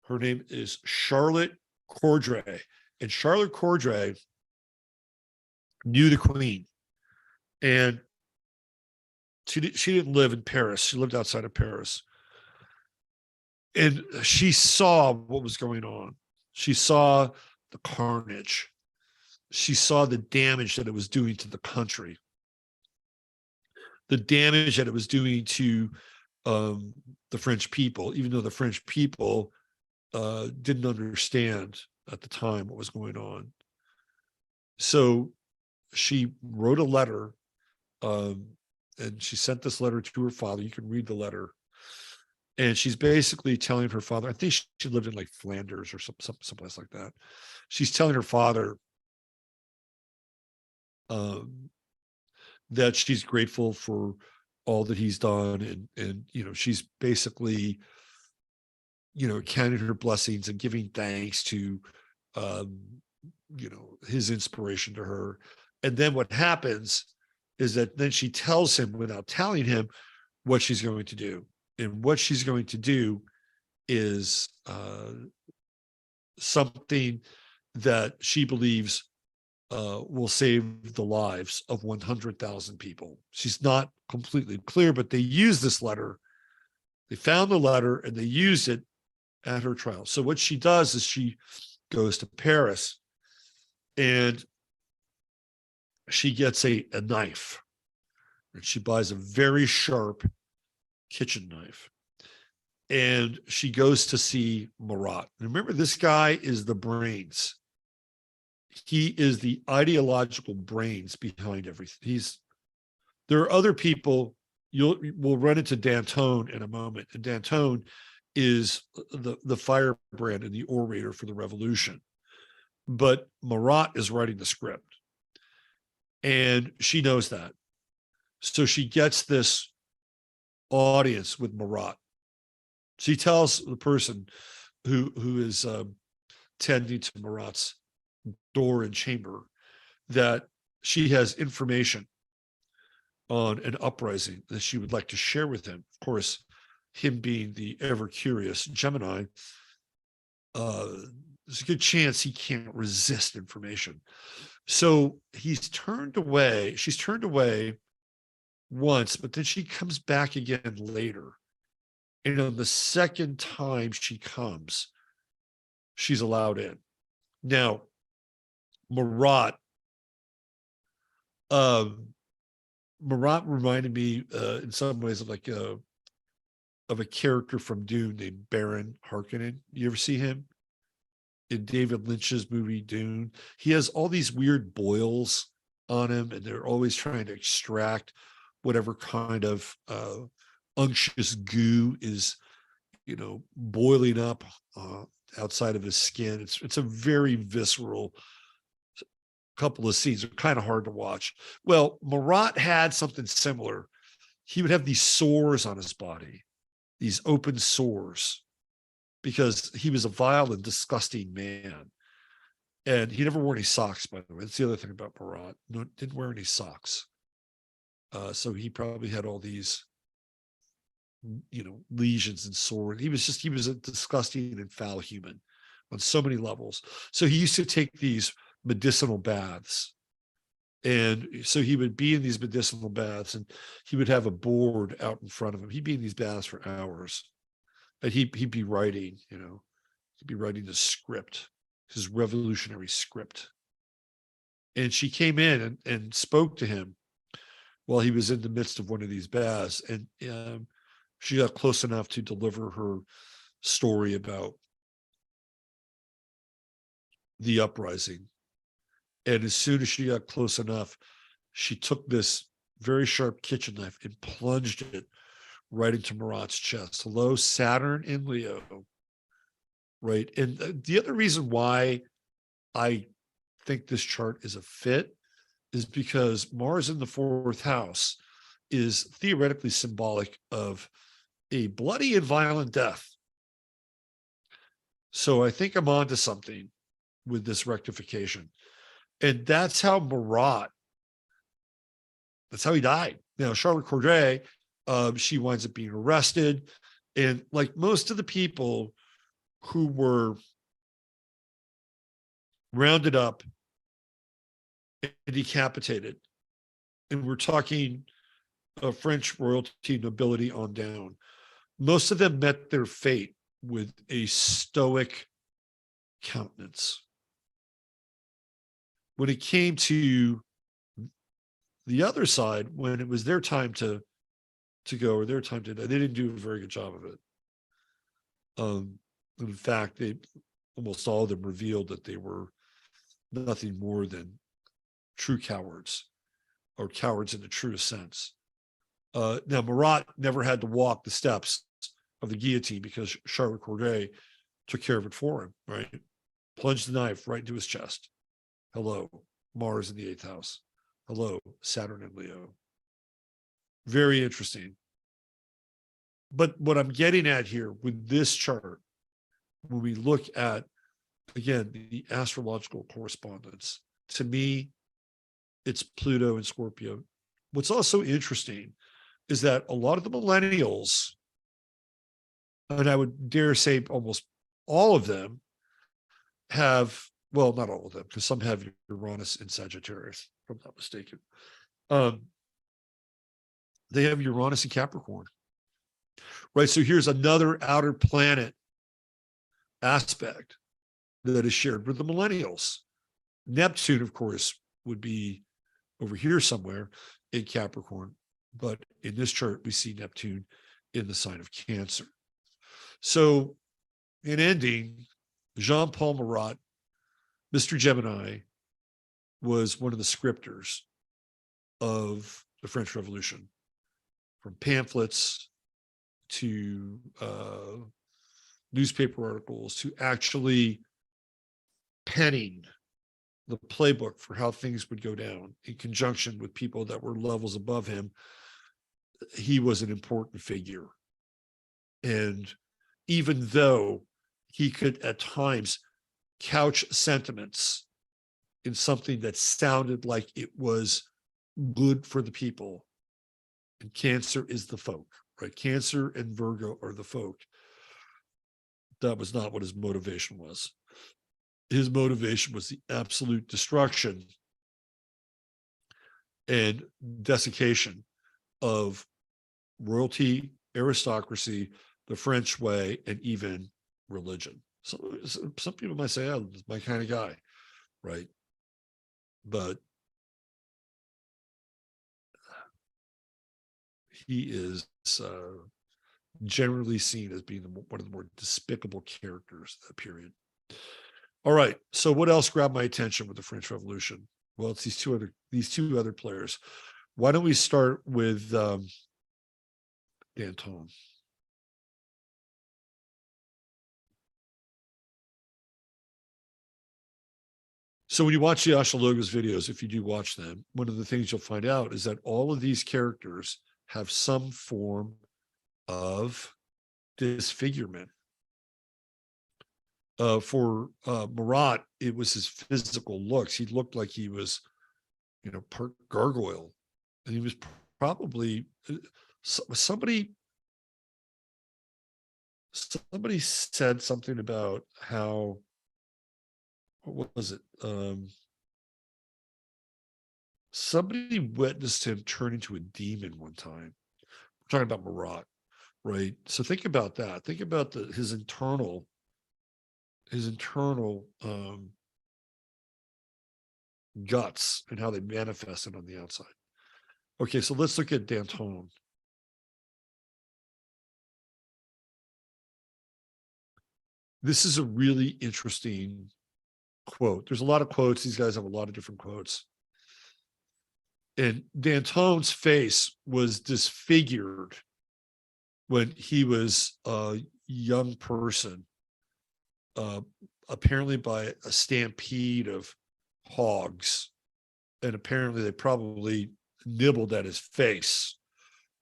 Her name is Charlotte Cordray. And Charlotte Cordray knew the Queen. And she didn't live in Paris. She lived outside of Paris. And she saw what was going on. She saw the carnage. She saw the damage that it was doing to the country. The damage that it was doing to the French people, even though the French people didn't understand at the time what was going on. So she wrote a letter, and she sent this letter to her father. You can read the letter. And she's basically telling her father, I think she lived in like Flanders or someplace like that. She's telling her father that she's grateful for all that he's done. And you know, she's basically, you know, counting her blessings and giving thanks to, you know, his inspiration to her. And then what happens is that then she tells him, without telling him, what she's going to do. And what she's going to do is something that she believes will save the lives of 100,000 people. She's not completely clear, but they used this letter. They found the letter and they used it at her trial. So what she does is she goes to Paris and she gets a knife. And she buys a very sharp kitchen knife, and she goes to see Marat. Remember, this guy is the brains. He is the ideological brains behind everything. There are other people. We'll run into Danton in a moment, and Danton is the firebrand and the orator for the revolution. But Marat is writing the script, and she knows that. So she gets this audience with Marat. She tells the person who is tending to Marat's door and chamber that she has information on an uprising that she would like to share with him. Of course, him being the ever curious Gemini, there's a good chance he can't resist information. So he's turned away. She's turned away once, but then she comes back again later. And on the second time she comes, she's allowed in. Now, Marat, Marat reminded me in some ways of like of a character from Dune named Baron Harkonnen. You ever see him? In David Lynch's movie Dune, he has all these weird boils on him, and they're always trying to extract whatever kind of unctuous goo is, boiling up outside of his skin. It's a very visceral couple of scenes. They're kind of hard to watch. Well, Marat had something similar. He would have these sores on his body, these open sores, because he was a vile and disgusting man. And he never wore any socks, by the way. That's the other thing about Marat. No, didn't wear any socks. So he probably had all these, lesions and sores. He was a disgusting and foul human on so many levels. So he used to take these medicinal baths. And so he would be in these medicinal baths, and he would have a board out in front of him. He'd be in these baths for hours. And he'd be writing, he'd be writing the script, his revolutionary script. And she came in and spoke to him while he was in the midst of one of these baths. And she got close enough to deliver her story about the uprising. And as soon as she got close enough, she took this very sharp kitchen knife and plunged it right into Marat's chest. Hello, Saturn in Leo. Right. And the other reason why I think this chart is a fit is because Mars in the fourth house is theoretically symbolic of a bloody and violent death. So I think I'm onto something with this rectification. And that's how Marat, that's how he died. Now, Charlotte Corday, she winds up being arrested. And like most of the people who were rounded up and decapitated, and we're talking French royalty, nobility on down, most of them met their fate with a stoic countenance. When it came to the other side, when it was their time to go, or their time to die, they didn't do a very good job of it. In fact, almost all of them revealed that they were nothing more than true cowards, or cowards in the truest sense. Now, Marat never had to walk the steps of the guillotine because Charlotte Corday took care of it for him, right? Plunged the knife right into his chest. Hello, Mars in the 8th house. Hello, Saturn in Leo. Very interesting. But what I'm getting at here with this chart, when we look at, again, the astrological correspondence, to me, it's Pluto and Scorpio. What's also interesting is that a lot of the millennials, and I would dare say almost all of them, have, well, not all of them, because some have Uranus in Sagittarius, if I'm not mistaken. They have Uranus in Capricorn, right? So here's another outer planet aspect that is shared with the millennials. Neptune, of course, would be over here somewhere in Capricorn, but in this chart, we see Neptune in the sign of Cancer. So in ending, Jean-Paul Marat, Mr. Gemini, was one of the scripters of the French Revolution, from pamphlets to newspaper articles to actually penning the playbook for how things would go down in conjunction with people that were levels above him, he was an important figure. And even though he could at times couch sentiments in something that sounded like it was good for the people, and Cancer is the folk, right? Cancer and Virgo are the folk. That was not what his motivation was. His motivation was the absolute destruction and desiccation of royalty, aristocracy, the French way, and even religion. So some people might say, "Oh, this is my kind of guy," right? But he is generally seen as being one of the more despicable characters of that period. All right. So what else grabbed my attention with the French Revolution? Well, it's these two other players. Why don't we start with Danton? So when you watch the Astrologos videos, if you do watch them, one of the things you'll find out is that all of these characters have some form of disfigurement. For Marat, it was his physical looks. He looked like he was, part gargoyle, and he was probably somebody said something about how, what was it? Somebody witnessed him turn into a demon one time. We're talking about Marat, right? So think about that. Think about his internal guts and how they manifested on the outside. Okay, so let's look at Danton. This is a really interesting quote. There's a lot of quotes. These guys have a lot of different quotes. And Danton's face was disfigured when he was a young person, apparently by a stampede of hogs. And apparently they probably nibbled at his face,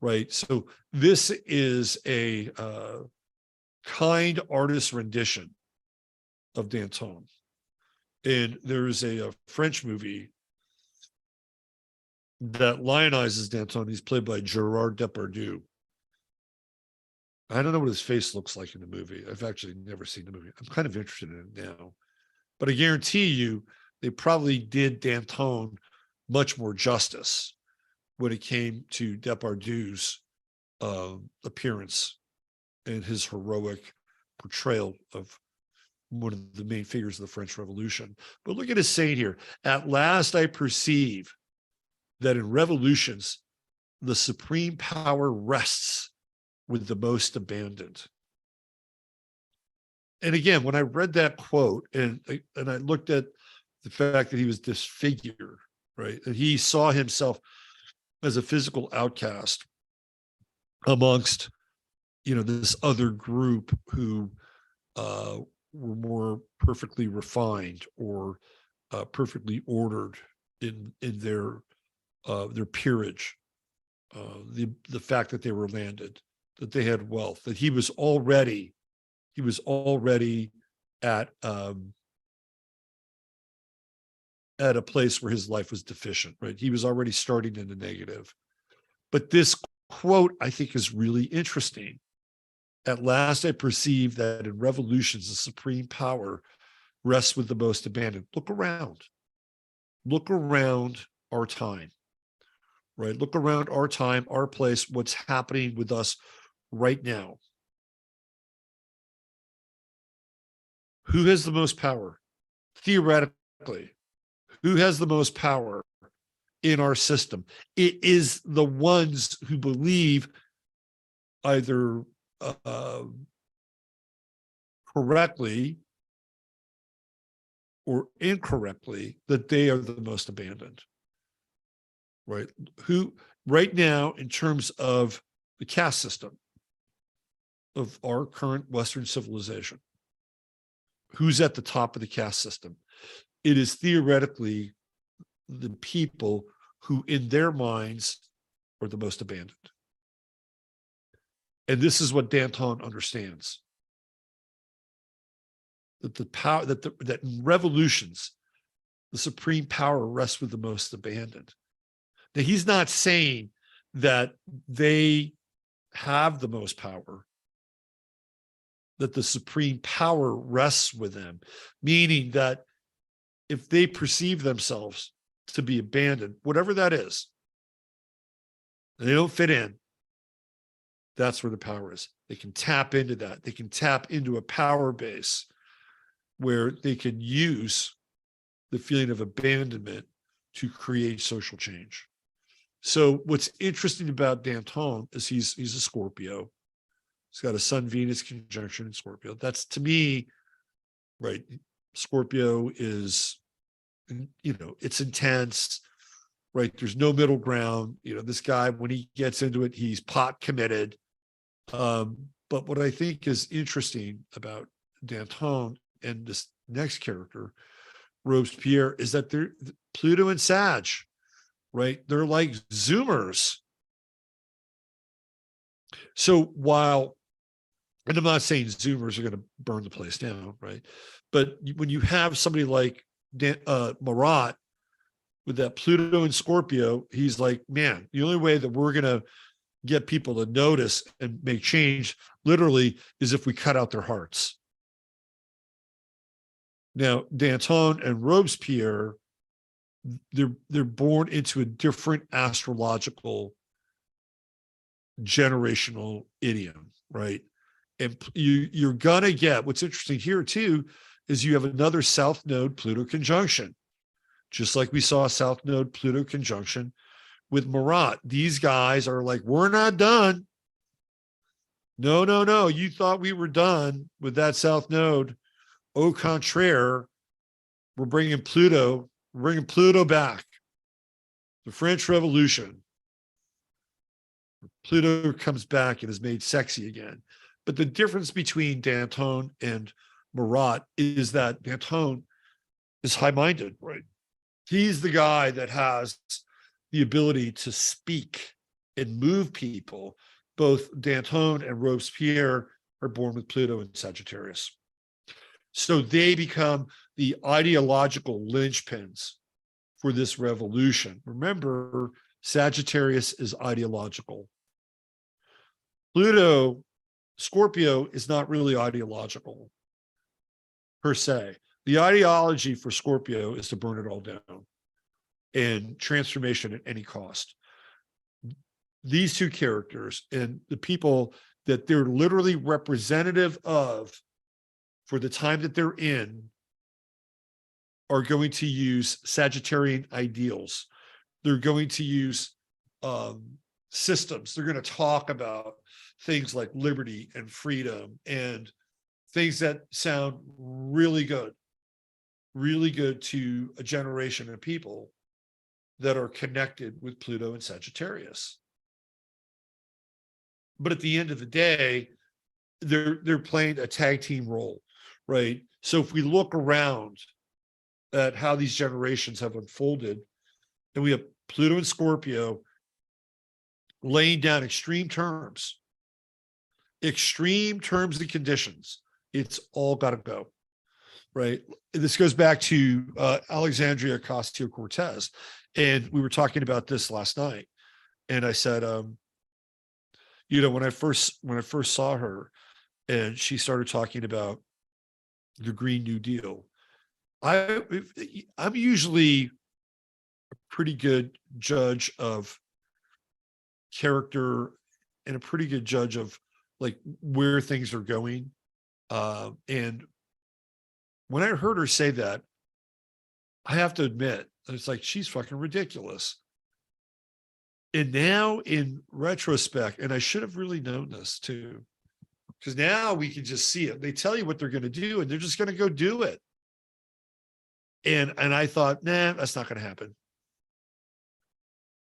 right? So this is a kind artist rendition of Danton. And there's a French movie that lionizes Danton. He's played by Gerard Depardieu. I don't know what his face looks like in the movie. I've actually never seen the movie. I'm kind of interested in it now. But I guarantee you, they probably did Danton much more justice when it came to Depardieu's appearance and his heroic portrayal of one of the main figures of the French Revolution. But look at his saying here. At last I perceive that in revolutions, the supreme power rests with the most abandoned. And again, when I read that quote and I looked at the fact that he was disfigured, right? That he saw himself as a physical outcast amongst, this other group who were more perfectly refined or perfectly ordered in their peerage. The fact that they were landed, that they had wealth, that he was already at a place where his life was deficient, right? He was already starting in the negative. But this quote, I think, is really interesting. At last I perceive that in revolutions, the supreme power rests with the most abandoned. Look around our time, right? Look around our time, our place, what's happening with us right now. Who has the most power? Theoretically, who has the most power in our system? It is the ones who believe either correctly or incorrectly that they are the most abandoned, right? Who right now, in terms of the caste system of our current Western civilization, who's at the top of the caste system? It is theoretically the people who in their minds are the most abandoned. And this is what Danton understands. That the power, that in revolutions, the supreme power rests with the most abandoned. Now, he's not saying that they have the most power, that the supreme power rests with them, meaning that if they perceive themselves to be abandoned, whatever that is, and they don't fit in, that's where the power is. They can tap into that. They can tap into a power base where they can use the feeling of abandonment to create social change. So what's interesting about Danton is he's a Scorpio. He's got a Sun-Venus conjunction in Scorpio. That's, to me, right, Scorpio is, it's intense, right? There's no middle ground. This guy, when he gets into it, he's pot committed. But what I think is interesting about Danton and this next character, Robespierre, is that they're Pluto and Sag, right? They're like Zoomers. So while, and I'm not saying Zoomers are going to burn the place down, right? But when you have somebody like Marat with that Pluto and Scorpio, he's like, man, the only way that we're going to get people to notice and make change literally is if we cut out their hearts. Now, Danton and Robespierre, they're born into a different astrological generational idiom, right? And you're gonna get, what's interesting here too is you have another South Node Pluto conjunction, just like we saw a South Node Pluto conjunction with Marat. These guys are like, we're not done. No. You thought we were done with that South Node. Au contraire, we're bringing Pluto back. The French Revolution. Pluto comes back and is made sexy again. But the difference between Danton and Marat is that Danton is high-minded, right? He's the guy that has the ability to speak and move people. Both Danton and Robespierre are born with Pluto in Sagittarius. So they become the ideological linchpins for this revolution. Remember, Sagittarius is ideological. Pluto, Scorpio, is not really ideological per se. The ideology for Scorpio is to burn it all down and transformation at any cost. These two characters and the people that they're literally representative of for the time that they're in are going to use Sagittarian ideals. They're going to use systems. They're going to talk about things like liberty and freedom and things that sound really good to a generation of people that are connected with Pluto and Sagittarius. But at the end of the day, they're playing a tag team role, right? So if we look around at how these generations have unfolded, and we have Pluto and Scorpio laying down extreme terms and conditions, it's all got to go, right? This goes back to Alexandria Ocasio-Cortez, and we were talking about this last night, and I said, when I first saw her, and she started talking about the Green New Deal, I'm usually a pretty good judge of character and a pretty good judge of like where things are going. And when I heard her say that, I have to admit, it's like, she's fucking ridiculous. And now in retrospect, and I should have really known this too, because now we can just see it. They tell you what they're going to do and they're just going to go do it. And I thought, nah, that's not going to happen.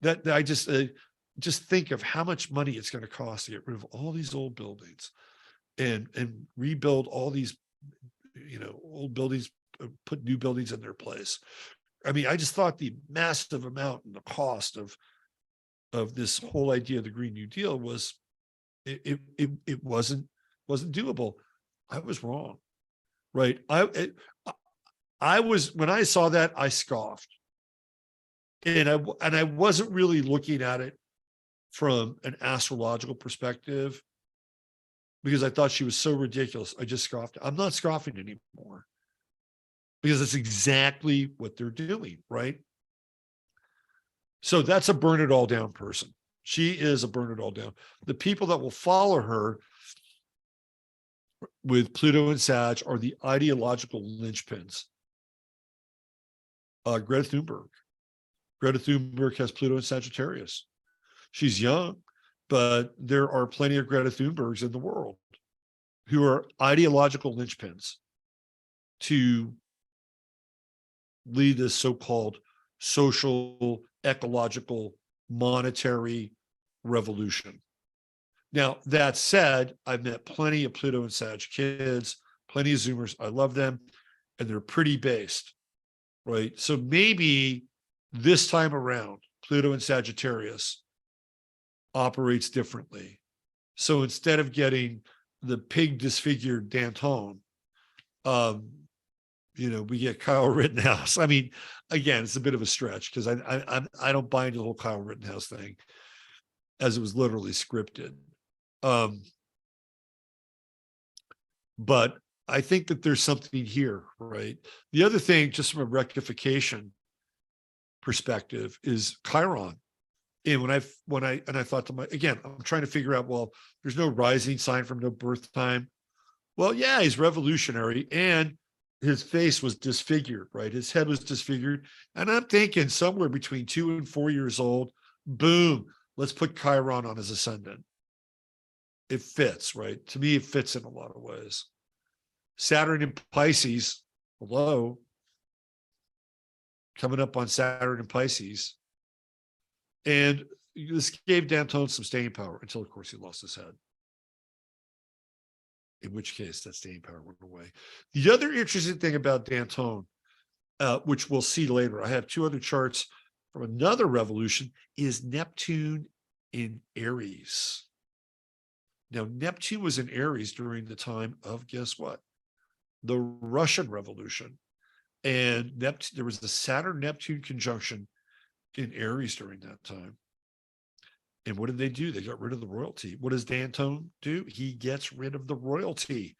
That I just think of how much money it's going to cost to get rid of all these old buildings and rebuild all these, old buildings, put new buildings in their place. I mean, I just thought the massive amount and the cost of this whole idea of the Green New Deal was it wasn't doable. I was wrong, right? I was, when I saw that, I scoffed, and I wasn't really looking at it from an astrological perspective, because I thought she was so ridiculous. I just scoffed. I'm not scoffing anymore, because that's exactly what they're doing, right? So that's a burn it all down person. She is a burn it all down. The people that will follow her with Pluto and Sag are the ideological linchpins. Greta Thunberg. Greta Thunberg has Pluto and Sagittarius. She's young, but there are plenty of Greta Thunbergs in the world who are ideological linchpins to lead this so-called social, ecological, monetary revolution. Now, that said, I've met plenty of Pluto and Sag kids, plenty of Zoomers. I love them, and they're pretty based, right? So maybe this time around, Pluto and Sagittarius operates differently. So instead of getting the pig disfigured Danton, we get Kyle Rittenhouse. I mean, again, it's a bit of a stretch, because I don't buy into the whole Kyle Rittenhouse thing, as it was literally scripted. But I think that there's something here, right? The other thing, just from a rectification perspective, is Chiron. And when I thought to again, I'm trying to figure out, well, there's no rising sign from no birth time. Well, yeah, he's revolutionary, and his face was disfigured, right? His head was disfigured. And I'm thinking somewhere between 2 and 4 years old, boom, let's put Chiron on his ascendant. It fits, right? To me, it fits in a lot of ways. Saturn in Pisces, hello, coming up on Saturn in Pisces. And this gave Danton some staying power until, of course, he lost his head. In which case, that staying power went away. The other interesting thing about Danton, which we'll see later, I have 2 other charts from another revolution, is Neptune in Aries. Now, Neptune was in Aries during the time of, guess what? The Russian Revolution. And there was the Saturn-Neptune conjunction in Aries during that time. And what did they do? They got rid of the royalty. What does Danton do? He gets rid of the royalty.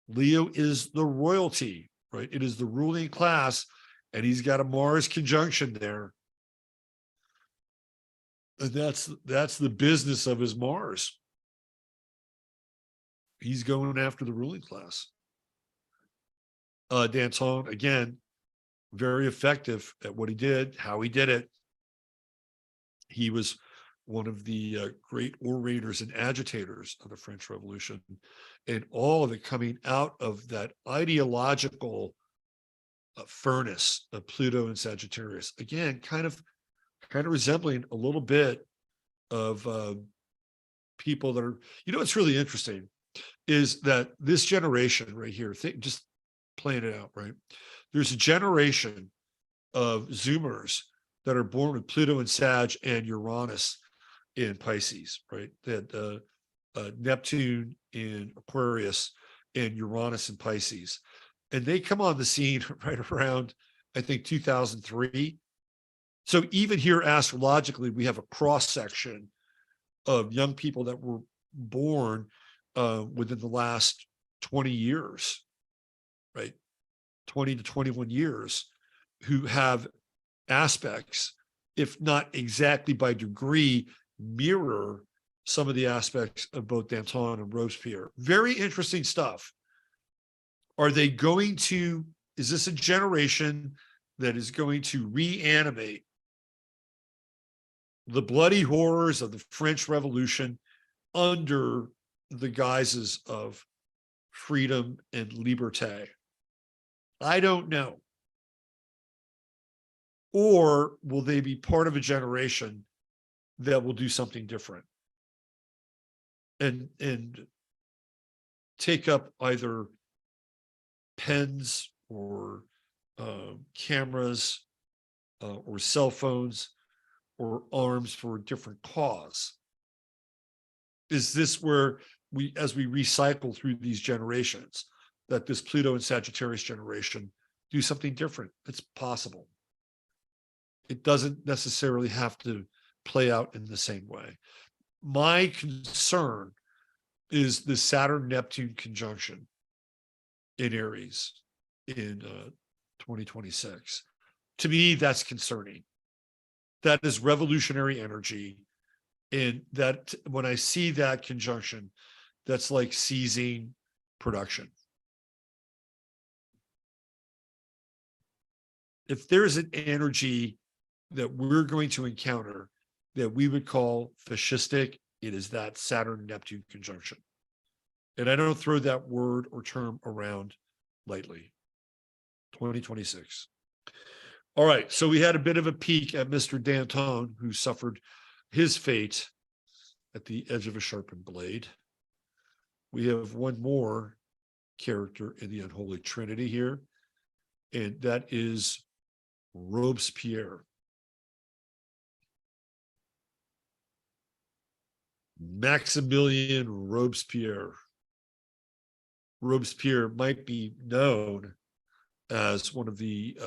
Leo is the royalty, right? It is the ruling class, and he's got a Mars conjunction there. And that's the business of his Mars. He's going after the ruling class. Danton, again, very effective at what he did, how he did it. He was one of the great orators and agitators of the French Revolution, and all of it coming out of that ideological furnace of Pluto and Sagittarius. Again, kind of resembling a little bit of people that are, what's really interesting is that this generation right here, just playing it out, right? There's a generation of Zoomers that are born with Pluto and Sag and Uranus in Pisces, right? That Neptune in Aquarius and Uranus in Pisces. And they come on the scene right around, I think, 2003. So even here astrologically, we have a cross section of young people that were born within the last 20 years, right? 20 to 21 years, who have aspects, if not exactly by degree, mirror some of the aspects of both Danton and Robespierre. Very interesting stuff. Are they going to, is this a generation that is going to reanimate the bloody horrors of the French Revolution under the guises of freedom and liberté? I don't know. Or will they be part of a generation that will do something different and take up either pens or cameras or cell phones or arms for a different cause? is this where we, as we recycle through these generations, that this Pluto and Sagittarius generation do something different? It's possible. It doesn't necessarily have to play out in the same way. My concern is the Saturn-Neptune conjunction in Aries in 2026. To me, that's concerning. That is revolutionary energy. And that when I see that conjunction, that's like seizing production. If there's an energy that we're going to encounter that we would call fascistic, it is that Saturn-Neptune conjunction. And I don't throw that word or term around lightly. 2026. All right, so we had a bit of a peek at Mr. Danton, who suffered his fate at the edge of a sharpened blade. We have one more character in the unholy trinity here, and that is Robespierre. Maximilien Robespierre. Robespierre might be known as one of the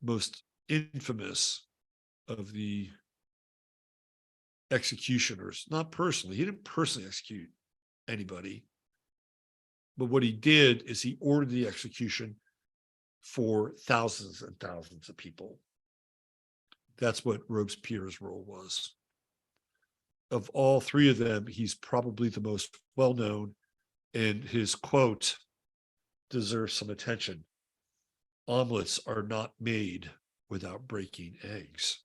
most infamous of the executioners. Not personally, he didn't personally execute anybody, but what he did is he ordered the execution for thousands and thousands of people. That's what Robespierre's role was. Of all three of them, he's probably the most well-known, and his quote deserves some attention. Omelets are not made without breaking eggs.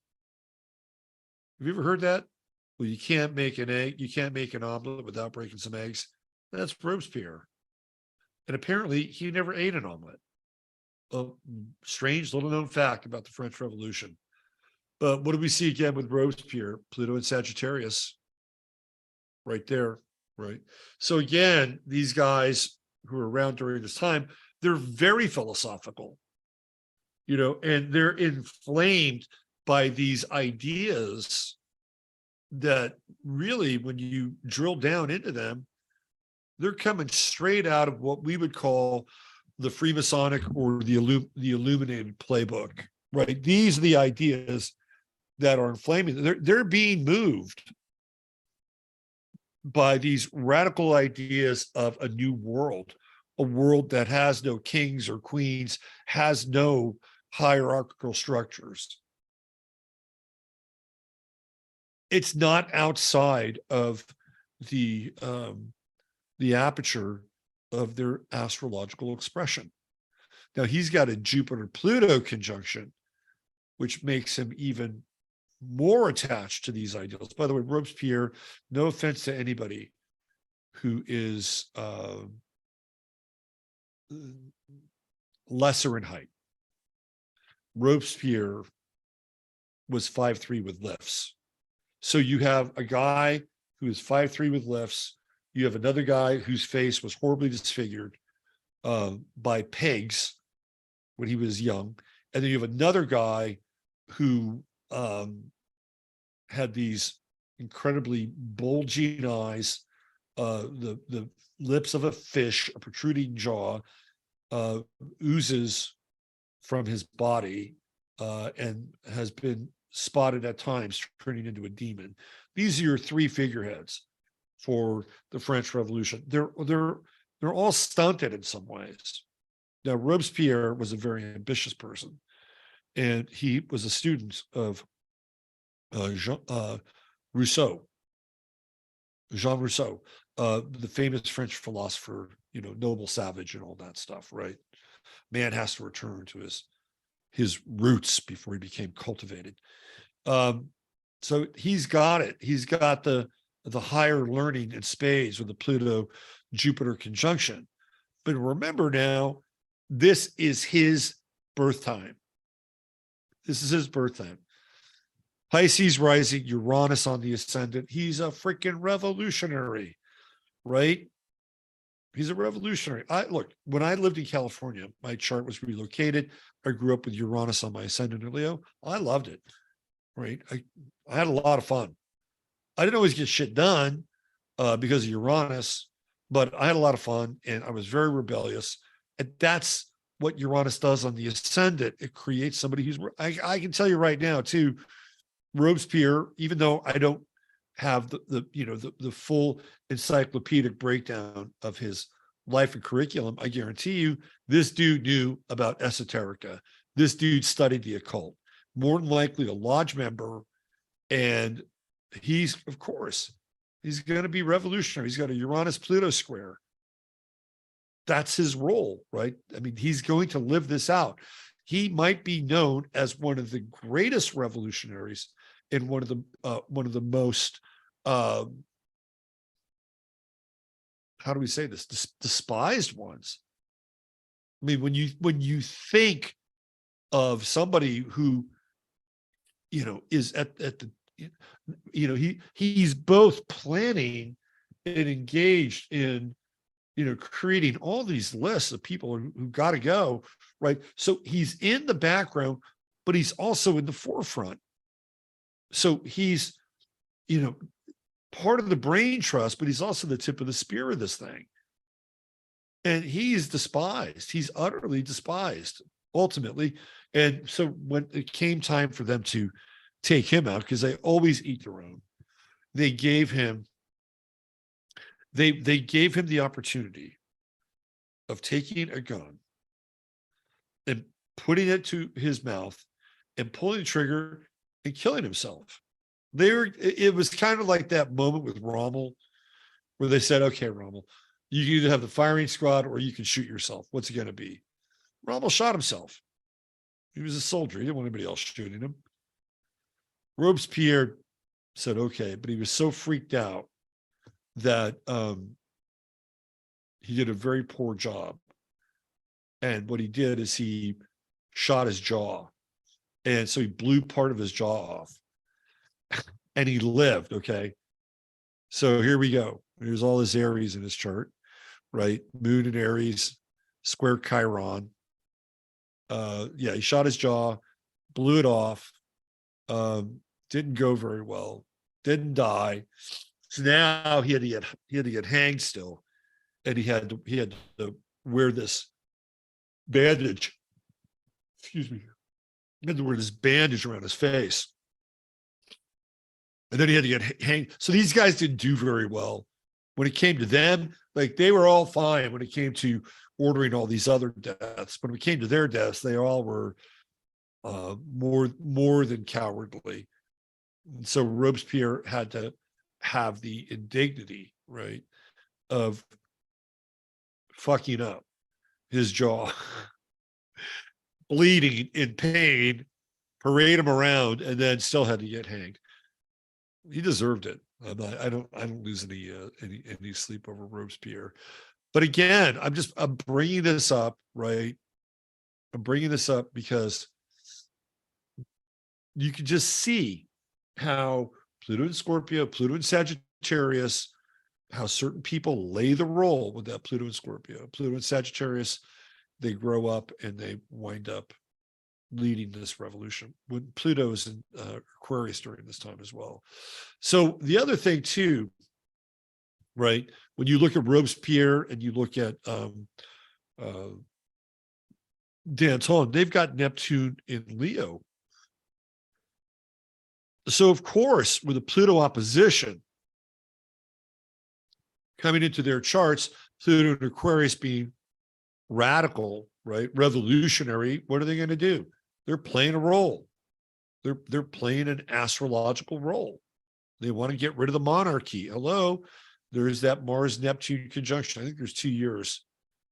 Have you ever heard that? Well, you can't make an egg, you can't make an omelet without breaking some eggs. That's Robespierre. And apparently he never ate an omelet. A strange little known fact about the French Revolution. But what do we see again with Robespierre? Pluto and Sagittarius. Right there, right? So again, these guys who were around during this time, they're very philosophical, and they're inflamed by these ideas that really, when you drill down into them, they're coming straight out of what we would call the Freemasonic or the Illuminated playbook, right? These are the ideas that are inflaming. They're being moved by these radical ideas of a new world, a world that has no kings or queens, has no hierarchical structures. It's not outside of the aperture of their astrological expression. Now, he's got a Jupiter-Pluto conjunction, which makes him even more attached to these ideals. By the way, Robespierre, no offense to anybody who is lesser in height. Robespierre was 5'3" with lifts. So you have a guy who is 5'3" with lifts. You have another guy whose face was horribly disfigured by pegs when he was young. And then you have another guy who had these incredibly bulging eyes, the lips of a fish, a protruding jaw, oozes from his body, and has been spotted at times turning into a demon. These are your three figureheads for the French Revolution. They're all stunted in some ways. Now, Robespierre was a very ambitious person, and he was a student of Jean Rousseau, the famous French philosopher, noble savage and all that stuff, right? Man has to return to his roots before he became cultivated. So he's got it. He's got the higher learning in spades with the Pluto-Jupiter conjunction. But remember now, this is his birth time. This is his birth time. Pisces rising, Uranus on the ascendant. He's a freaking revolutionary, right? He's a revolutionary. Look, when I lived in California, my chart was relocated. I grew up with Uranus on my ascendant in Leo. I loved it, right? I had a lot of fun. I didn't always get shit done because of Uranus, but I had a lot of fun and I was very rebellious. And that's what Uranus does on the ascendant. It creates somebody who's, I can tell you right now too, Robespierre, even though I don't have the full encyclopedic breakdown of his life and curriculum, I guarantee you this dude knew about esoterica. This dude studied the occult, more than likely a lodge member. And he's, of course, he's going to be revolutionary. He's got a Uranus-Pluto square. That's his role, right? I mean, he's going to live this out. He might be known as one of the greatest revolutionaries and one of the most how do we say this? Despised ones. I mean, when you think of somebody who, is at the, he's both planning and engaged in, creating all these lists of people who got to go, right? So he's in the background, but he's also in the forefront. So he's, part of the brain trust, but he's also the tip of the spear of this thing. And he's despised. He's utterly despised, ultimately. And so when it came time for them to take him out, because they always eat their own, they gave him the opportunity of taking a gun and putting it to his mouth and pulling the trigger and killing himself. It was kind of like that moment with Rommel where they said, okay, Rommel, you can either have the firing squad or you can shoot yourself. What's it going to be? Rommel shot himself. He was a soldier. He didn't want anybody else shooting him. Robespierre said, okay, but he was so freaked out that he did a very poor job. And what he did is he shot his jaw. And so he blew part of his jaw off. And he lived, okay? So here we go. Here's all his Aries in his chart, right? Moon in Aries, square Chiron. He shot his jaw, blew it off, didn't go very well, didn't die. So now he had to get hanged still. And he had to wear this bandage. Excuse me. He had to wear this bandage around his face. And then he had to get hanged. So these guys didn't do very well. When it came to them, like they were all fine when it came to ordering all these other deaths. But when it came to their deaths, they all were more than cowardly. And so Robespierre had to have the indignity, right, of fucking up his jaw, bleeding in pain, parade him around, and then still had to get hanged. He deserved it. I don't lose any sleep over Robespierre. But again, I'm bringing this up, right? I'm bringing this up because you can just see how Pluto and Scorpio, Pluto and Sagittarius, how certain people lay the role with that Pluto and Scorpio. Pluto and Sagittarius, they grow up and they wind up leading this revolution when Pluto is in Aquarius during this time as well. So the other thing too, right, when you look at Robespierre and you look at Danton, they've got Neptune in Leo. So of course, with a Pluto opposition coming into their charts, Pluto and Aquarius being radical, right, revolutionary, what are they going to do? They're playing a role. They're playing an astrological role. They want to get rid of the monarchy. Hello, there's that Mars-Neptune conjunction. I think there's 2 years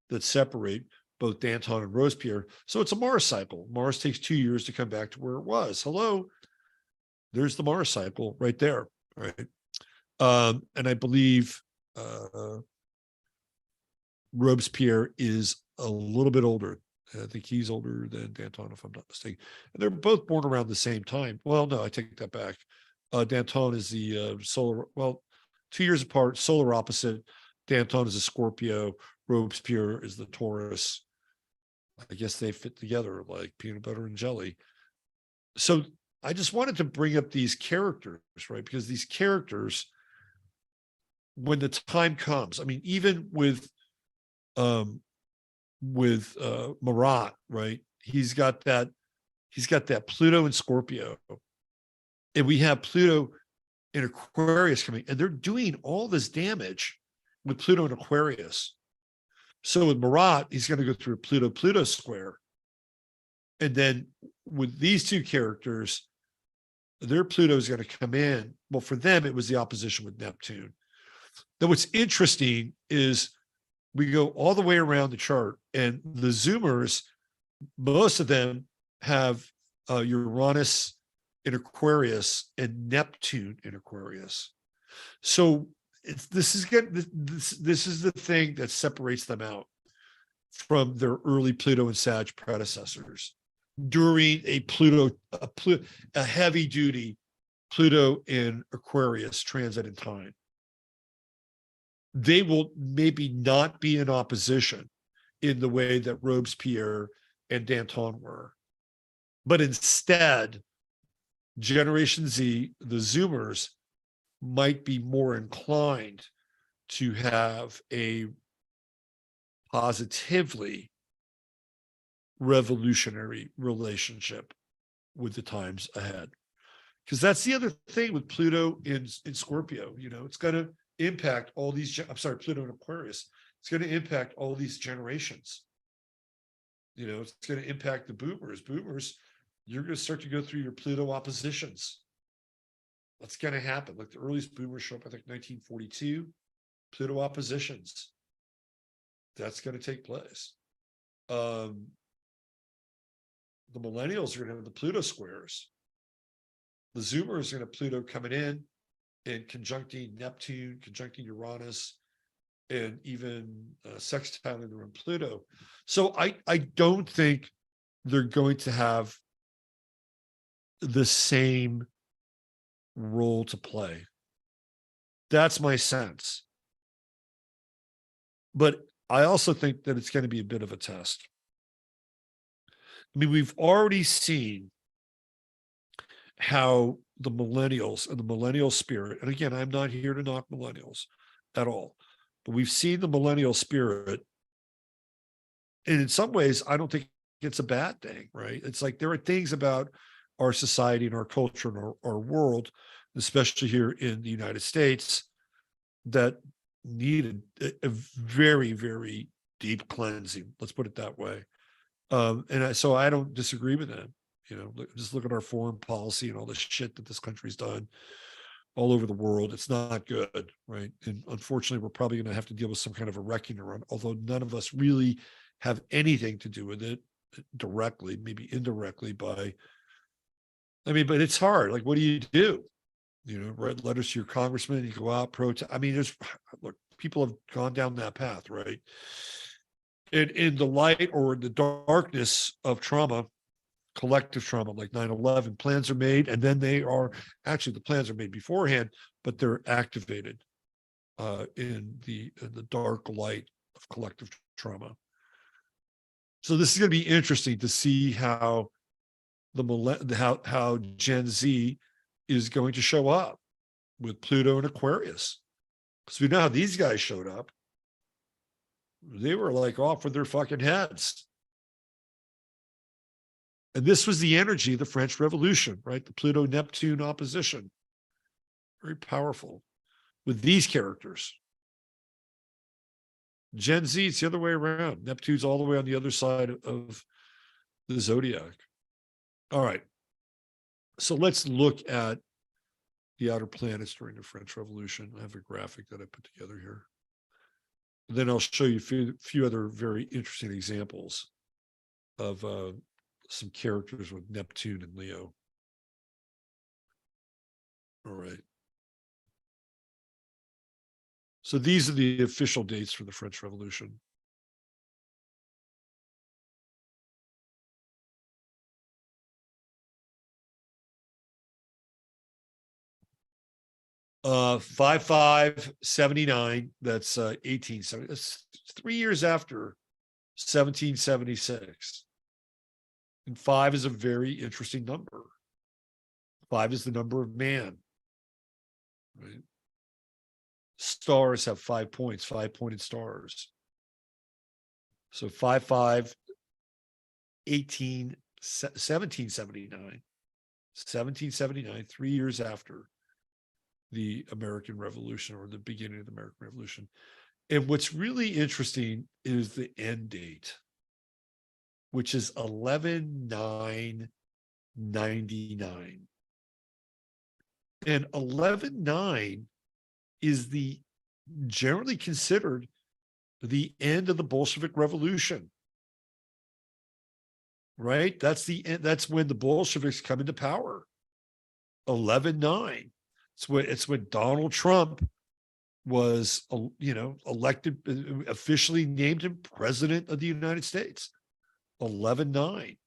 that separate both Danton and Robespierre. So it's a Mars cycle. Mars takes 2 years to come back to where it was. Hello, there's the Mars cycle right there, right? And I believe Robespierre is a little bit older. I think he's older than Danton, if I'm not mistaken. And they're both born around the same time. Well, no, I take that back. Danton is the solar, 2 years apart, solar opposite. Danton is a Scorpio. Robespierre is the Taurus. I guess they fit together like peanut butter and jelly. So I just wanted to bring up these characters, right? Because these characters, when the time comes, I mean, even with Marat, right? He's got that Pluto and Scorpio. And we have Pluto in Aquarius coming, and they're doing all this damage with Pluto and Aquarius. So with Marat, he's going to go through a Pluto square. And then with these two characters, their Pluto is going to come in. Well, for them, it was the opposition with Neptune. Now, what's interesting is we go all the way around the chart, and the Zoomers, most of them have Uranus in Aquarius and Neptune in Aquarius. So this is the thing that separates them out from their early Pluto and Sag predecessors. During a heavy duty Pluto in Aquarius transit in time, they will maybe not be in opposition in the way that Robespierre and Danton were, but instead, Generation Z, the Zoomers, might be more inclined to have a positively revolutionary relationship with the times ahead. Because that's the other thing with Pluto in Scorpio. You know, it's going to impact all these, Pluto in Aquarius. It's going to impact all these generations. You know, it's going to impact the boomers. Boomers, you're going to start to go through your Pluto oppositions. What's going to happen? Like the earliest boomers show up, I think 1942, Pluto oppositions. That's going to take place. The millennials are going to have the Pluto squares. The Zoomers are going to have Pluto coming in and conjuncting Neptune, conjuncting Uranus, and even sextiling around Pluto. So I don't think they're going to have the same role to play. That's my sense. But I also think that it's going to be a bit of a test. I mean, we've already seen how the millennials and the millennial spirit, and again, I'm not here to knock millennials at all, but we've seen the millennial spirit. And in some ways, I don't think it's a bad thing, right? It's like there are things about our society and our culture and our world, especially here in the United States, that needed a very, very deep cleansing. Let's put it that way. So I don't disagree with that. You know, just look at our foreign policy and all the shit that this country's done all over the world. It's not good, right? And unfortunately, we're probably going to have to deal with some kind of a reckoning around, although none of us really have anything to do with it directly, maybe indirectly but it's hard. Like, what do? You know, write letters to your congressman, you go out, protest. I mean, look, people have gone down that path, right? In the light or the darkness of trauma, collective trauma like 9/11, plans are made, and then the plans are made beforehand, but they're activated in the dark light of collective trauma. So this is going to be interesting to see how how Gen Z is going to show up with Pluto and Aquarius, because we know how these guys showed up. They were like off with their fucking heads. And this was the energy of the French Revolution, right? The Pluto-Neptune opposition. Very powerful with these characters. Gen Z, it's the other way around. Neptune's all the way on the other side of the zodiac. All right. So let's look at the outer planets during the French Revolution. I have a graphic that I put together here. And then I'll show you a few other very interesting examples of some characters with Neptune and Leo. All right. So these are the official dates for the French Revolution. Uh, 5579, that's 1870. That's 3 years after 1776. And 5 is a very interesting number. 5 is the number of man. Right? Stars have 5 points, 5-pointed stars. So 5-5, 1779, 3 years after the American Revolution, or the beginning of the American Revolution. And what's really interesting is the end date, which is 11/9/99. And 11/9 is the generally considered the end of the Bolshevik Revolution. Right? That's the end. That's when the Bolsheviks come into power. 11/9. It's when Donald Trump was, elected, officially named him president of the United States. 11/9.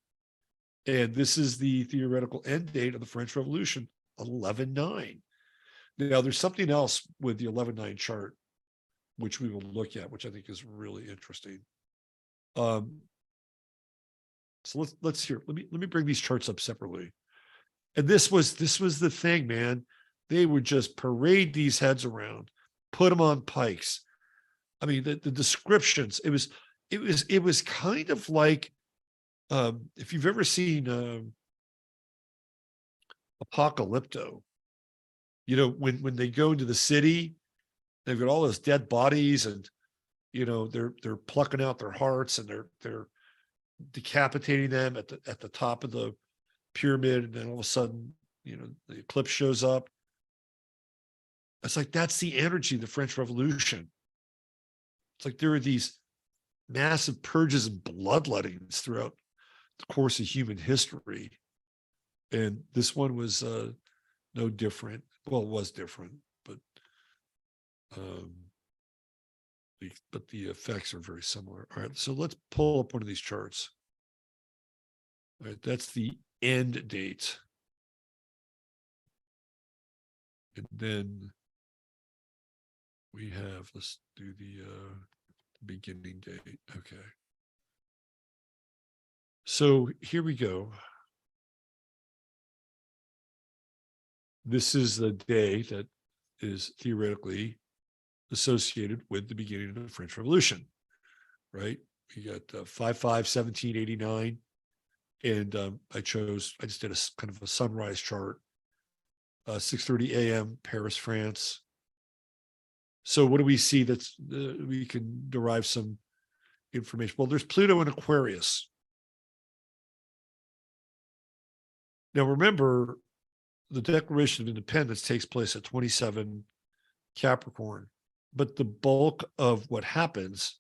And this is the theoretical end date of the French Revolution, 11/9. Now, there's something else with the 11/9 chart, which we will look at, which I think is really interesting. So let's hear. Let me bring these charts up separately. And this was the thing, man. They would just parade these heads around, put them on pikes. I mean, the descriptions. It was kind of like, if you've ever seen Apocalypto, when they go into the city, they've got all those dead bodies, and they're plucking out their hearts, and they're decapitating them at the top of the pyramid, and then all of a sudden, the eclipse shows up. It's like, that's the energy of the French Revolution. It's like there are these massive purges and bloodlettings throughout the course of human history. And this one was no different. Well, it was different, but the effects are very similar. All right, so let's pull up one of these charts. All right, that's the end date. And then we have, let's do the beginning date. Okay. So here we go. This is the day that is theoretically associated with the beginning of the French Revolution, right? We got 5/5/1789, and I just did a kind of a sunrise chart. 6:30 a.m. Paris, France. So what do we see that's we can derive some information? Well, there's Pluto in Aquarius. Now remember, the Declaration of Independence takes place at 27 Capricorn, but the bulk of what happens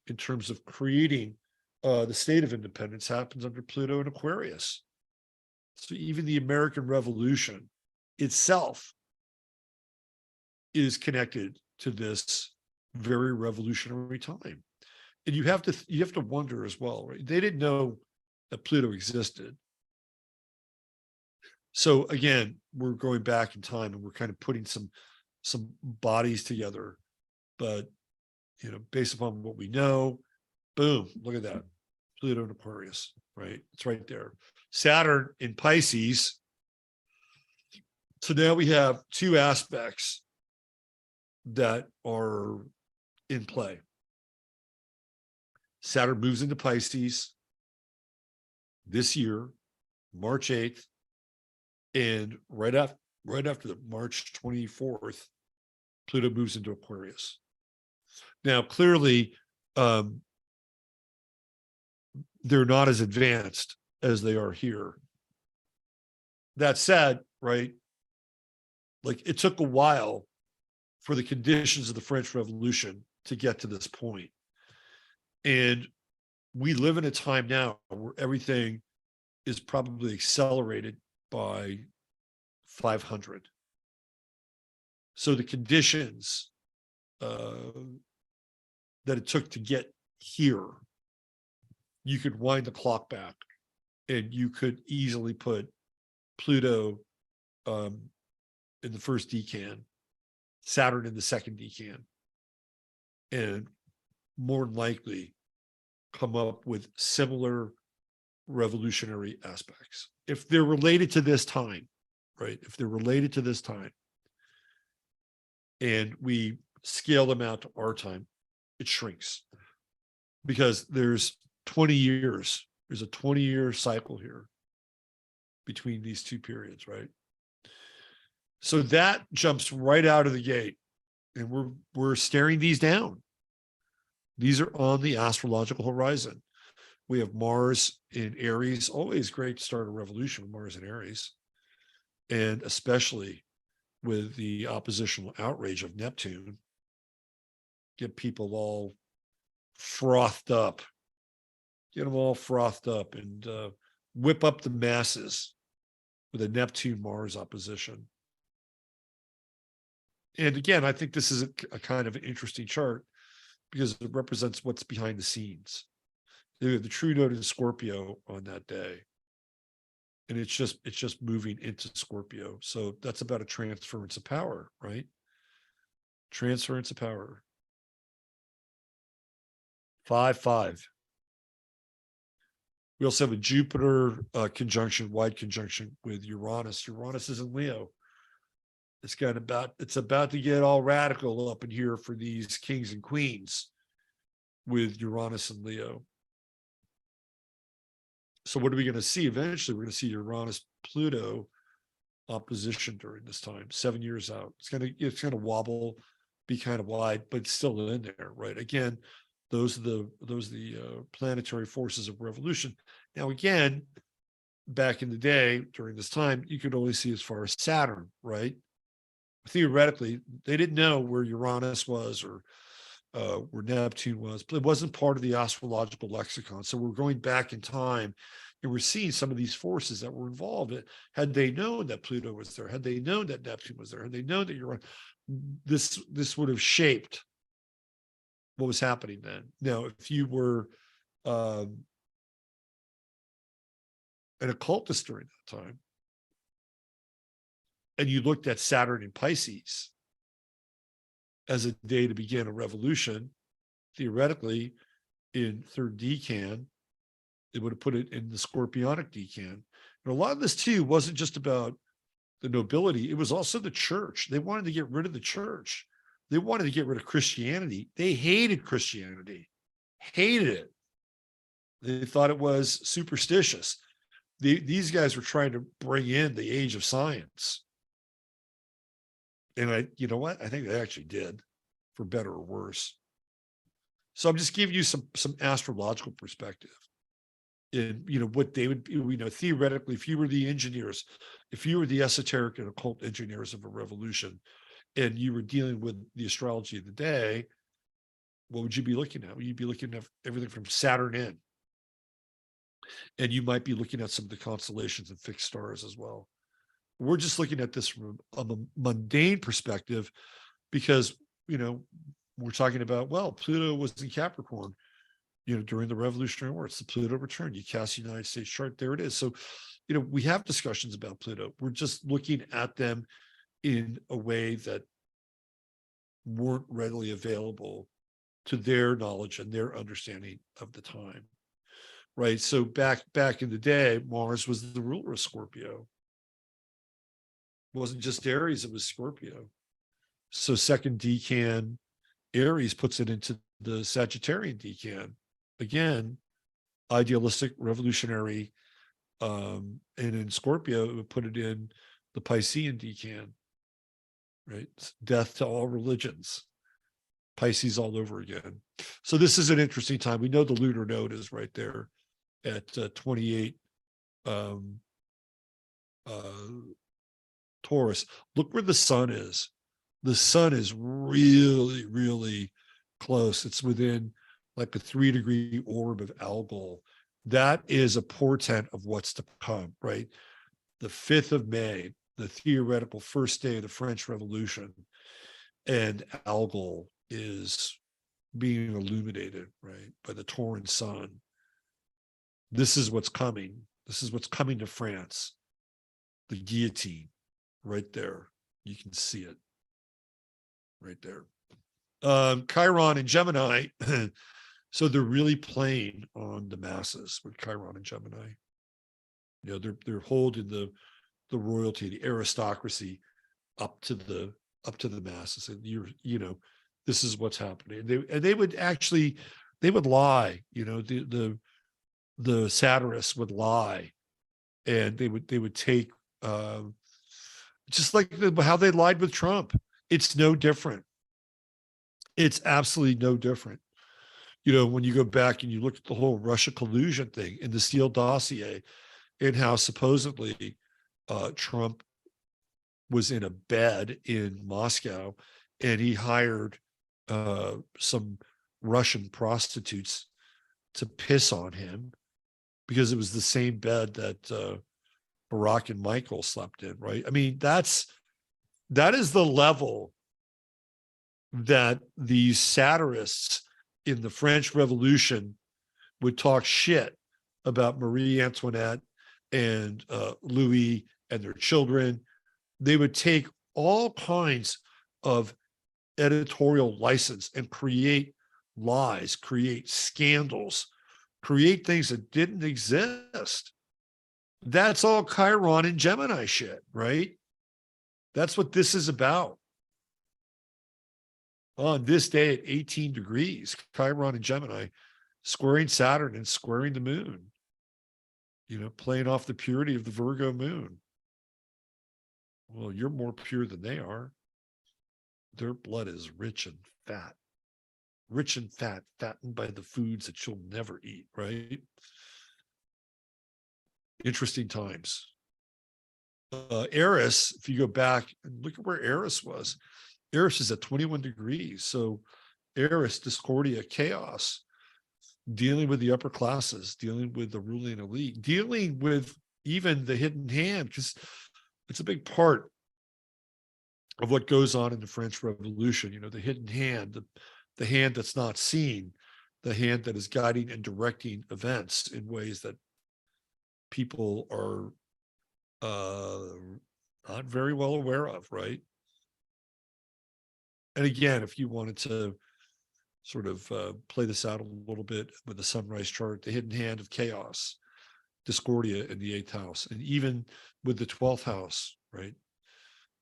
in terms of creating the state of independence happens under Pluto and Aquarius. So even the American Revolution itself is connected to this very revolutionary time. And you have to wonder as well, right? They didn't know that Pluto existed. So again, we're going back in time, and we're kind of putting some bodies together, but based upon what we know, boom, look at that. Pluto and Aquarius, right? It's right there. Saturn in Pisces. So now we have two aspects that are in play. Saturn moves into Pisces this year, March 8th, and right after the March 24th, Pluto moves into Aquarius. Now, clearly, they're not as advanced as they are here. That said, right, like it took a while for the conditions of the French Revolution to get to this point. And we live in a time now where everything is probably accelerated by 500. So the conditions that it took to get here, you could wind the clock back, and you could easily put Pluto in the first decan, Saturn in the second decan, and more than likely come up with similar revolutionary aspects if they're related to this time. right? If they're related to this time and we scale them out to our time, it shrinks because there's 20 years. There's a 20-year cycle here between these two periods, right? So that jumps right out of the gate, and we're staring these down. These are on the astrological horizon. We have Mars in Aries, always great to start a revolution with Mars in Aries, and especially with the oppositional outrage of Neptune, get people all frothed up, get them all frothed up and whip up the masses with a Neptune-Mars opposition. And again, I think this is a kind of an interesting chart because it represents what's behind the scenes. The true node in Scorpio on that day. And it's just moving into Scorpio. So that's about a transference of power, right? Transference of power. 5-5. We also have a Jupiter conjunction, wide conjunction with Uranus. Uranus is in Leo. It's about to get all radical up in here for these kings and queens with Uranus and Leo. So what are we going to see? Eventually, we're going to see Uranus-Pluto opposition during this time, 7 years out. It's going to wobble, be kind of wide, but it's still in there, right? Again, those are the planetary forces of revolution. Now, again, back in the day, during this time, you could only see as far as Saturn, right? Theoretically, they didn't know where Uranus was or where Neptune was, but it wasn't part of the astrological lexicon. So we're going back in time and we're seeing some of these forces that were involved. Had they known that Pluto was there, had they known that Neptune was there, had they known that Uranus, this would have shaped what was happening then. Now, if you were an occultist during that time, and you looked at Saturn in Pisces as a day to begin a revolution, theoretically, in third decan, it would have put it in the Scorpionic decan. And a lot of this, too, wasn't just about the nobility. It was also the church. They wanted to get rid of the church. They wanted to get rid of Christianity. They hated Christianity, hated it. They thought it was superstitious. These guys were trying to bring in the age of science. And you know what? I think they actually did, for better or worse. So I'm just giving you some astrological perspective. And what they would, theoretically, if you were the engineers, if you were the esoteric and occult engineers of a revolution, and you were dealing with the astrology of the day, what would you be looking at? You'd be looking at everything from Saturn in. And you might be looking at some of the constellations and fixed stars as well. We're just looking at this from a mundane perspective because, we're talking about, well, Pluto was in Capricorn, during the Revolutionary War. It's the Pluto return. You cast the United States chart, there it is. So, we have discussions about Pluto. We're just looking at them in a way that weren't readily available to their knowledge and their understanding of the time, right? So back in the day, Mars was the ruler of Scorpio. It wasn't just Aries, it was Scorpio. So second decan Aries puts it into the Sagittarian decan. Again, idealistic, revolutionary, and in Scorpio, it would put it in the Piscean decan, right? It's death to all religions. Pisces all over again. So this is an interesting time. We know the lunar node is right there at 28 Taurus. Look where the sun is. The sun is really, really close. It's within like a 3-degree orb of Algol. That is a portent of what's to come, right? The 5th of May, the theoretical first day of the French Revolution, and Algol is being illuminated, right, by the Tauran sun. This is what's coming. This is what's coming to France. The guillotine, right there. You can see it right there. Chiron and Gemini. So they're really playing on the masses with Chiron and Gemini. They're holding the the royalty, the aristocracy up to the masses. And this is what's happening. And they would actually, they would lie, the satirists would lie, and they would take just like how they lied with Trump. It's no different. It's absolutely no different. When you go back and you look at the whole Russia collusion thing in the Steele dossier, and how supposedly Trump was in a bed in Moscow, and he hired some Russian prostitutes to piss on him because it was the same bed that Barack and Michael slept in, right? I mean, that is the level that these satirists in the French Revolution would talk shit about Marie Antoinette and Louis and their children. They would take all kinds of editorial license and create lies, create scandals, create things that didn't exist. That's all Chiron and Gemini shit, right? That's what this is about. On this day at 18 degrees, Chiron and Gemini squaring Saturn and squaring the moon, playing off the purity of the Virgo moon. Well, you're more pure than they are. Their blood is rich and fat, fattened by the foods that you'll never eat, right? Interesting times. Eris, if you go back and look at where Eris was, Eris is at 21 degrees. So Eris, discordia, chaos, dealing with the upper classes, dealing with the ruling elite, dealing with even the hidden hand, because it's a big part of what goes on in the French Revolution. The hidden hand, the hand that's not seen, the hand that is guiding and directing events in ways that people are not very well aware of, right? And again, if you wanted to sort of play this out a little bit with the sunrise chart, the hidden hand of chaos, discordia in the 8th house, and even with the 12th house, right?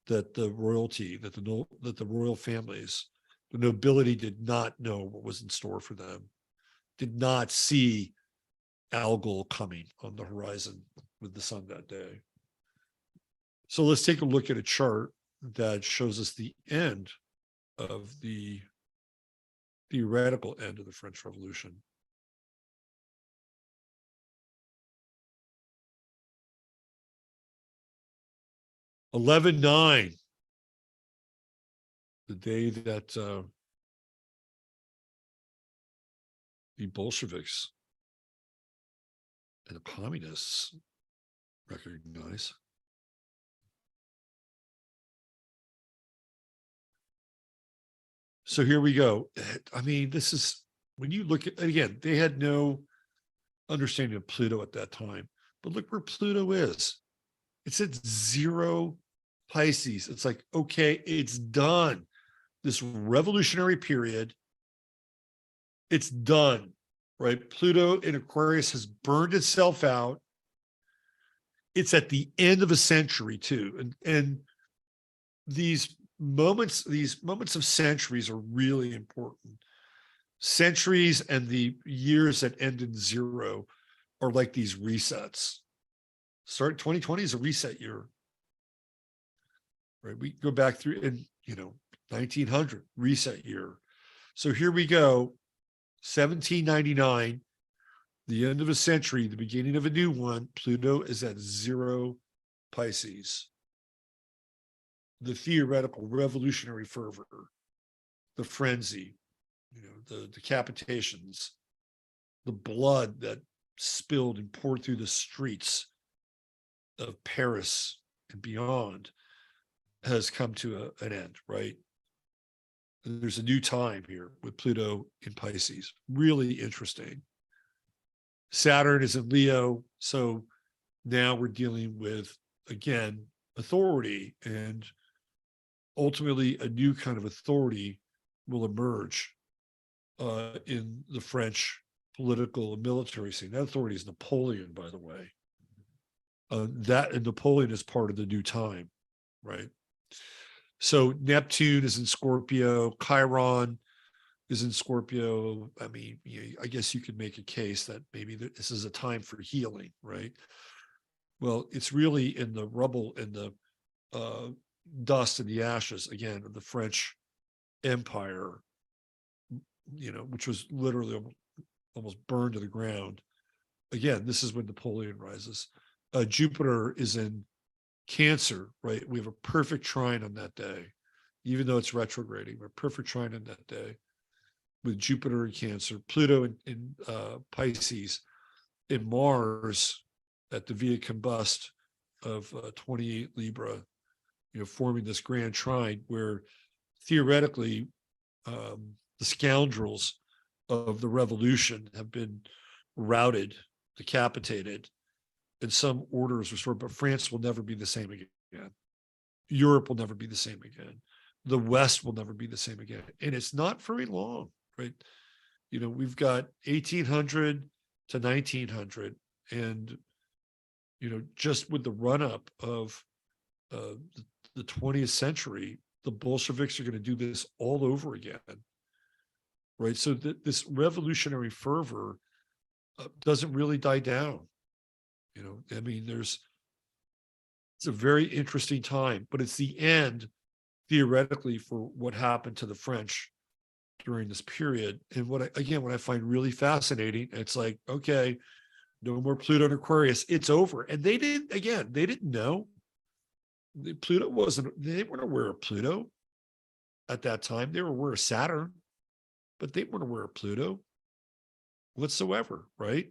That the royalty, that the royal families, the nobility did not know what was in store for them, did not see Algol coming on the horizon with the sun that day. So let's take a look at a chart that shows us the end of the theoretical end of the French Revolution. (11/9), the day that the Bolsheviks and the communists recognize. So here we go. I mean, this is, when you look at, again, they had no understanding of Pluto at that time, but look where Pluto is. It's at 0 Pisces. It's like, okay, it's done. This revolutionary period, it's done, right? Pluto in Aquarius has burned itself out. It's at the end of a century too. And these moments of centuries are really important. Centuries and the years that end in 0 are like these resets. 2020 is a reset year, right? We go back through in 1900, reset year. So here we go, 1799, the end of a century, the beginning of a new one. Pluto is at 0 Pisces. The theoretical revolutionary fervor, the frenzy, the decapitations, the blood that spilled and poured through the streets of Paris and beyond has come to an end, right? And there's a new time here with Pluto in Pisces. Really interesting. Saturn is in Leo. So now we're dealing with, again, authority, and ultimately a new kind of authority will emerge in the French political and military scene. That authority is Napoleon, by the way. That and Napoleon is part of the new time, right? So Neptune is in Scorpio, Chiron is in Scorpio. I mean, I guess you could make a case that maybe this is a time for healing, right? Well, it's really in the rubble and the dust and the ashes, again, of the French Empire, which was literally almost burned to the ground. Again, this is when Napoleon rises. Jupiter is in Cancer, right? We have a perfect trine on that day, even though it's retrograding. We're perfect trine on that day with Jupiter in Cancer, Pluto in Pisces, in Mars at the via combust of 28 Libra, forming this grand trine where theoretically the scoundrels of the revolution have been routed, decapitated, and some order is restored, but France will never be the same again. Europe will never be the same again. The West will never be the same again. And it's not very long, right? We've got 1800 to 1900. And, just with the run up of the 20th century, the Bolsheviks are going to do this all over again, right? So this revolutionary fervor doesn't really die down. I mean, it's a very interesting time, but it's the end theoretically for what happened to the French during this period. And what I find really fascinating, it's like, okay, no more Pluto and Aquarius, it's over. And they didn't know. Pluto they weren't aware of Pluto at that time. They were aware of Saturn, but they weren't aware of Pluto whatsoever, right?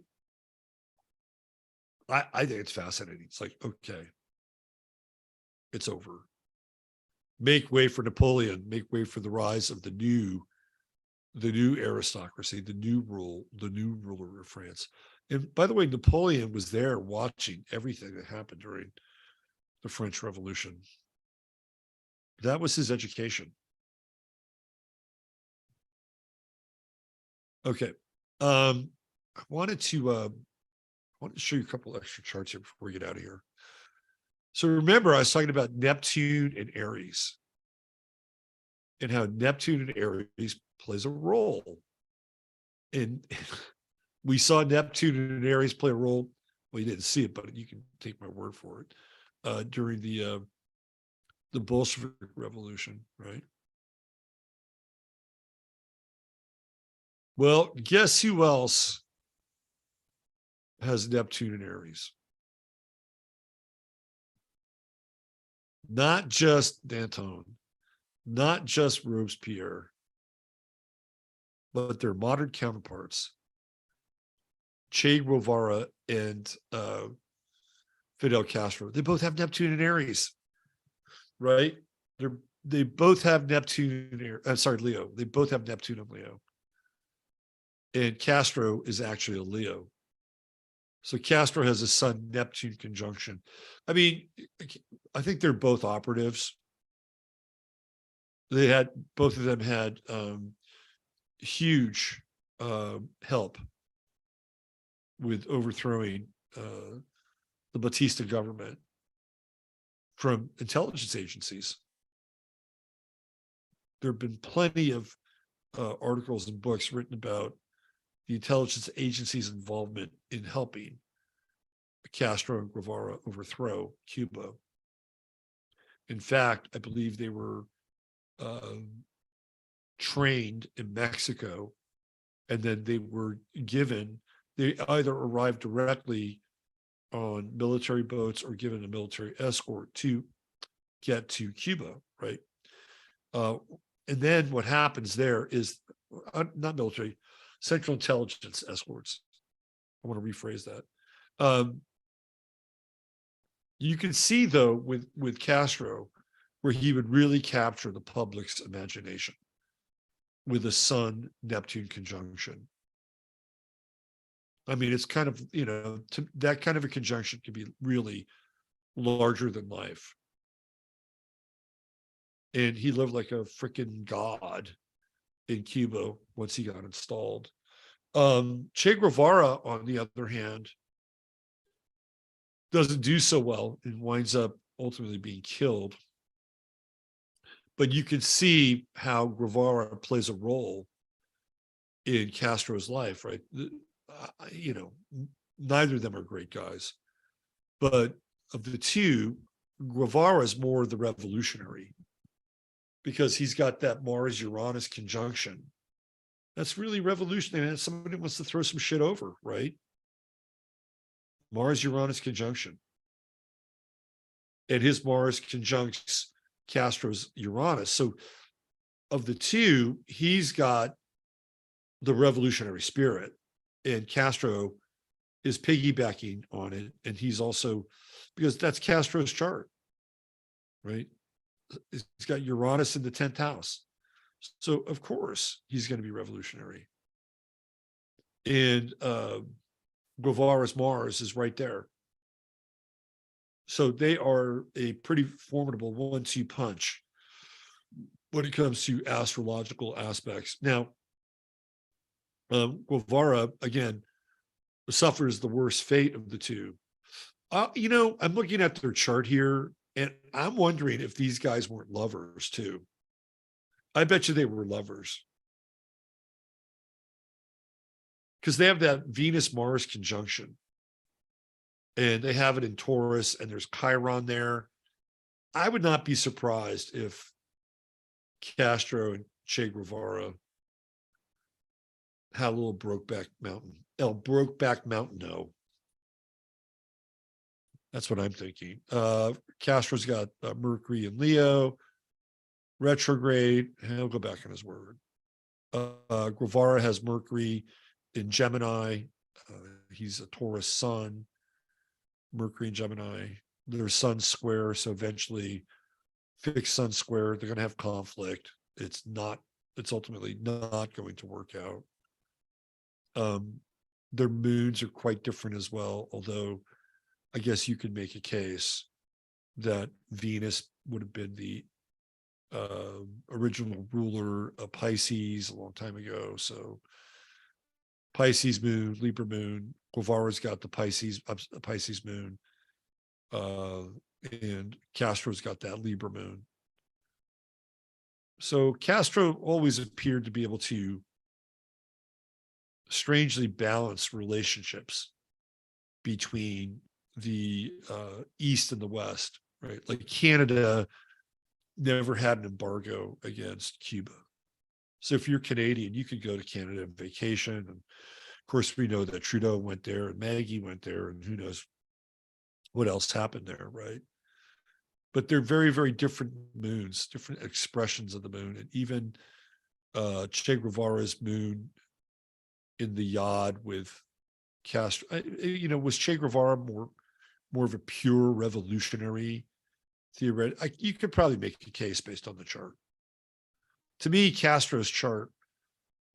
I think it's fascinating. It's like, okay, it's over. Make way for Napoleon, make way for the rise of the new aristocracy, the new ruler of France. And by the way, Napoleon was there watching everything that happened during the French Revolution. That was his education. Okay. I wanted to show you a couple extra charts here before we get out of here. So remember, I was talking about Neptune and Aries and how Neptune and Aries plays a role. And we saw Neptune and Aries play a role. Well, you didn't see it, but you can take my word for it, during the Bolshevik Revolution, right? Well, guess who else has Neptune and Aries? Not just Danton, not just Robespierre, but their modern counterparts, Che Guevara and Fidel Castro. They both have Neptune and Aries, right? They both have Neptune. Leo. They both have Neptune and Leo. And Castro is actually a Leo. So Castro has a Sun Neptune conjunction. I mean, I think they're both operatives. Both of them had huge help with overthrowing the Batista government from intelligence agencies. There have been plenty of articles and books written about the intelligence agency's involvement in helping Castro and Guevara overthrow Cuba. In fact, I believe they were trained in Mexico, and then they either arrived directly on military boats or given a military escort to get to Cuba, right? And then what happens there is, not military, Central Intelligence escorts. I want to rephrase that. You can see, though, with Castro, where he would really capture the public's imagination with a Sun Neptune conjunction. I mean, it's kind of, that kind of a conjunction can be really larger than life. And he lived like a freaking god in Cuba once he got installed. Che Guevara, on the other hand, doesn't do so well and winds up ultimately being killed. But you can see how Guevara plays a role in Castro's life, right? You know, neither of them are great guys, but of the two, Guevara is more the revolutionary because he's got that Mars-Uranus conjunction. That's really revolutionary. And somebody wants to throw some shit over, right? Mars-Uranus conjunction. And his Mars conjuncts Castro's Uranus. So of the two, he's got the revolutionary spirit, and Castro is piggybacking on it. And he's also, because that's Castro's chart, right? He's got Uranus in the 10th house. So of course he's going to be revolutionary. And Guevara's Mars is right there. So they are a pretty formidable 1-2 punch when it comes to astrological aspects. Now, Guevara, again, suffers the worst fate of the two. You know, I'm looking at their chart here, and I'm wondering if these guys weren't lovers too. I bet you they were lovers. Because they have that Venus-Mars conjunction. And they have it in Taurus, and there's Chiron there. I would not be surprised if Castro and Che Guevara had a little Brokeback Mountain. Brokeback Mountain, no. That's what I'm thinking. Castro's got Mercury in Leo, retrograde. He'll go back on his word. Guevara has Mercury in Gemini. He's a Taurus sun. Mercury and Gemini. Their sun square, so eventually fixed sun square, they're going to have conflict. It's ultimately not going to work out. Their moons are quite different as well, although I guess you could make a case that Venus would have been the original ruler of Pisces a long time ago. So Pisces moon, Libra moon, Guevara's got the Pisces moon, and Castro's got that Libra moon. So Castro always appeared to be able to strangely balance relationships between the East and the West, right? Like Canada never had an embargo against Cuba. So if you're Canadian, you could go to Canada on vacation. And of course, we know that Trudeau went there and Maggie went there, and who knows what else happened there, right? But they're very, very different moons, different expressions of the moon. And even Che Guevara's moon in the Yod with Castro, you know, was Che Guevara more of a pure revolutionary theoretic? You could probably make a case based on the chart. To me, Castro's chart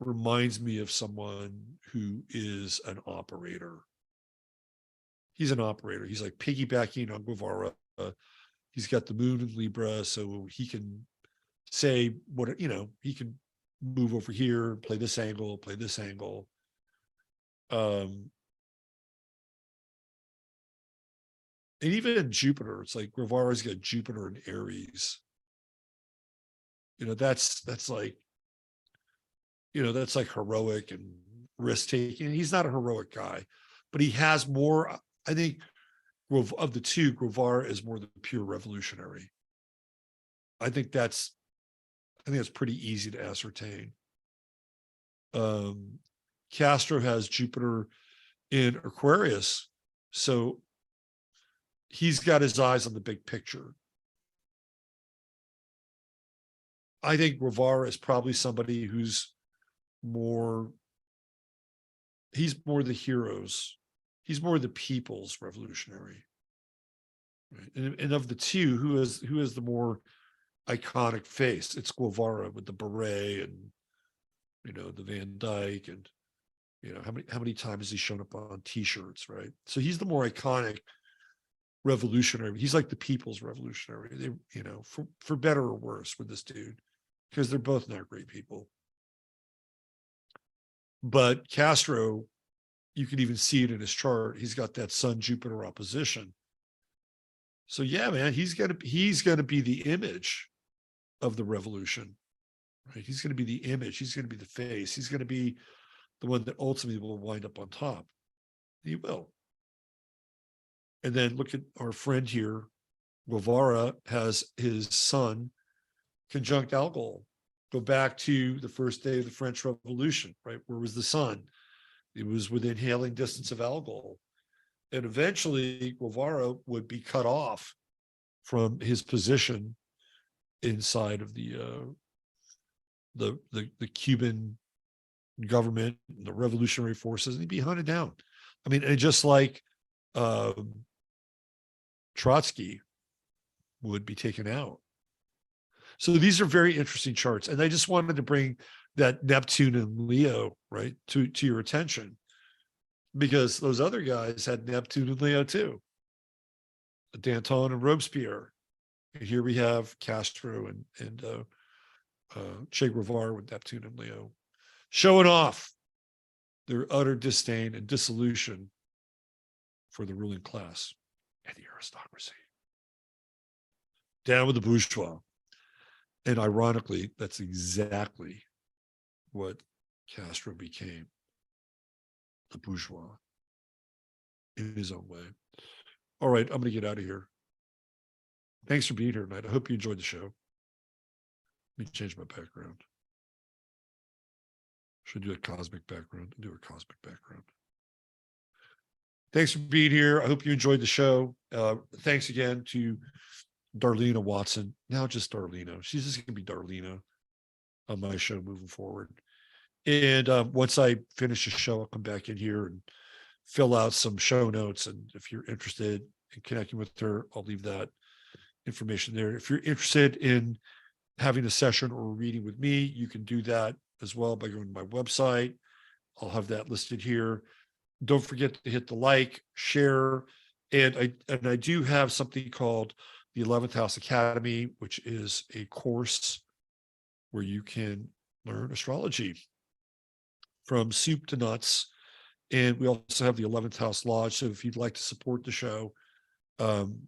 reminds me of someone who is an operator. He's an operator. He's like piggybacking on Guevara. He's got the moon in Libra, so he can say what, you know, he can move over here, play this angle, play this angle. And even in Jupiter, it's like Guevara's got Jupiter in Aries. You know, that's like, you know, that's like heroic and risk taking. He's not a heroic guy, but he has more. I think of the two, Guevara is more the pure revolutionary. I think that's pretty easy to ascertain. Castro has Jupiter in Aquarius, so he's got his eyes on the big picture. I think Guevara is probably somebody who's he's more the heroes. He's more the people's revolutionary. Right? And of the two, who is the more iconic face? It's Guevara with the beret and, you know, the Van Dyke, and, you know, how many times has he shown up on T-shirts, right? So he's the more iconic revolutionary. He's like the people's revolutionary. They, you know, for better or worse with this dude, because they're both not great people. But Castro, you can even see it in his chart. He's got that Sun Jupiter opposition. So yeah, man, he's gonna be the image of the revolution, right? He's gonna be the image. He's gonna be the face. He's gonna be the one that ultimately will wind up on top. He will. And then look at our friend here. Guevara has his son conjunct Algol. Go back to the first day of the French Revolution, right? Where was the sun? It was within hailing distance of Algol. And eventually Guevara would be cut off from his position inside of the Cuban government, the revolutionary forces, and he'd be hunted down. I mean, and just like Trotsky would be taken out. So these are very interesting charts. And I just wanted to bring that Neptune and Leo, right, to your attention, because those other guys had Neptune and Leo too. Danton and Robespierre. And here we have Castro and Che Guevara with Neptune and Leo, showing off their utter disdain and dissolution for the ruling class and the aristocracy. Down with the bourgeois. And ironically, that's exactly what Castro became, the bourgeois, in his own way. All right, I'm going to get out of here. Thanks for being here tonight. I hope you enjoyed the show. Let me change my background. Should I do a cosmic background? Do a cosmic background. Thanks for being here. I hope you enjoyed the show. Thanks again to Darlena Watson. Now just Darlena. She's just going to be Darlena on my show moving forward. And once I finish the show, I'll come back in here and fill out some show notes. And if you're interested in connecting with her, I'll leave that information there. If you're interested in having a session or a reading with me, you can do that as well by going to my website. I'll have that listed here. Don't forget to hit the like, share, and I do have something called the 11th House Academy, which is a course where you can learn astrology from soup to nuts. And we also have the 11th House Lodge. So if you'd like to support the show,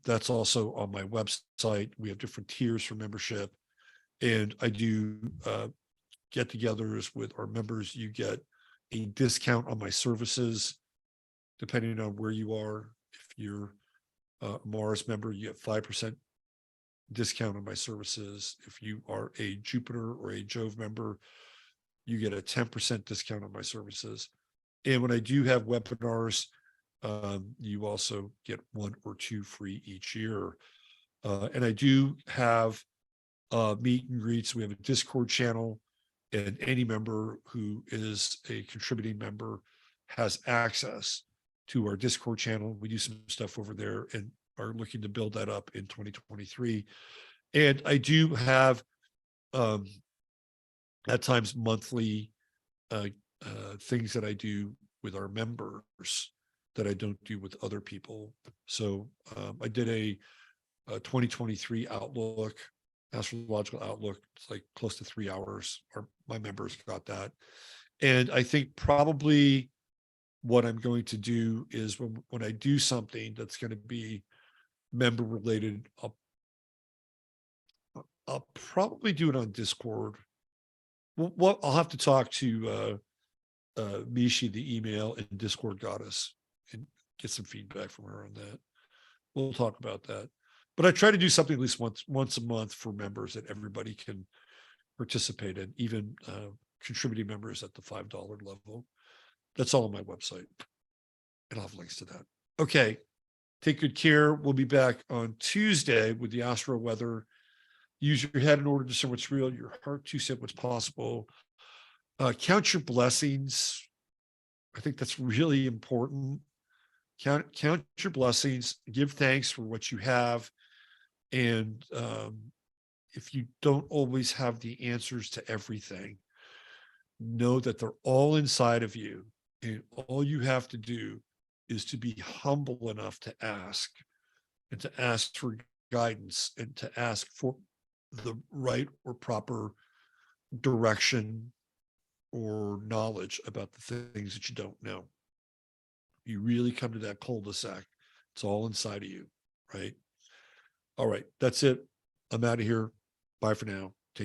that's also on my website. We have different tiers for membership. And I do get-togethers with our members. You get a discount on my services, depending on where you are. If you're a Mars member, you get 5% discount on my services. If you are a Jupiter or a Jove member, you get a 10% discount on my services. And when I do have webinars, you also get 1 or 2 free each year. And I do have meet and greets. We have a Discord channel, and any member who is a contributing member has access to our Discord channel. We do some stuff over there and are looking to build that up in 2023. And I do have at times monthly things that I do with our members that I don't do with other people. So I did a 2023 outlook, astrological outlook. It's like close to 3 hours. My members got that. And I think probably what I'm going to do is when I do something that's going to be member related, I'll probably do it on Discord. Well, I'll have to talk to Mishi, the email and Discord goddess, and get some feedback from her on that. We'll talk about that. But I try to do something at least once a month for members that everybody can participate in, even contributing members at the $5 level. That's all on my website. And I'll have links to that. Okay. Take good care. We'll be back on Tuesday with the Astro weather. Use your head in order to discern what's real, your heart to set what's possible. Count your blessings. I think that's really important. Count your blessings. Give thanks for what you have. And if you don't always have the answers to everything, know that they're all inside of you. And all you have to do is to be humble enough to ask, and to ask for guidance, and to ask for the right or proper direction or knowledge about the things that you don't know. You really come to that cul-de-sac. It's all inside of you, right? All right, that's it. I'm out of here. Bye for now.